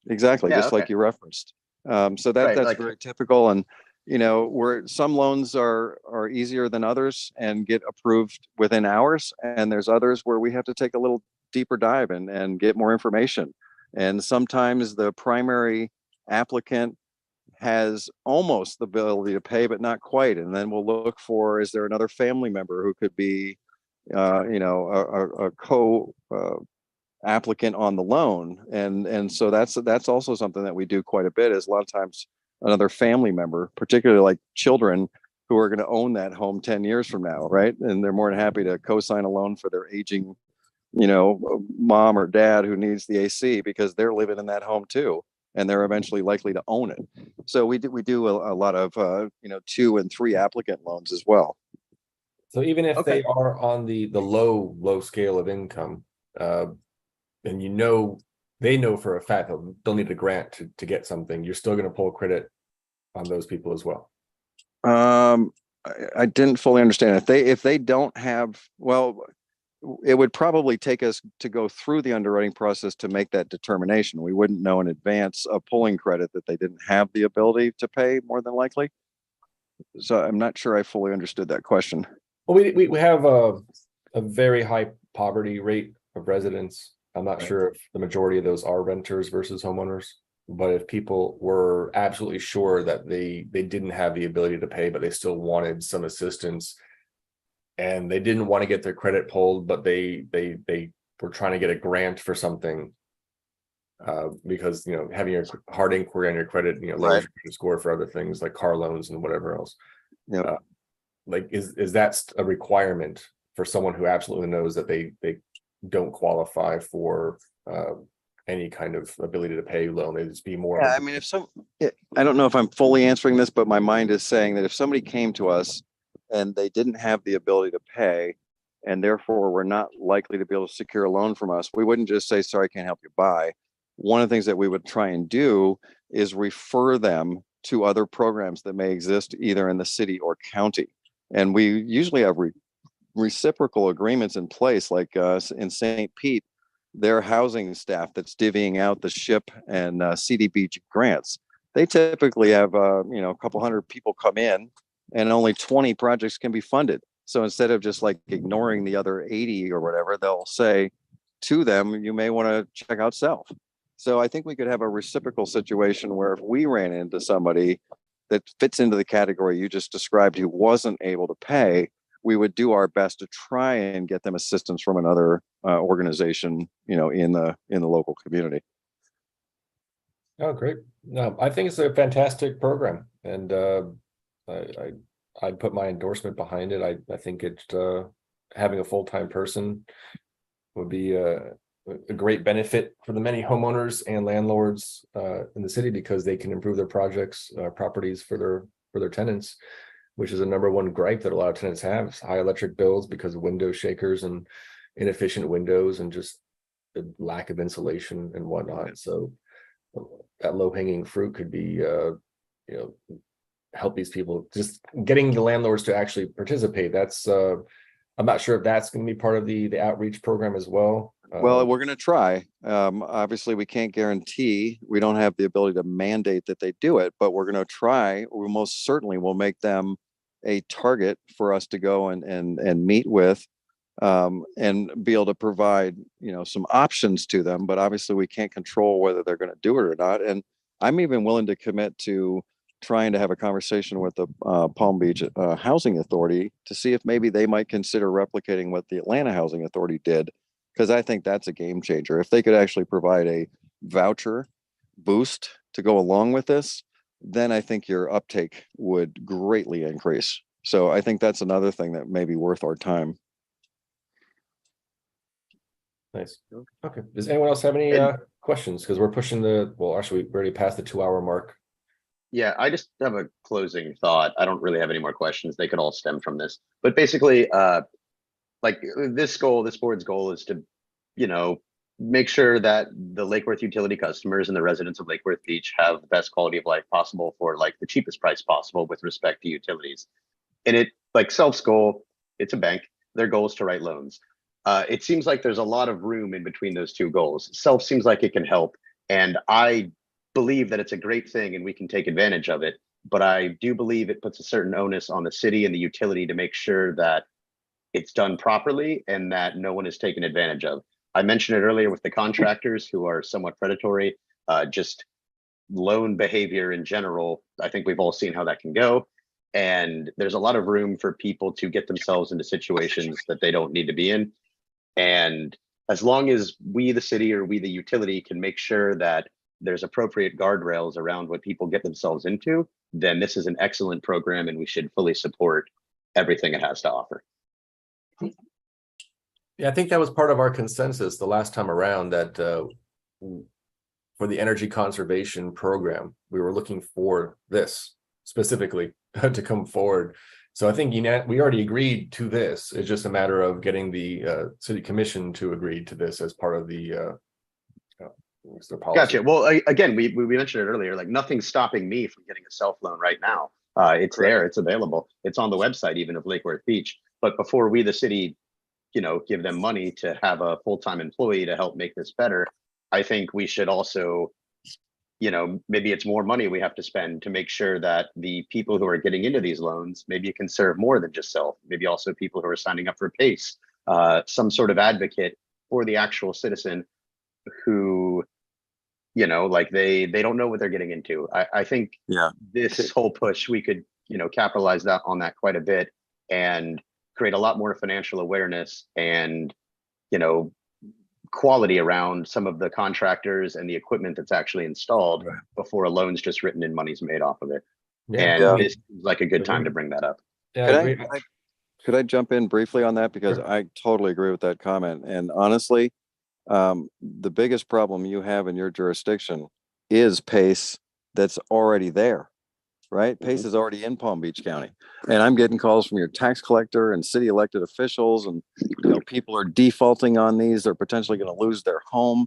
exactly, Yeah, just like okay. you referenced. So Right, that's like- very typical, and where some loans are easier than others and get approved within hours, and there's others where we have to take a little deeper dive and get more information. And sometimes the primary applicant has almost the ability to pay, but not quite. And then we'll look for, is there another family member who could be, a co applicant on the loan? And so that's also something that we do quite a bit, is a lot of times another family member, particularly like children who are going to own that home 10 years from now, right? And they're more than happy to co-sign a loan for their aging, mom or dad who needs the AC, because they're living in that home too, and they're eventually likely to own it. So we do a lot of 2 and 3 applicant loans as well. So even if Okay. they are on the low scale of income, and they know for a fact that they'll need a grant to get something, you're still going to pull credit on those people as well. I didn't fully understand. If they don't have, well, it would probably take us to go through the underwriting process to make that determination. We wouldn't know in advance of pulling credit that they didn't have the ability to pay, more than likely. So I'm not sure I fully understood that question. Well, we have a very high poverty rate of residents. I'm not sure if the majority of those are renters versus homeowners, but if people were absolutely sure that they didn't have the ability to pay, but they still wanted some assistance, and they didn't want to get their credit pulled, but they were trying to get a grant for something, because having a hard inquiry on your credit lowers Right. your credit score for other things like car loans and whatever else. Yeah. Like is that a requirement for someone who absolutely knows that they don't qualify for any kind of ability to pay loan? They just be more. Yeah, I mean, I don't know if I'm fully answering this, but my mind is saying that if somebody came to us and they didn't have the ability to pay, and therefore were not likely to be able to secure a loan from us, we wouldn't just say, sorry, can't help you buy. One of the things that we would try and do is refer them to other programs that may exist either in the city or county. And we usually have reciprocal agreements in place, like in St. Pete, their housing staff that's divvying out the SHIP and CDBG grants. They typically have a couple hundred people come in, and only 20 projects can be funded. So instead of just like ignoring the other 80 or whatever, they'll say to them, you may want to check out SELF. So I think we could have a reciprocal situation where if we ran into somebody that fits into the category you just described who wasn't able to pay, we would do our best to try and get them assistance from another organization, in the local community. Oh, great. No, I think it's a fantastic program, and I'd put my endorsement behind it. I think having a full-time person would be a great benefit for the many homeowners and landlords in the city, because they can improve their properties for their tenants, which is a number one gripe that a lot of tenants have: is high electric bills because of window shakers and inefficient windows and just the lack of insulation and whatnot. So that low-hanging fruit could be help these people, just getting the landlords to actually participate. That's I'm not sure if that's going to be part of the outreach program as well. Well, we're going to try. Obviously, we can't guarantee. We don't have the ability to mandate that they do it, but we're going to try. We most certainly will make them a target for us to go and meet with, and be able to provide some options to them. But obviously, we can't control whether they're going to do it or not. And I'm even willing to commit to trying to have a conversation with the Palm Beach Housing Authority to see if maybe they might consider replicating what the Atlanta Housing Authority did, because I think that's a game changer. If they could actually provide a voucher boost to go along with this, then I think your uptake would greatly increase. So I think that's another thing that may be worth our time. Nice. Okay. Does anyone else have any questions? Because we're pushing actually we already passed the 2-hour mark. Yeah, I just have a closing thought. I don't really have any more questions. They could all stem from this. But basically, like this board's goal is to, make sure that the Lake Worth utility customers and the residents of Lake Worth Beach have the best quality of life possible for like the cheapest price possible with respect to utilities. And it, like Self's goal, it's a bank, their goal is to write loans. It seems like there's a lot of room in between those two goals. Self seems like it can help, and I believe that it's a great thing and we can take advantage of it. But I do believe it puts a certain onus on the city and the utility to make sure that it's done properly and that no one is taken advantage of. I mentioned it earlier with the contractors who are somewhat predatory, just loan behavior in general. I think we've all seen how that can go. And there's a lot of room for people to get themselves into situations that they don't need to be in. And as long as we, the city, or we, the utility, can make sure that there's appropriate guardrails around what people get themselves into, then this is an excellent program and we should fully support everything it has to offer. Yeah, I think that was part of our consensus the last time around, that for the energy conservation program, we were looking for this specifically to come forward. So I think we already agreed to this. It's just a matter of getting the city commission to agree to this as part of the policy. Gotcha. Well, again, we mentioned it earlier, like nothing's stopping me from getting a self loan right now. It's Correct. there, it's available. It's on the website even of Lake Worth Beach. But before we, the city, give them money to have a full-time employee to help make this better, I think we should also, maybe it's more money we have to spend to make sure that the people who are getting into these loans, maybe it can serve more than just self, maybe also people who are signing up for PACE, some sort of advocate for the actual citizen who, like they don't know what they're getting into. I think this whole push, we could, capitalize on that quite a bit and create a lot more financial awareness and, quality around some of the contractors and the equipment that's actually installed before a loan's just written and money's made off of it. And this is like a good time to bring that up. Yeah, Could I jump in briefly on that? Because I totally agree with that comment. And honestly, the biggest problem you have in your jurisdiction is PACE that's already there, right? PACE is already in Palm Beach County. And I'm getting calls from your tax collector and city elected officials, and people are defaulting on these. They're potentially going to lose their home.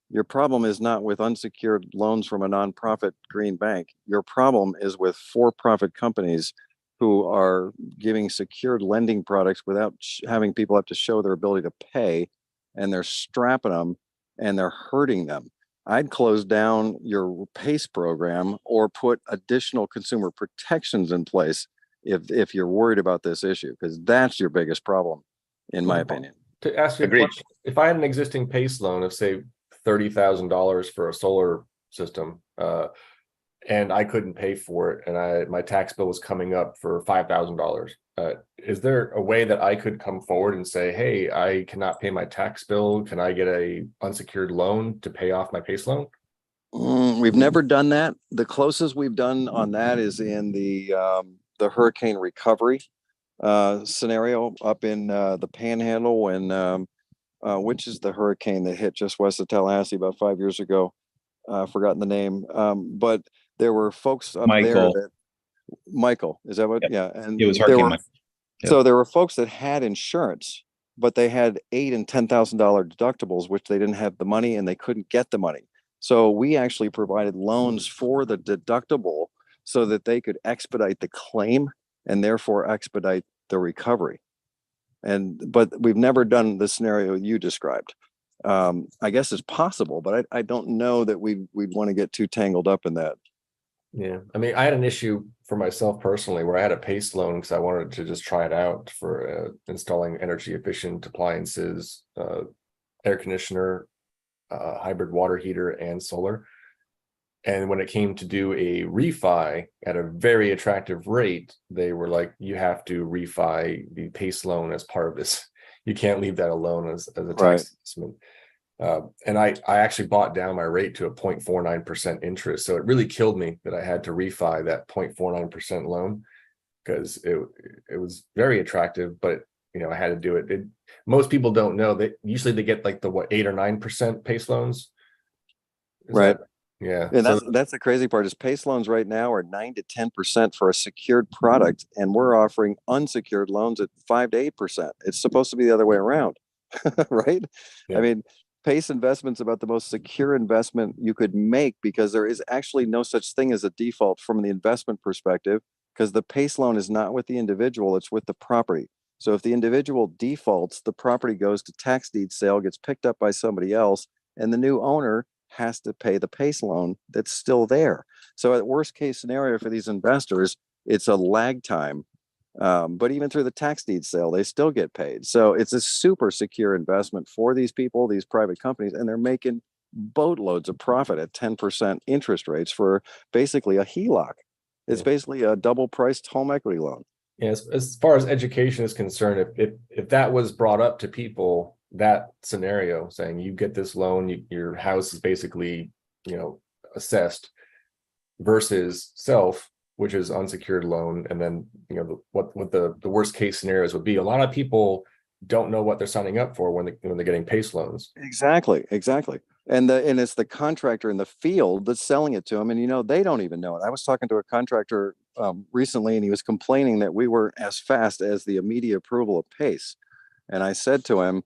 Your problem is not with unsecured loans from a nonprofit green bank. Your problem is with for-profit companies who are giving secured lending products without having people have to show their ability to pay, and they're strapping them and they're hurting them. I'd close down your PACE program or put additional consumer protections in place if you're worried about this issue, because that's your biggest problem, in my opinion. To ask you a question, if I had an existing PACE loan of say $30,000 for a solar system, and I couldn't pay for it, and my tax bill was coming up for $5,000, is there a way that I could come forward and say, hey, I cannot pay my tax bill, can I get a unsecured loan to pay off my PACE loan? We've never done that. The closest we've done on that is in the hurricane recovery scenario up in the Panhandle, when which is the hurricane that hit just west of Tallahassee about 5 years ago. Forgotten the name, but there were folks up there that Michael, is that what? Yep. Yeah, and It was Hurricane Michael. Yep. So there were folks that had insurance, but they had $8,000 and $10,000 deductibles, which they didn't have the money and they couldn't get the money. So we actually provided loans for the deductible so that they could expedite the claim and therefore expedite the recovery. But we've never done the scenario you described. I guess it's possible, but I don't know that we'd want to get too tangled up in that. Yeah, I mean, I had an issue for myself personally where I had a PACE loan because I wanted to just try it out for installing energy efficient appliances, air conditioner, hybrid water heater, and solar. And when it came to do a refi at a very attractive rate, they were like, you have to refi the PACE loan as part of this. You can't leave that alone as a tax assessment. And I actually bought down my rate to a 0.49% interest. So it really killed me that I had to refi that 0.49% loan, because it was very attractive, but I had to do it. Most people don't know that usually they get like the 8 or 9% PACE loans. Right. Yeah. And that's the crazy part is PACE loans right now are 9 to 10% for a secured product, and we're offering unsecured loans at 5 to 8%. It's supposed to be the other way around, right? Yeah. I mean, PACE investment's about the most secure investment you could make because there is actually no such thing as a default from the investment perspective because the PACE loan is not with the individual, it's with the property. So if the individual defaults, the property goes to tax deed sale, gets picked up by somebody else, and the new owner has to pay the PACE loan that's still there. So at worst case scenario for these investors, it's a lag time. But even through the tax deed sale, they still get paid. So it's a super secure investment for these people, these private companies, and they're making boatloads of profit at 10% interest rates for basically a HELOC. It's Yeah. basically a double priced home equity loan. Yeah, as far as education is concerned, if that was brought up to people, that scenario saying you get this loan, your house is basically, assessed versus self, which is unsecured loan, and then what the worst case scenarios would be. A lot of people don't know what they're signing up for when they're getting PACE loans. Exactly. And it's the contractor in the field that's selling it to them, and they don't even know it. I was talking to a contractor recently, and he was complaining that we weren't as fast as the immediate approval of PACE. And I said to him,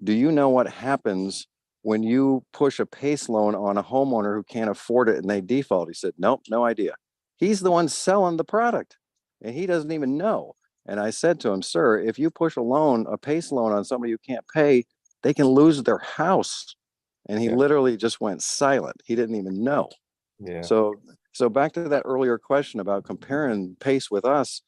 "Do you know what happens when you push a PACE loan on a homeowner who can't afford it and they default?" He said, "Nope, no idea." He's the one selling the product, and he doesn't even know. And I said to him, "Sir, if you push a PACE loan on somebody who can't pay, they can lose their house." And he Yeah. literally just went silent. He didn't even know. Yeah. So back to that earlier question about comparing PACE with us,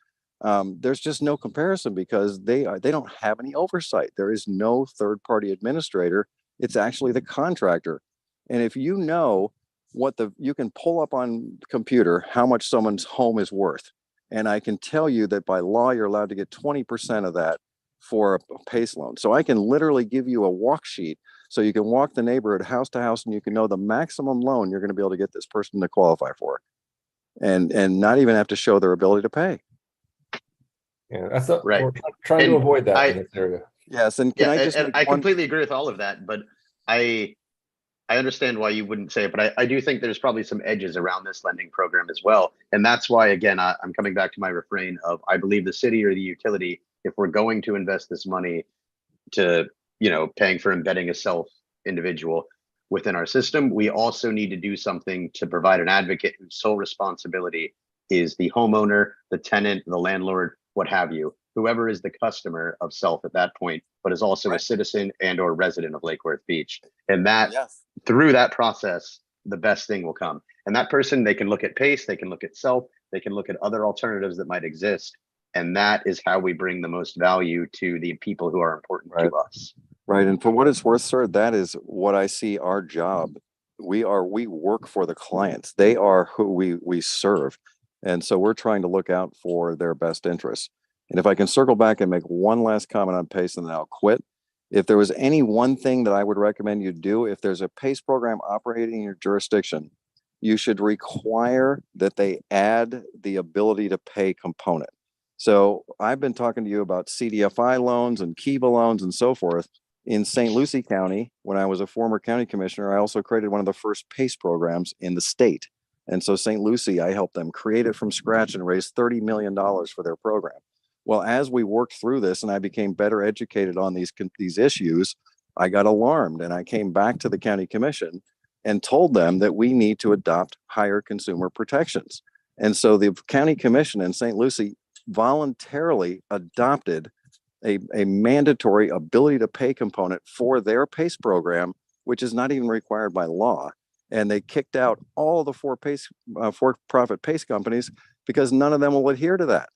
there's just no comparison because they don't have any oversight. There is no third party administrator. It's actually the contractor. And if you know you can pull up on the computer how much someone's home is worth. And I can tell you that by law, you're allowed to get 20% of that for a PACE loan. So I can literally give you a walk sheet so you can walk the neighborhood house to house and you can know the maximum loan you're going to be able to get this person to qualify for and not even have to show their ability to pay. Yeah, that's Right. we're trying to And avoid that in this area. Yes. And can Yeah, I just and make I one? completely agree with all of that, but I understand why you wouldn't say it, but I do think there's probably some edges around this lending program as well. And that's why, again, I'm coming back to my refrain of I believe the city or the utility, if we're going to invest this money to, paying for embedding a self individual within our system, we also need to do something to provide an advocate whose sole responsibility is the homeowner, the tenant, the landlord, what have you, whoever is the customer of self at that point, but is also a citizen and or resident of Lake Worth Beach. And that Yes. through that process, the best thing will come. And that person, they can look at PACE, they can look at self, they can look at other alternatives that might exist. And that is how we bring the most value to the people who are important to us. Right. And for what it's worth, sir, that is what I see our job. We work for the clients. They are who we serve. And so we're trying to look out for their best interests. And if I can circle back and make one last comment on PACE and then I'll quit. If there was any one thing that I would recommend you do, if there's a PACE program operating in your jurisdiction, you should require that they add the ability to pay component. So I've been talking to you about CDFI loans and Kiva loans and so forth. In St. Lucie County, when I was a former county commissioner, I also created one of the first PACE programs in the state. And so St. Lucie, I helped them create it from scratch and raise $30 million for their program. Well, as we worked through this and I became better educated on these issues, I got alarmed and I came back to the county commission and told them that we need to adopt higher consumer protections. And so the county commission in St. Lucie voluntarily adopted a mandatory ability to pay component for their PACE program, which is not even required by law. And they kicked out all the for-profit PACE companies because none of them will adhere to that.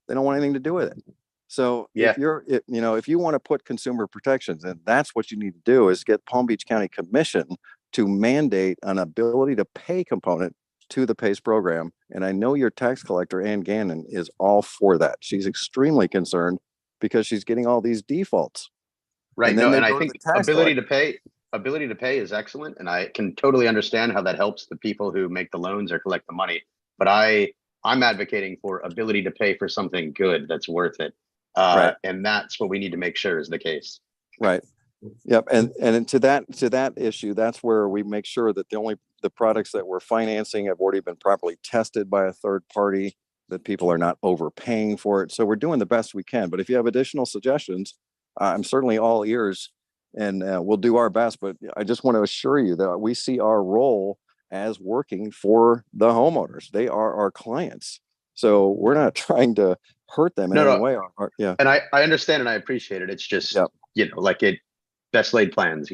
They don't want anything to do with it. So Yeah. if you want to put consumer protections, and that's what you need to do is get Palm Beach County Commission to mandate an ability to pay component to the PACE program. And I know your tax collector, Ann Gannon, is all for that. She's extremely concerned because she's getting all these defaults. Right. And then And they I go to think the tax ability to pay is excellent. And I can totally understand how that helps the people who make the loans or collect the money. But I'm advocating for ability to pay for something good that's worth it. Right. And that's what we need to make sure is the case. Right. Yep. And to that issue, that's where we make sure that the products that we're financing have already been properly tested by a third party, that people are not overpaying for it. So we're doing the best we can. But if you have additional suggestions, I'm certainly all ears and we'll do our best. But I just want to assure you that we see our role as working for the homeowners. They are our clients. So we're not trying to hurt them in No, any no. way. Yeah. And I understand and I appreciate it. It's just, Yep. like best laid plans,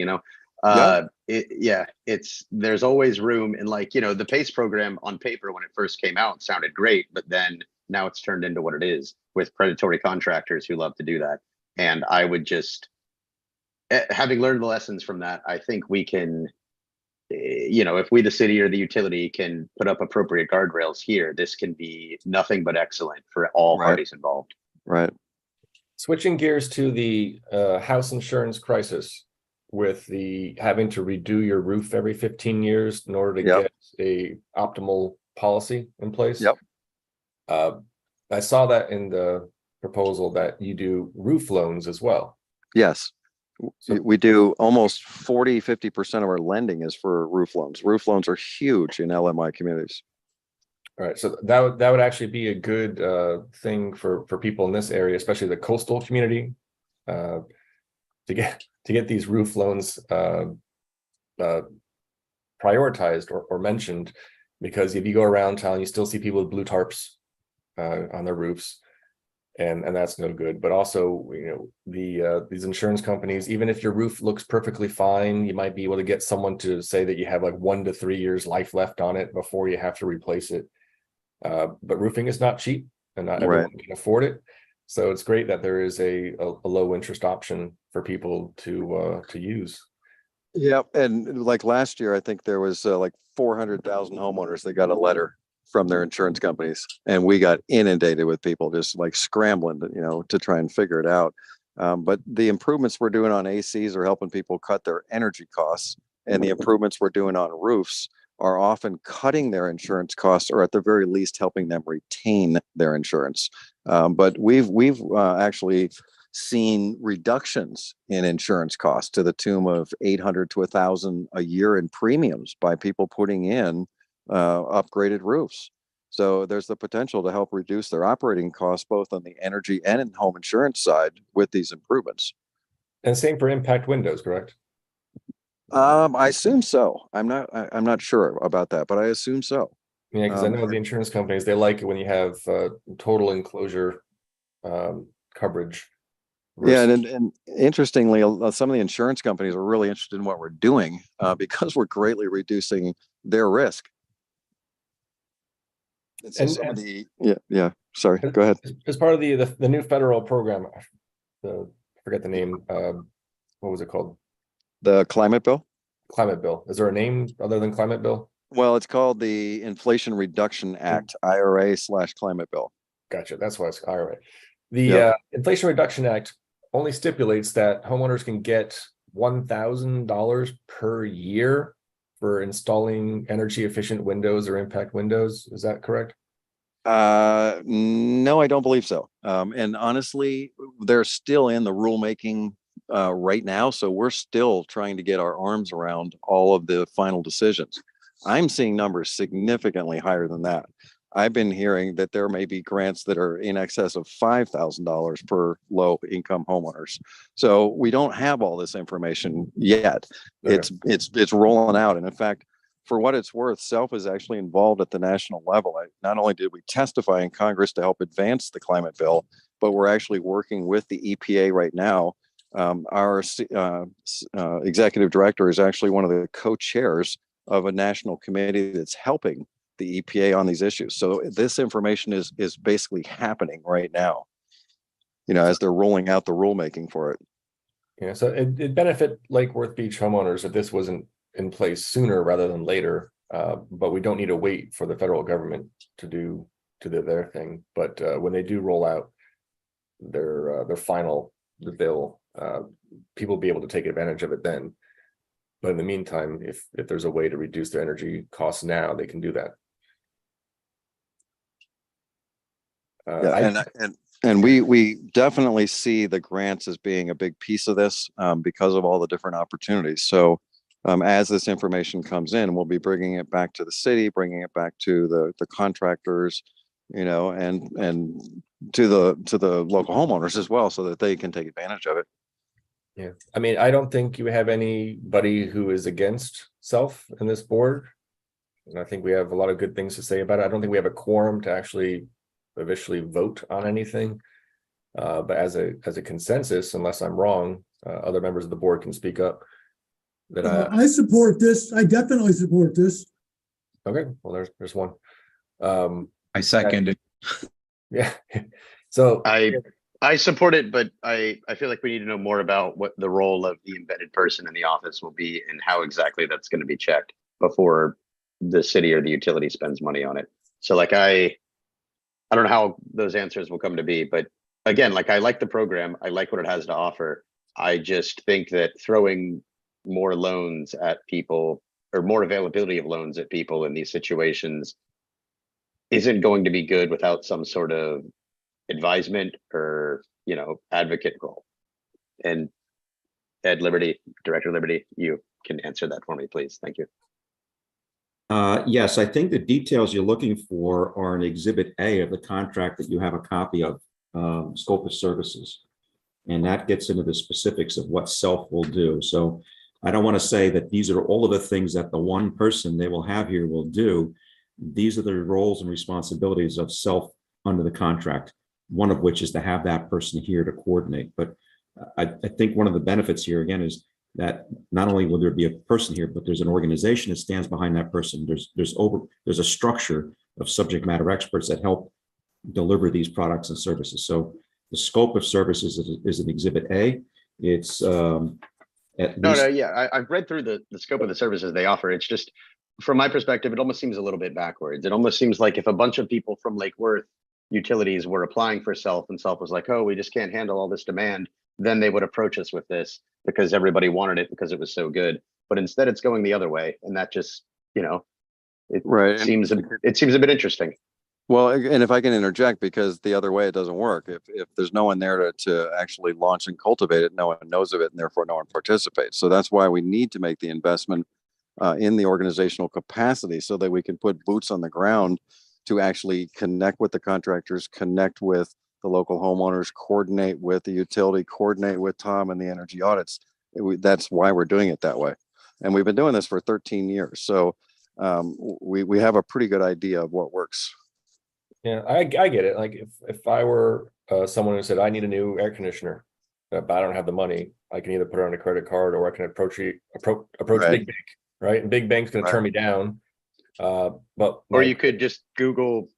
there's always room, and the PACE program on paper when it first came out sounded great, but then now it's turned into what it is with predatory contractors who love to do that. And I would just, having learned the lessons from that, I think we can, if we, the city or the utility, can put up appropriate guardrails here, this can be nothing but excellent for all Right. parties involved. Right. Switching gears to the house insurance crisis, with the having to redo your roof every 15 years in order to Yep. get a optimal policy in place. Yep. I saw that in the proposal that you do roof loans as well. Yes. So- We do almost 50% of our lending is for roof loans. Roof loans are huge in LMI communities. All right, so that would actually be a good thing for people in this area, especially the coastal community, to get these roof loans prioritized or mentioned, because if you go around town, you still see people with blue tarps on their roofs, and that's no good. But also, these insurance companies, even if your roof looks perfectly fine, you might be able to get someone to say that you have like 1 to 3 years life left on it before you have to replace it. But roofing is not cheap, and not everyone can afford it. So it's great that there is a low interest option for people to use. Yep. And like last year, I think there was like 400,000 homeowners that got a letter from their insurance companies, and we got inundated with people just like scrambling to try and figure it out. But the improvements we're doing on ACs are helping people cut their energy costs, and the improvements we're doing on roofs are often cutting their insurance costs, or at the very least helping them retain their insurance. But we've actually seen reductions in insurance costs to the tune of $800 to $1,000 a year in premiums by people putting in upgraded roofs. So there's the potential to help reduce their operating costs, both on the energy and in home insurance side, with these improvements. And same for impact windows, correct? I assume so. I'm not sure about that, but I assume so. Yeah, because I know the insurance companies, they like it when you have total enclosure coverage. Yeah, and interestingly, some of the insurance companies are really interested in what we're doing because we're greatly reducing their risk. And so some of the sorry, go ahead. As part of the new federal program, I forget the name. What was it called? The climate bill? Climate bill. Is there a name other than climate bill? Well, it's called the Inflation Reduction Act, IRA/climate bill. Gotcha. That's why it's IRA. The Inflation Reduction Act only stipulates that homeowners can get $1,000 per year for installing energy efficient windows or impact windows. Is that correct? No, I don't believe so. And honestly, they're still in the rulemaking right now. So we're still trying to get our arms around all of the final decisions. I'm seeing numbers significantly higher than that. I've been hearing that there may be grants that are in excess of $5,000 per low income homeowners. So we don't have all this information yet. Okay. It's rolling out. And in fact, for what it's worth, SELF is actually involved at the national level. Not only did we testify in Congress to help advance the climate bill, but we're actually working with the EPA right now. Our executive director is actually one of the co-chairs of a national committee that's helping the EPA on these issues. So this information is basically happening right now, as they're rolling out the rulemaking for it. Yeah, so it benefit Lake Worth Beach homeowners if this wasn't in place sooner rather than later. But we don't need to wait for the federal government to do their thing. But when they do roll out their the bill, people will be able to take advantage of it then. But in the meantime, if there's a way to reduce their energy costs now, they can do that. And we definitely see the grants as being a big piece of this because of all the different opportunities. So as this information comes in, we'll be bringing it back to the city, bringing it back to the contractors, and to the local homeowners as well, so that they can take advantage of it. Yeah, I mean, I don't think you have anybody who is against self in this board. And I think we have a lot of good things to say about it. I don't think we have a quorum to actually officially vote on anything. But as a consensus, unless I'm wrong, other members of the board can speak up. That I support this. I definitely support this. okay, well, there's one. I second it. Yeah. So I support it, but I feel like we need to know more about what the role of the embedded person in the office will be and how exactly that's going to be checked before the city or the utility spends money on it. So like, I don't know how those answers will come to be, but again, like I like the program. I like what it has to offer. I just think that throwing more loans at people or more availability of loans at people in these situations isn't going to be good without some sort of advisement or, you know, advocate role. And Ed Liberty, Director Liberty, you can answer that for me, please. Thank you. Yes, I think the details you're looking for are in Exhibit A of the contract that you have a copy of, scope of services. And that gets into the specifics of what self will do. So I don't want to say that these are all of the things that the one person they will have here will do. These are the roles and responsibilities of self under the contract, one of which is to have that person here to coordinate. But I think one of the benefits here, again, is that not only will there be a person here, but there's an organization that stands behind that person. There's a structure of subject matter experts that help deliver these products and services. So the scope of services is an Exhibit A. It's Yeah, I've read through the scope of the services they offer. It's just, from my perspective, it almost seems a little bit backwards. It almost seems like if a bunch of people from Lake Worth utilities were applying for self and self was like, oh, we just can't handle all this demand, then they would approach us with this because everybody wanted it because it was so good. But instead it's going the other way. And that just, you know, it seems a bit interesting. Well, and if I can interject, because the other way it doesn't work. If there's no one there to actually launch and cultivate it, no one knows of it, and therefore no one participates. So that's why we need to make the investment in the organizational capacity so that we can put boots on the ground to actually connect with the contractors, connect with the local homeowners, coordinate with the utility, coordinate with Tom and the energy audits. That's why we're doing it that way. And we've been doing this for 13 years. So we have a pretty good idea of what works. yeah, I get it. Like if I were someone who said I need a new air conditioner, but I don't have the money, I can either put it on a credit card or I can approach Right. Big Bank, right? And Big Bank's going to turn me down. But Or you could just Google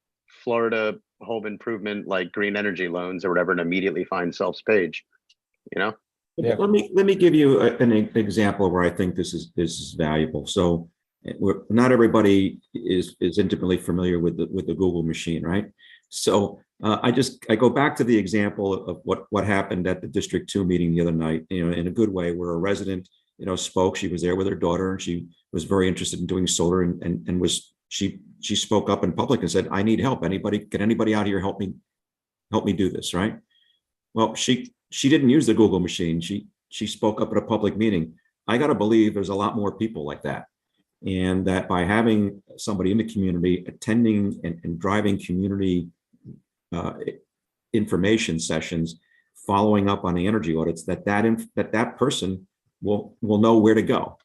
Florida home improvement, like green energy loans or whatever, and immediately find self's page, you know? Yeah. Let me give you an example where I think this is valuable. So not everybody is intimately familiar with the Google machine, right? So I go back to the example of what happened at the District 2 meeting the other night, you know, in a good way, where a resident, you know, spoke. She was there with her daughter and she was very interested in doing solar and she spoke up in public and said, I need help. Can anybody out here help me do this, right? Well, she didn't use the Google machine. She spoke up at a public meeting. I got to believe there's a lot more people like that. And that by having somebody in the community attending and driving community information sessions, following up on the energy audits, that person will know where to go.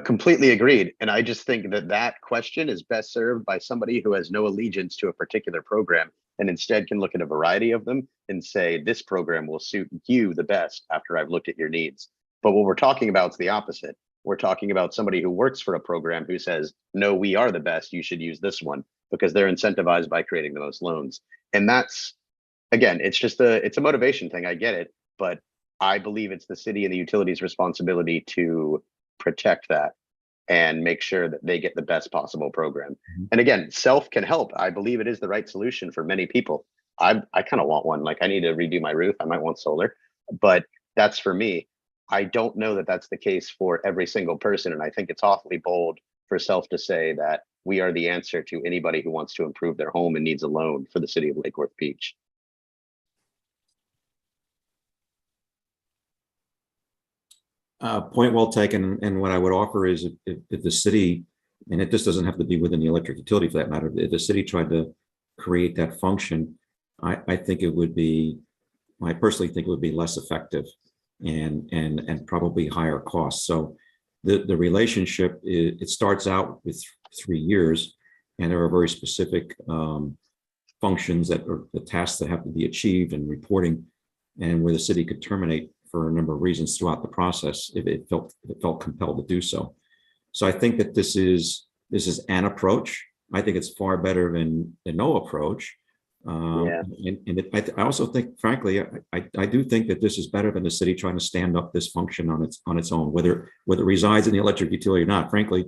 Completely agreed. And I just think that question is best served by somebody who has no allegiance to a particular program and instead can look at a variety of them and say, this program will suit you the best after I've looked at your needs. But what we're talking about is the opposite. We're talking about somebody who works for a program who says, no, we are the best, you should use this one, because they're incentivized by creating the most loans. And that's, again, it's a motivation thing. I get it, but I believe it's the city and the utilities' responsibility to protect that and make sure that they get the best possible program. Mm-hmm. And again, self can help. I believe it is the right solution for many people. I kind of want one. Like, I need to redo my roof. I might want solar, but that's for me. I don't know that that's the case for every single person. And I think it's awfully bold for self to say that we are the answer to anybody who wants to improve their home and needs a loan for the city of Lake Worth Beach. Point well taken. And what I would offer is if the city, and it just doesn't have to be within the electric utility for that matter, if the city tried to create that function, I personally think it would be less effective and probably higher costs. So the relationship, it starts out with 3 years, and there are very specific functions that are the tasks that have to be achieved and reporting, and where the city could terminate for a number of reasons throughout the process if it felt compelled to do so. So I think that this is an approach. I think it's far better than no approach. Yeah. I also think, frankly, I do think that this is better than the city trying to stand up this function on its own, whether it resides in the electric utility or not. Frankly,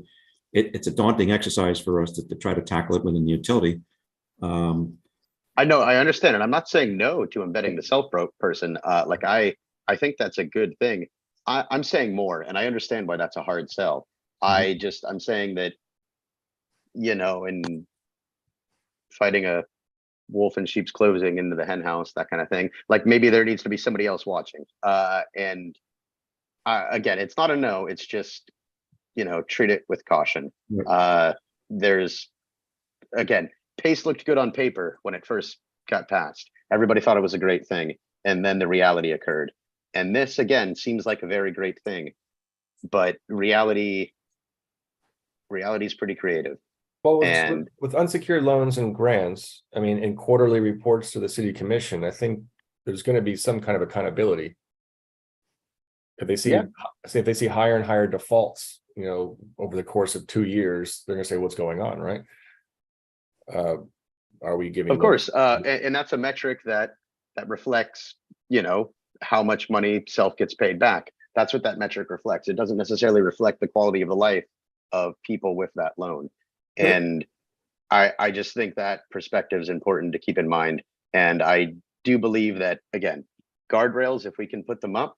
it's a daunting exercise for us to try to tackle it within the utility. I know, I understand, and I'm not saying no to embedding the self-broke person. Like I think that's a good thing. I'm saying more, and I understand why that's a hard sell. I'm saying that, you know, in fighting a wolf in sheep's clothing into the hen house, that kind of thing, like maybe there needs to be somebody else watching. And again, it's not a no, it's just, you know, treat it with caution. There's, again, PACE looked good on paper when it first got passed. Everybody thought it was a great thing. And then the reality occurred. And this, again, seems like a very great thing. But reality is pretty creative. Well, And with unsecured loans and grants, I mean, in quarterly reports to the city commission, I think there's going to be some kind of accountability. If they see, if they see higher and higher defaults, you know, over the course of 2 years, they're going to say, what's going on, right? Are we giving? of course, and that's a metric that reflects, you know, how much money self gets paid back. That's what that metric reflects. It doesn't necessarily reflect the quality of the life of people with that loan. And I just think that perspective is important to keep in mind. And I do believe that, again, guardrails, if we can put them up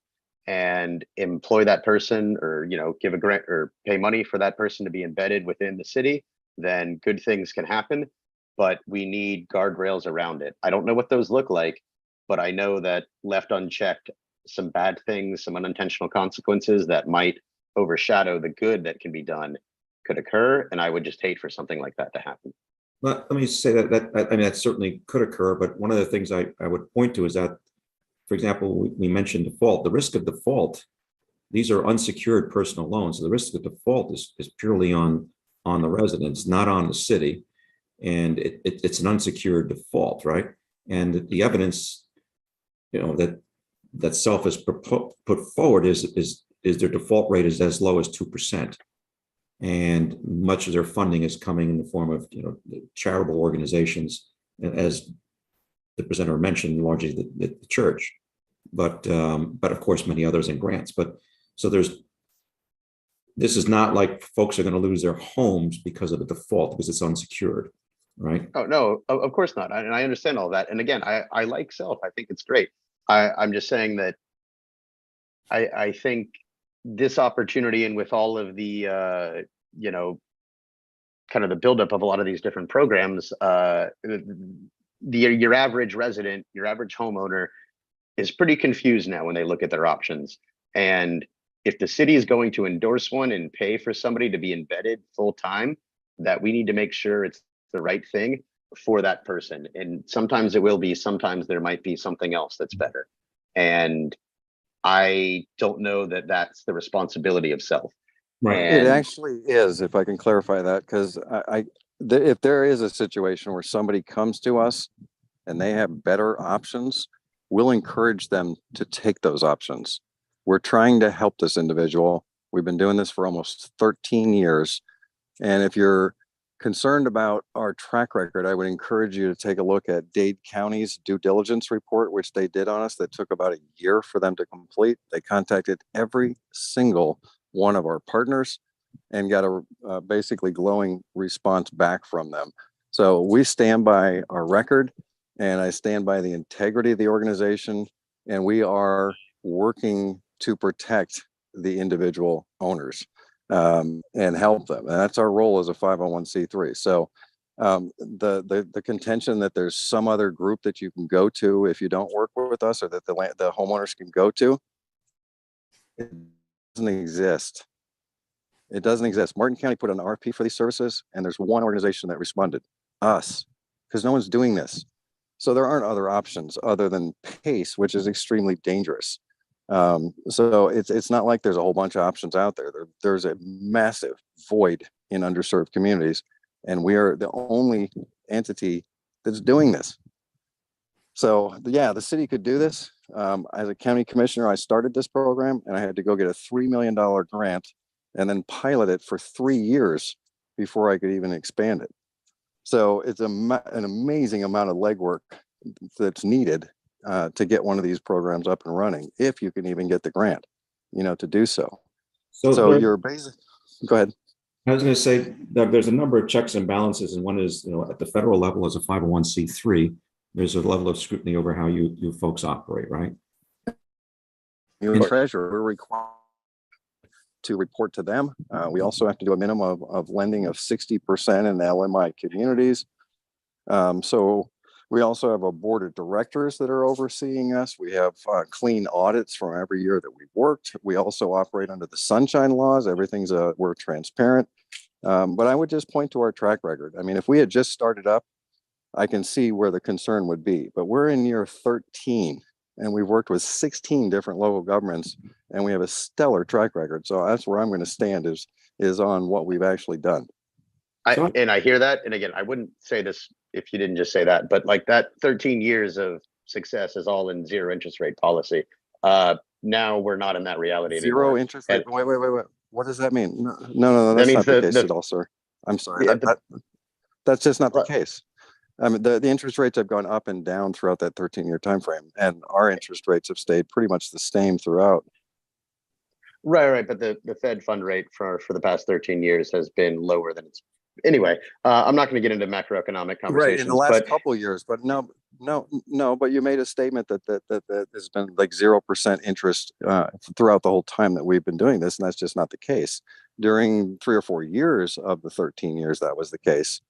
and employ that person, or, you know, give a grant or pay money for that person to be embedded within the city, then good things can happen. But we need guardrails around it. I don't know what those look like, but I know that left unchecked, some bad things, some unintentional consequences that might overshadow the good that can be done could occur. And I would just hate for something like that to happen. Let me say that I mean, that certainly could occur, but one of the things I would point to is that, for example, we mentioned default. The risk of default, these are unsecured personal loans. So the risk of default is purely on the residents, not on the city. And it's an unsecured default, right? And the evidence, you know, that self has put forward is their default rate is as low as 2%. And much of their funding is coming in the form of, you know, charitable organizations, as the presenter mentioned, largely the church, but of course many others in grants. But so this is not like folks are going to lose their homes because of the default, because it's unsecured, right? Oh, no, of course not. And I understand all that. And again, I like self. I think it's great. I'm just saying that I think this opportunity, and with all of the, you know, kind of the buildup of a lot of these different programs, your average resident, your average homeowner is pretty confused now when they look at their options. And if the city is going to endorse one and pay for somebody to be embedded full time, that we need to make sure it's the right thing for that person. And sometimes it will be, sometimes there might be something else that's better. And I don't know that that's the responsibility of self. Right. It actually is, if I can clarify that, because if there is a situation where somebody comes to us and they have better options, we'll encourage them to take those options. We're trying to help this individual. We've been doing this for almost 13 years. And if you're concerned about our track record, I would encourage you to take a look at Dade County's due diligence report, which they did on us, that took about a year for them to complete. They contacted every single one of our partners and got a basically glowing response back from them. So we stand by our record, and I stand by the integrity of the organization, and we are working to protect the individual owners and help them. And that's our role as a 501c3. So the contention that there's some other group that you can go to if you don't work with us, or that the homeowners can go to, it doesn't exist. It doesn't exist. Martin County put an RFP for these services, and there's one organization that responded, us, because no one's doing this. So there aren't other options other than PACE, which is extremely dangerous. So it's not like there's a whole bunch of options out there. There's a massive void in underserved communities, and we are the only entity that's doing this. So yeah, the city could do this. As a county commissioner, I started this program and I had to go get a $3 million grant and then pilot it for 3 years before I could even expand it. So it's an amazing amount of legwork that's needed to get one of these programs up and running, if you can even get the grant, to do so. So Doug, you're basic. Go ahead. I was going to say, Doug, there's a number of checks and balances, and one is, at the federal level as a 501c3, there's a level of scrutiny over how you folks operate, right? Your treasurer, we're required to report to them. We also have to do a minimum of lending of 60% in LMI communities. So we also have a board of directors that are overseeing us. We have clean audits from every year that we've worked. We also operate under the sunshine laws. Everything's we're transparent. But I would just point to our track record. I mean, if we had just started up, I can see where the concern would be, but we're in year 13 and we've worked with 16 different local governments and we have a stellar track record. So that's where I'm going to stand is on what we've actually done. And I hear that. And again, I wouldn't say this if you didn't just say that, but like that 13 years of success is all in zero interest rate policy. Now we're not in that reality Zero anymore. interest rate. Wait. What does that mean? No, that's not the case at all, sir. I'm sorry. Yeah, That's just not the case. I mean, the interest rates have gone up and down throughout that 13-year time frame, and our interest rates have stayed pretty much the same throughout. Right. But the Fed fund rate for the past 13 years has been lower than it's. Anyway, I'm not going to get into macroeconomic conversations. Right, in the last couple of years, but no. But you made a statement that has been like 0% interest throughout the whole time that we've been doing this, and that's just not the case. During 3 or 4 years of the 13 years, that was the case.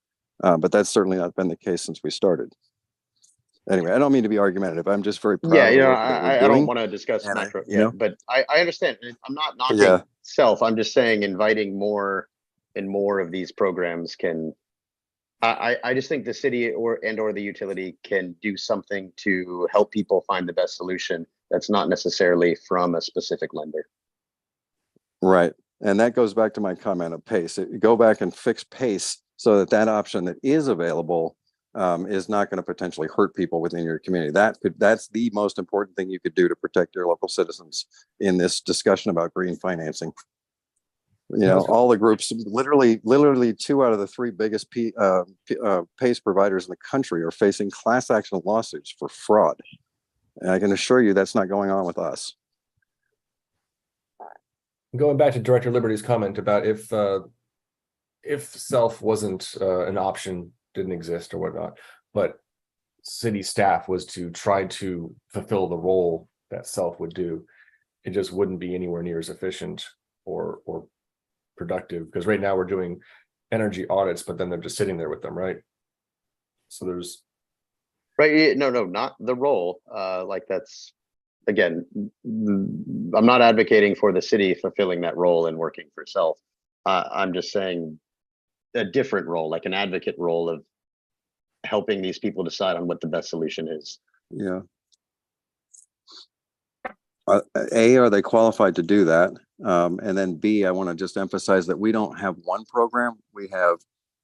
But that's certainly not been the case since we started. Anyway, I don't mean to be argumentative. I'm just very proud. Yeah, I I don't want to discuss macro, but I understand. I'm not knocking self. I'm just saying inviting more and more of these programs can. I just think the city or the utility can do something to help people find the best solution. That's not necessarily from a specific lender. Right, and that goes back to my comment of PACE. Go back and fix PACE so that option that is available is not going to potentially hurt people within your community. That's the most important thing you could do to protect your local citizens in this discussion about green financing. All the groups, literally 2 out of the 3 biggest PACE providers in the country are facing class action lawsuits for fraud. And I can assure you that's not going on with us. Going back to Director Liberty's comment about if self wasn't an option, didn't exist or whatnot, but city staff was to try to fulfill the role that self would do, it just wouldn't be anywhere near as efficient or productive, because right now we're doing energy audits, but then they're just sitting there with them, right? So there's right. No, not the role. Like that's, again, I'm not advocating for the city fulfilling that role and working for self. I'm just saying a different role, like an advocate role of helping these people decide on what the best solution is. Yeah. A, are they qualified to do that? And then B, I want to just emphasize that we don't have one program, we have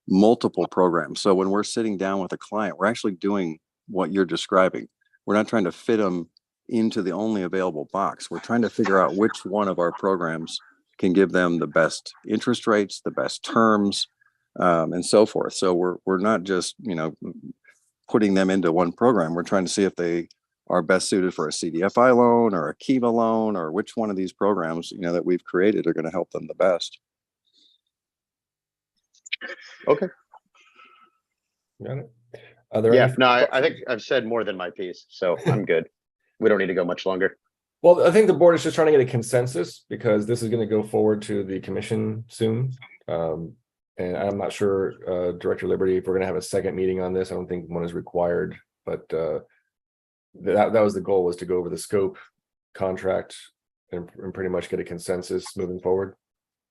multiple programs. So when we're sitting down with a client, we're actually doing what you're describing. We're not trying to fit them into the only available box. We're trying to figure out which one of our programs can give them the best interest rates, the best terms, and so forth. So we're not just, putting them into one program. We're trying to see if they are best suited for a CDFI loan or a Kiva loan, or which one of these programs, that we've created are going to help them the best. Okay. Got it. Are there any I think I've said more than my piece, so I'm good. We don't need to go much longer. Well, I think the board is just trying to get a consensus, because this is going to go forward to the commission soon. And I'm not sure, Director Liberty, if we're going to have a second meeting on this. I don't think one is required, but that was the goal, was to go over the scope, contract, and pretty much get a consensus moving forward.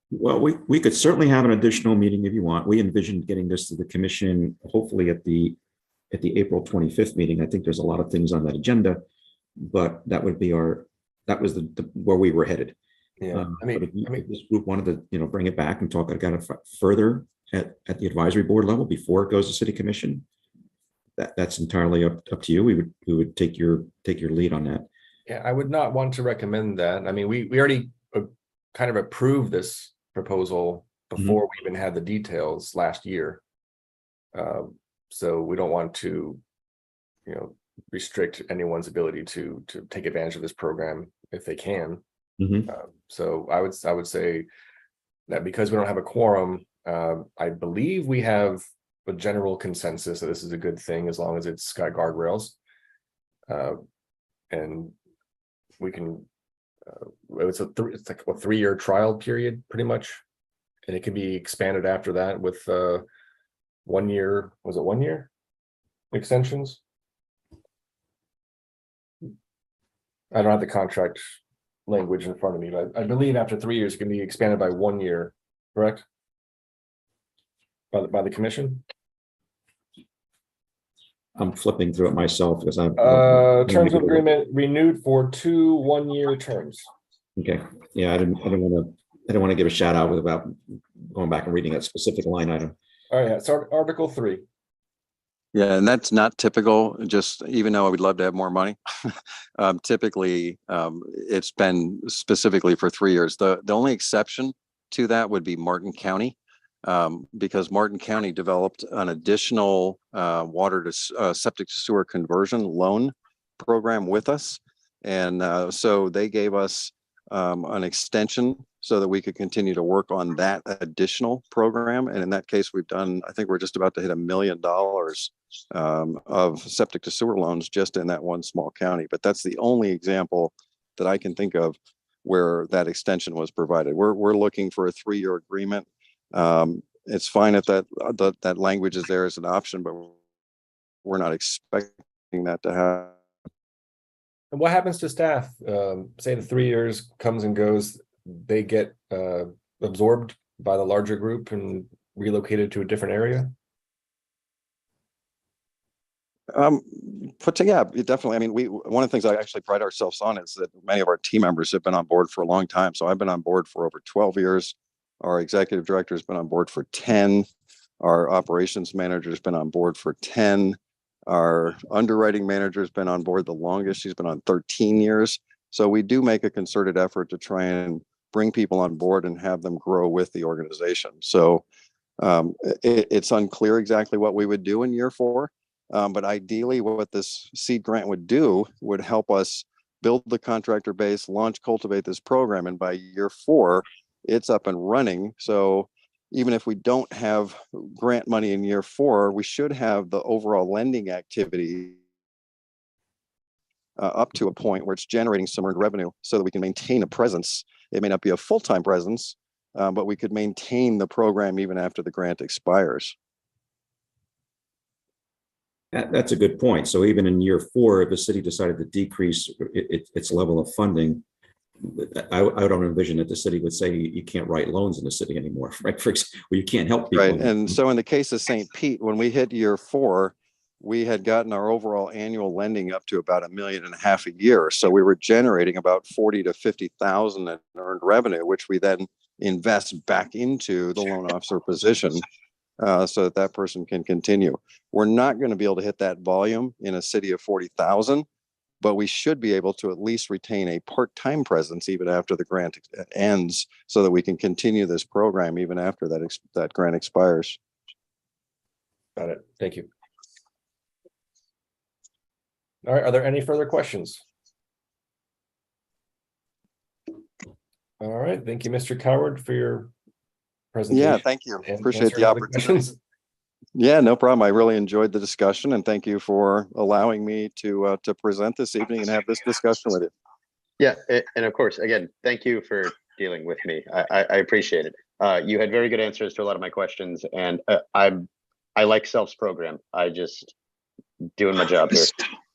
Well, we could certainly have an additional meeting if you want. We envisioned getting this to the commission, hopefully at the April 25th meeting. I think there's a lot of things on that agenda, but that would be our that was where we were headed. Yeah, But if this group wanted to, bring it back and talk about it further at the advisory board level before it goes to city commission, that's entirely up to you. We would take your lead on that. yeah, I would not want to recommend that. I mean, we already kind of approved this proposal before we even had the details last year. So we don't want to, restrict anyone's ability to take advantage of this program if they can. So I would say that because we don't have a quorum, I believe we have a general consensus that this is a good thing as long as it's got guardrails. And we can, it's like a 3-year trial period pretty much. And it can be expanded after that with 1 year, was it 1 year extensions? I don't have the contract language in front of me, but I believe after 3 years, it can be expanded by 1 year, correct? By the commission? I'm flipping through it myself because I'm. Terms of agreement renewed for 2 1-year terms. Okay, yeah, I didn't want to give a shout out without going back and reading a specific line item. All right, so Article 3. Yeah, and that's not typical, just even though I would love to have more money. Typically, it's been specifically for 3 years. The only exception to that would be Martin County, because Martin County developed an additional water to septic to sewer conversion loan program with us. And so they gave us an extension so that we could continue to work on that additional program. And in that case, I think we're just about to hit $1 million of septic to sewer loans just in that one small county. But that's the only example that I can think of where that extension was provided. We're looking for a 3-year agreement. It's fine if that language is there as an option, but we're not expecting that to happen. And what happens to staff? Say the 3 years comes and goes, they get absorbed by the larger group and relocated to a different area? Yeah, definitely. I mean, one of the things I actually pride ourselves on is that many of our team members have been on board for a long time. So I've been on board for over 12 years. Our executive director has been on board for 10. Our operations manager has been on board for 10. Our underwriting manager has been on board the longest. She's been on 13 years. So we do make a concerted effort to try and bring people on board and have them grow with the organization. So it's unclear exactly what we would do in year 4. But ideally, what this seed grant would do would help us build the contractor base, cultivate this program. And by year 4, it's up and running. So even if we don't have grant money in year 4, we should have the overall lending activity up to a point where it's generating some earned revenue so that we can maintain a presence. It may not be a full-time presence, but we could maintain the program even after the grant expires. That's a good point. So even in year 4, if the city decided to decrease its level of funding, I don't envision that the city would say you can't write loans in the city anymore, right? You can't help people. Right. And so in the case of St. Pete, when we hit year 4, we had gotten our overall annual lending up to about $1.5 million a year. So we were generating about 40 to 50,000 in earned revenue, which we then invest back into the loan officer position so that person can continue. We're not going to be able to hit that volume in a city of 40,000, but we should be able to at least retain a part-time presence even after the grant ends so that we can continue this program even after that grant expires. Got it. Thank you. All right, are there any further questions? All right, thank you, Mr. Coward, for your presentation. Yeah, thank you. And Appreciate the answering all the opportunity. questions. Yeah, no problem. I really enjoyed the discussion, and thank you for allowing me to present this evening and have this discussion with you. Yeah, and of course, again, thank you for dealing with me. I appreciate it. You had very good answers to a lot of my questions, and I like Self's program. I just doing my job here.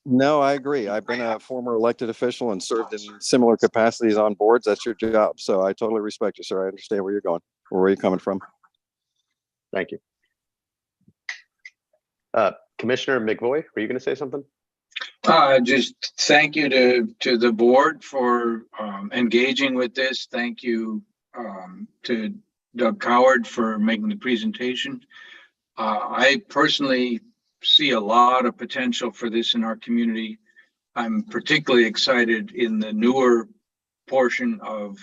No, I agree. I've been a former elected official and served in similar capacities on boards. That's your job. So I totally respect you, sir. I understand where you're going or where you're coming from. Thank you. Commissioner McVoy, were you going to say something? Just thank you to the board for engaging with this. Thank you to Doug Coward for making the presentation. I personally see a lot of potential for this in our community. I'm particularly excited in the newer portion of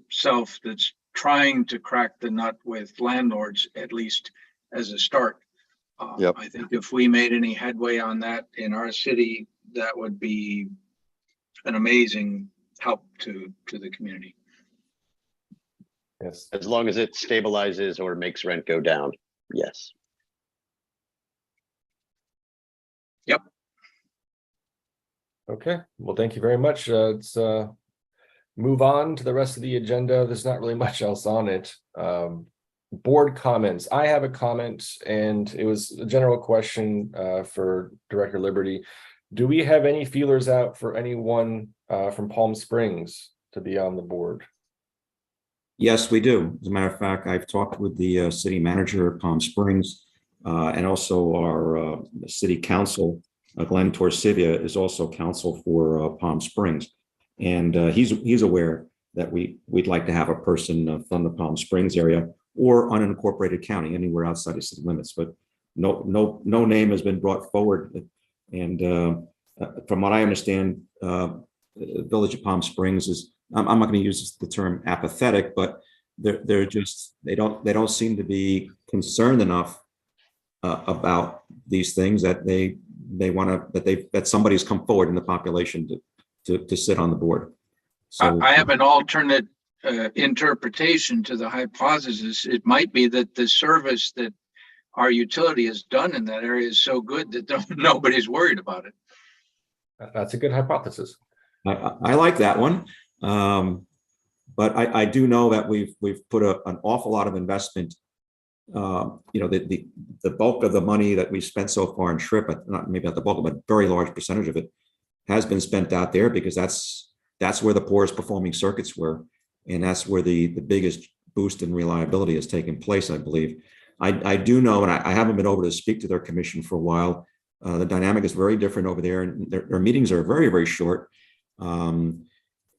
Self that's trying to crack the nut with landlords, at least as a start. Yep. I think if we made any headway on that in our city, that would be an amazing help to the community. Yes. As long as it stabilizes or makes rent go down. Yes. Okay, well, thank you very much. Let's move on to the rest of the agenda. There's not really much else on it. Board comments. I have a comment, and it was a general question for Director Liberty. Do we have any feelers out for anyone from Palm Springs to be on the board? Yes, we do. As a matter of fact, I've talked with the city manager of Palm Springs and also our city council. Glenn Torsivia is also counsel for Palm Springs. And he's aware that we'd like to have a person from the Palm Springs area or unincorporated county, anywhere outside of city limits. But no name has been brought forward. And from what I understand, the Village of Palm Springs is, I'm not going to use the term apathetic, but they're just, they don't seem to be concerned enough about these things that they want to, that somebody's come forward in the population to sit on the board. So I have an alternate interpretation to the hypothesis. It might be that the service that our utility has done in that area is so good that nobody's worried about it. That's a good hypothesis. I like that one. But I do know that we've put an awful lot of investment. The bulk of the money that we've spent so far in Shrip, not maybe not the bulk, but a very large percentage of it has been spent out there because that's where the poorest performing circuits were. And that's where the biggest boost in reliability has taken place, I believe. I do know, and I haven't been over to speak to their commission for a while. The dynamic is very different over there, and their meetings are very, very short. And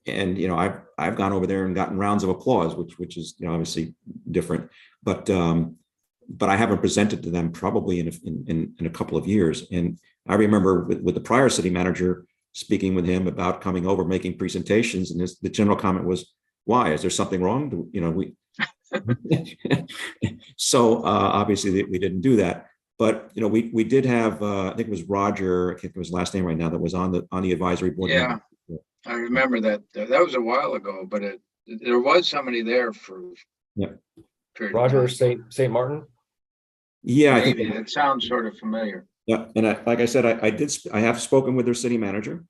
I've gone over there and gotten rounds of applause, which is obviously different. But I haven't presented to them probably in a couple of years. And I remember with the prior city manager speaking with him about coming over, making presentations, and the general comment was, "Why? Is there something wrong?" So obviously we didn't do that. But we did have I think it was Roger, I can't think of his last name right now, that was on the advisory board. Yeah, I remember that. That was a while ago, but there was somebody there for. Yeah. Roger St. Martin. Yeah, I Maybe think it sounds sort of familiar. Yeah, and like I said, I have spoken with their city manager.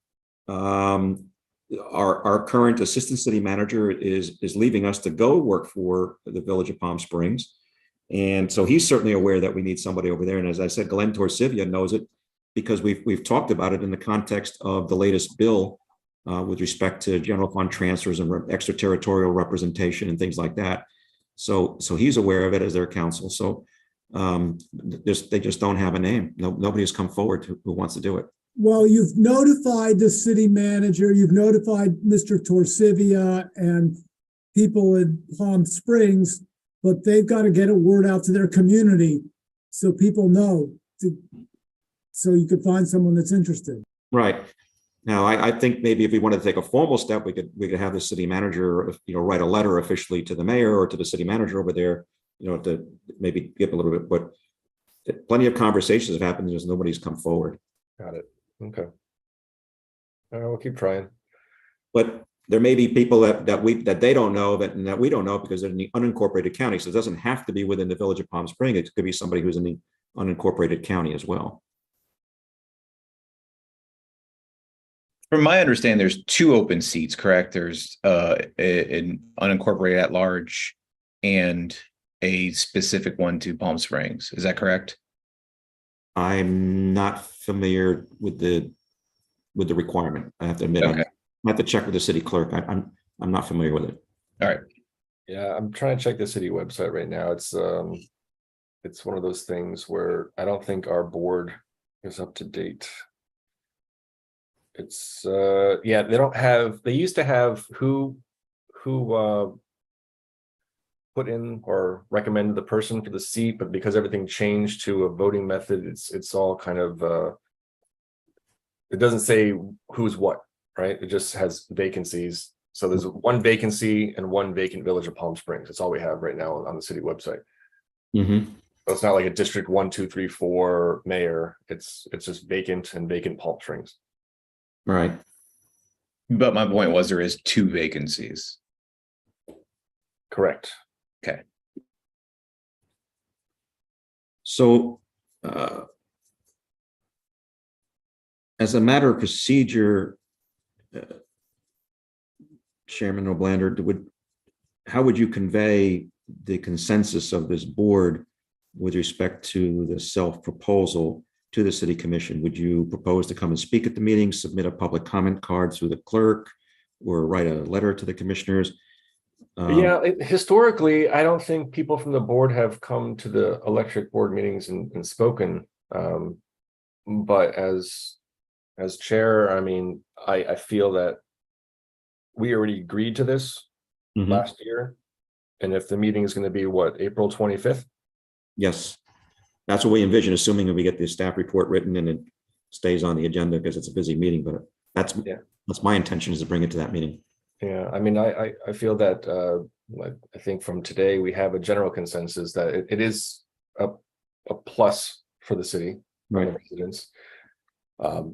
Our current assistant city manager is leaving us to go work for the Village of Palm Springs. And so he's certainly aware that we need somebody over there. And as I said, Glenn Torsivia knows it because we've talked about it in the context of the latest bill with respect to general fund transfers and extraterritorial representation and things like that. So he's aware of it as their counsel. So they just don't have a name. Nobody has come forward who wants to do it. Well, you've notified the city manager, you've notified Mr. Torsivia and people in Palm Springs, but they've got to get a word out to their community so people know, so you could find someone that's interested. Right. Now, I think maybe if we wanted to take a formal step, we could have the city manager, write a letter officially to the mayor or to the city manager over there, to maybe give a little bit, but plenty of conversations have happened. There's nobody's come forward. Got it. Okay. We'll keep trying. But there may be people that they don't know that we don't know because they're in the unincorporated county. So it doesn't have to be within the Village of Palm Springs. It could be somebody who's in the unincorporated county as well. From my understanding, there's 2 open seats, correct? There's an unincorporated at large and a specific one to Palm Springs. Is that correct? I'm not familiar with the requirement. I have to admit, Okay. I have to check with the city clerk. I'm not familiar with it. All right. Yeah, I'm trying to check the city website right now. It's one of those things where I don't think our board is up to date. It's yeah, they don't have, they used to have who put in or recommended the person for the seat, but because everything changed to a voting method, it's all kind of it doesn't say who's what, right? It just has vacancies. So there's one vacancy and one vacant Village of Palm Springs. That's all we have right now on the city website. Mm-hmm. So it's not like a district 1, 2, 3, 4 mayor. It's just vacant and vacant Palm Springs. Right. But my point was there is 2 vacancies. Correct. Okay. So, as a matter of procedure, Chairman O'Blander, how would you convey the consensus of this board with respect to the self-proposal to the city commission? Would you propose to come and speak at the meeting, submit a public comment card through the clerk, or write a letter to the commissioners? Yeah, historically, I don't think people from the board have come to the electric board meetings and spoken. But as chair, I mean, I feel that we already agreed to this Mhm. last year. And if the meeting is going to be what, April 25th? Yes, that's what we envision, assuming that we get the staff report written and it stays on the agenda because it's a busy meeting, but that's my intention, is to bring it to that meeting. Yeah, I mean, I feel that I think from today we have a general consensus that it is a plus for the city, Right. and the residents.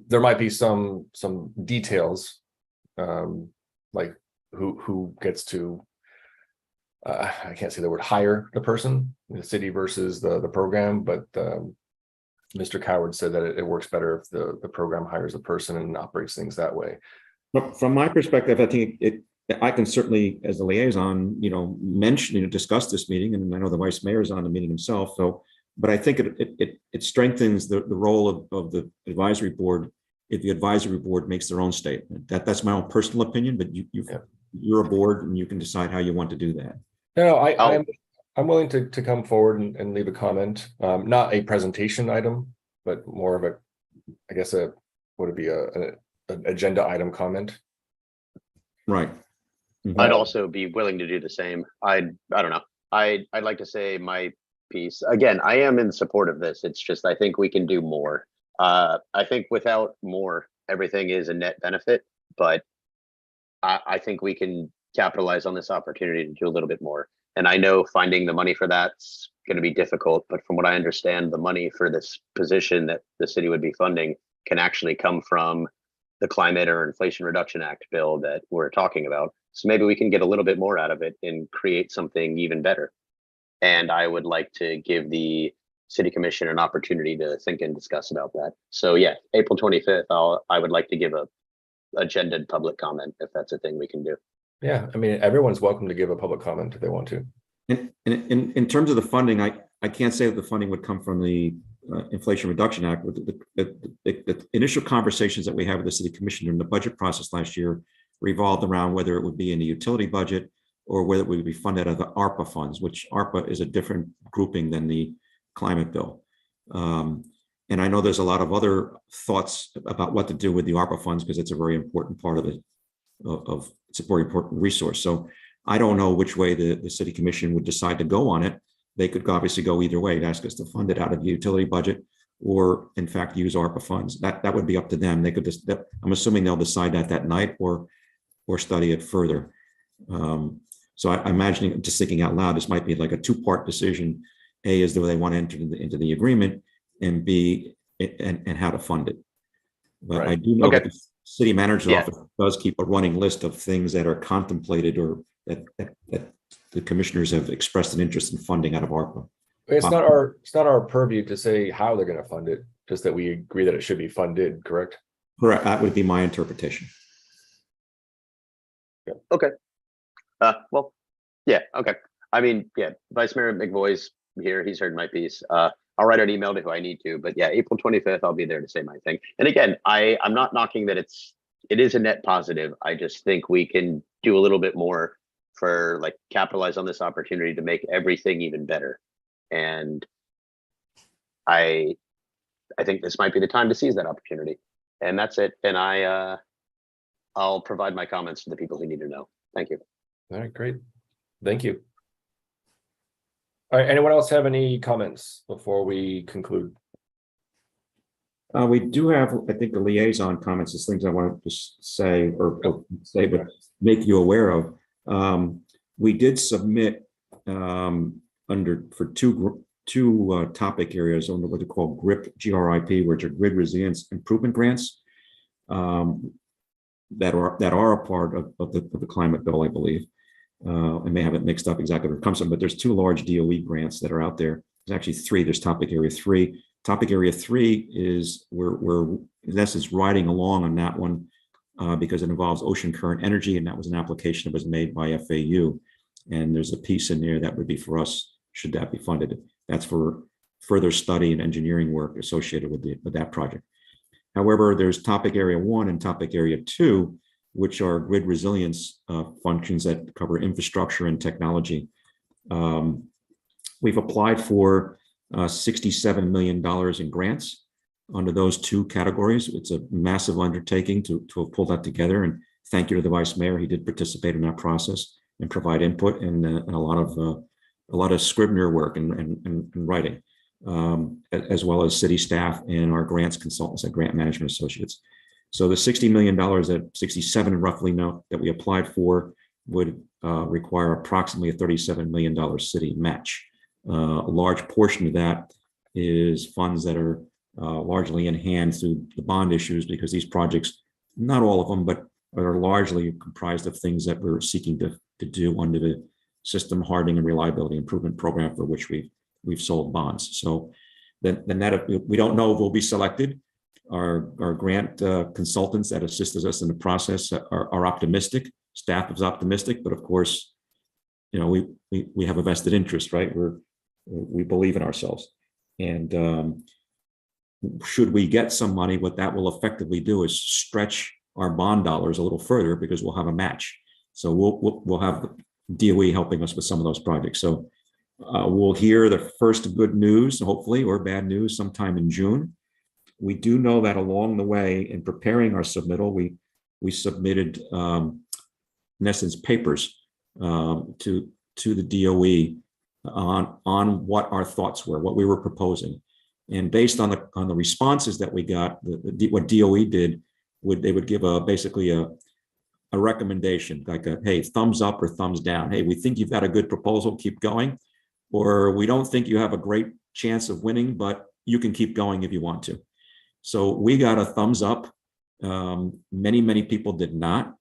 There might be some details, like who gets to I can't say the word hire the person, the city versus the program, but Mr. Coward said that it works better if the program hires a person and operates things that way. But from my perspective, I think I can certainly, as the liaison, mention, discuss this meeting, and I know the vice mayor is on the meeting himself. So, but I think it strengthens the role of the advisory board if the advisory board makes their own statement. That's my own personal opinion, but you're a board and you can decide how you want to do that. No, I'm willing to come forward and leave a comment, not a presentation item, but more of a, I guess would it be an agenda item comment? Right. Mhm. I'd also be willing to do the same. I don't know. I'd like to say my piece. Again, I am in support of this. It's just I think we can do more. I think without more, everything is a net benefit, but I think we can capitalize on this opportunity to do a little bit more. And I know finding the money for that's going to be difficult, but from what I understand, the money for this position that the city would be funding can actually come from the Climate or Inflation Reduction Act bill that we're talking about. So maybe we can get a little bit more out of it and create something even better. And I would like to give the city commission an opportunity to think and discuss about that. So yeah, April 25th, I would like to give a agendaed public comment if that's a thing we can do. Yeah, I mean, everyone's welcome to give a public comment if they want to. And in terms of the funding, I can't say that the funding would come from the Inflation Reduction Act. The initial conversations that we had with the city commissioner in the budget process last year revolved around whether it would be in the utility budget or whether it would be funded out of the ARPA funds, which ARPA is a different grouping than the climate bill. And I know there's a lot of other thoughts about what to do with the ARPA funds because it's a very important part of it. It's a very important resource. So I don't know which way the city commission would decide to go on it. They could obviously go either way, ask us to fund it out of the utility budget, or in fact use ARPA funds. That would be up to them. They could just, I'm assuming they'll decide that night or study it further. So I'm imagining, just thinking out loud, this might be like a 2-part decision. A is whether they want to enter into the agreement, and B, and how to fund it. But Right. I do know Okay. that the city manager's Yeah. office does keep a running list of things that are contemplated or that the commissioners have expressed an interest in funding out of ARPA. It's not our purview to say how they're going to fund it, just that we agree that it should be funded, correct? Correct. That would be my interpretation. Well, yeah, okay. I mean, yeah, Vice Mayor McVoy's here. He's heard my piece. I'll write an email to who I need to, but yeah, April 25th, I'll be there to say my thing. And again, I'm not knocking that it is a net positive. I just think we can do a little bit more for like capitalize on this opportunity to make everything even better. And I think this might be the time to seize that opportunity. And that's it. And I'll provide my comments to the people who need to know. Thank you. All right, great. Thank you. All right, anyone else have any comments before we conclude? We do have, I think, the liaison comments, is things I want to just say or say, but make you aware of. We did submit for two topic areas under what they call GRIP, GRIP, which are Grid Resilience Improvement Grants, that are a part of the climate bill, I believe. I may have it mixed up exactly where it comes from, but there's two large DOE grants that are out there. There's actually three. There's Topic Area 3. Topic Area 3 is we're in essence riding along on that one because it involves ocean current energy, and that was an application that was made by FAU. And there's a piece in there that would be for us, should that be funded. That's for further study and engineering work associated with that project. However, there's Topic Area 1 and Topic Area 2, which are grid resilience functions that cover infrastructure and technology. We've applied for $67 million in grants under those two categories. It's a massive undertaking to have pulled that together. And thank you to the Vice Mayor. He did participate in that process and provide input and a lot of Scrivener work and writing, as well as city staff and our grants consultants at Grant Management Associates. So the $60 million, that 67 roughly now that we applied for, would require approximately a $37 million city match. A large portion of that is funds that are largely in hand through the bond issues, because these projects, not all of them, but are largely comprised of things that we're seeking to do under the System Hardening and Reliability Improvement Program, for which we've sold bonds. So then that, we don't know if we'll be selected. Our grant consultants that assisted us in the process are optimistic. Staff is optimistic, but of course, you know, we have a vested interest, right? We believe in ourselves, and should we get some money, what that will effectively do is stretch our bond dollars a little further, because we'll have a match. So we'll have DOE helping us with some of those projects. So we'll hear the first good news, hopefully, or bad news sometime in June. We do know that along the way, in preparing our submittal, we submitted, in essence, papers to the DOE on what our thoughts were, what we were proposing, and based on the responses that we got, what DOE did, they would give basically a recommendation, like hey, thumbs up or thumbs down. Hey, we think you've got a good proposal, keep going, or we don't think you have a great chance of winning, but you can keep going if you want to. So we got a thumbs up. Many people did not.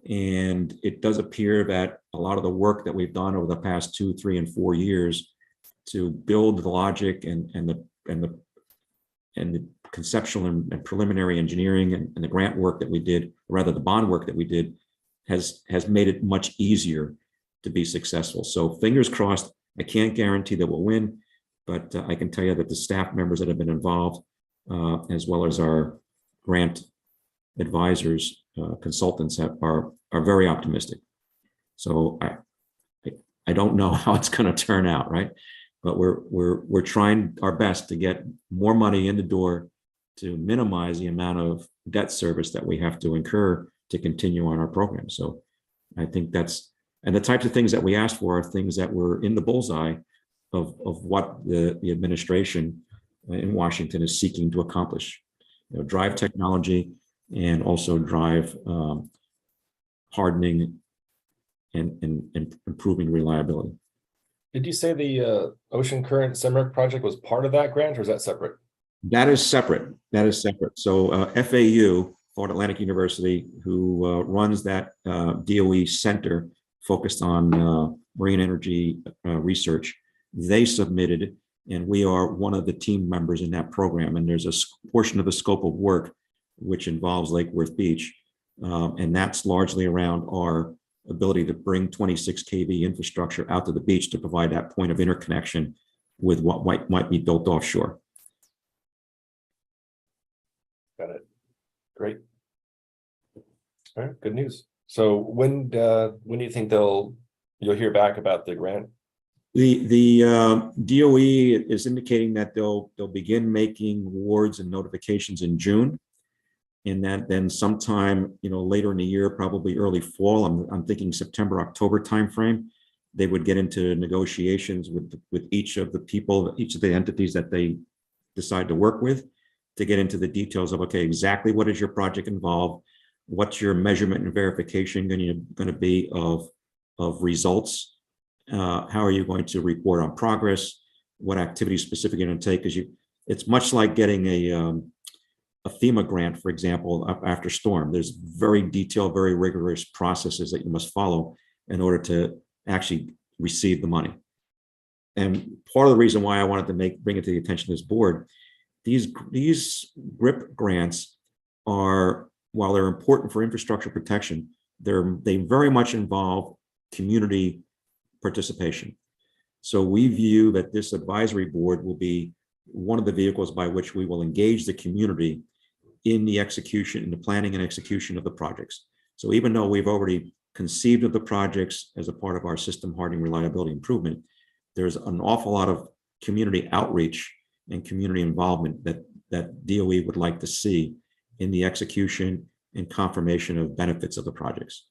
And it does appear that a lot of the work that we've done over the past 2, 3, and 4 years to build the logic and the conceptual and preliminary engineering and the grant work that we did, or rather the bond work that we did, has made it much easier to be successful. So fingers crossed. I can't guarantee that we'll win, but I can tell you that the staff members that have been involved, as well as our grant advisors, consultants, are very optimistic. So I don't know how it's going to turn out, right? But we're trying our best to get more money in the door to minimize the amount of debt service that we have to incur to continue on our program. So I think and the types of things that we asked for are things that were in the bullseye of what the administration in Washington is seeking to accomplish. You know, drive technology and also drive hardening and improving reliability. Did you say the Ocean Current SEMREC project was part of that grant, or is that separate? That is separate. That is separate. So FAU, Florida Atlantic University, who runs that DOE center focused on marine energy research, they submitted, and we are one of the team members in that program. And there's a portion of the scope of work which involves Lake Worth Beach, and that's largely around our ability to bring 26 kV infrastructure out to the beach to provide that point of interconnection with what might be built offshore. Got it. Great. All right, good news. So when do you think you'll hear back about the grant? The DOE is indicating that they'll begin making awards and notifications in June. And then sometime, later in the year, probably early fall, I'm thinking September, October timeframe, they would get into negotiations with each of the people, each of the entities that they decide to work with, to get into the details of, okay, exactly what is your project involve? What's your measurement and verification going to be of results? How are you going to report on progress? What activities specifically you're going to take? Because it's much like getting a FEMA grant, for example, after storm. There's very detailed, very rigorous processes that you must follow in order to actually receive the money. And part of the reason why I wanted to bring it to the attention of this board, these GRIP grants are, while they're important for infrastructure protection, they very much involve community participation. So we view that this advisory board will be one of the vehicles by which we will engage the community in the execution, in the planning and execution of the projects. So even though we've already conceived of the projects as a part of our system hardening reliability improvement, there's an awful lot of community outreach and community involvement that DOE would like to see in the execution and confirmation of benefits of the projects.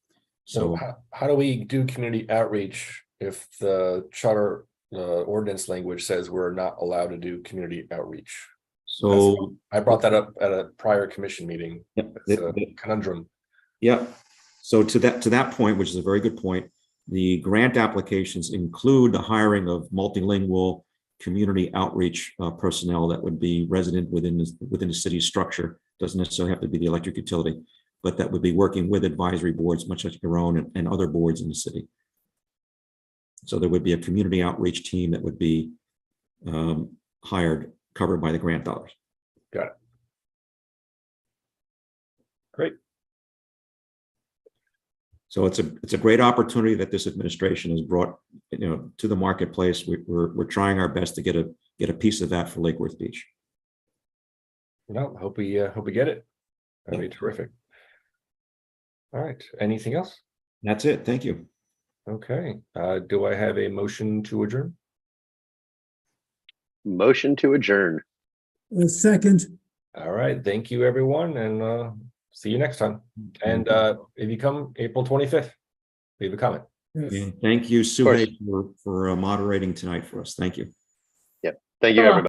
So how do we do community outreach if the charter ordinance language says we're not allowed to do community outreach? So I brought that up at a prior commission meeting. It's a conundrum. Yeah. So to that point, which is a very good point, the grant applications include the hiring of multilingual community outreach personnel that would be resident within the city's structure. Doesn't necessarily have to be the electric utility, but that would be working with advisory boards, much like your own and other boards in the city. So there would be a community outreach team that would be hired, covered by the grant dollars. Got it. Great. So it's a great opportunity that this administration has brought, to the marketplace. We're trying our best to get a piece of that for Lake Worth Beach. No, hope we get it. That'd be terrific. All right. Anything else? That's it. Thank you. Okay. Do I have a motion to adjourn? Motion to adjourn. Second, All right. Thank you, everyone, and see you next time. And if you come April 25th, leave a comment. yes. And thank you, Suhey, for moderating tonight for us. Thank you. Thank you, everybody.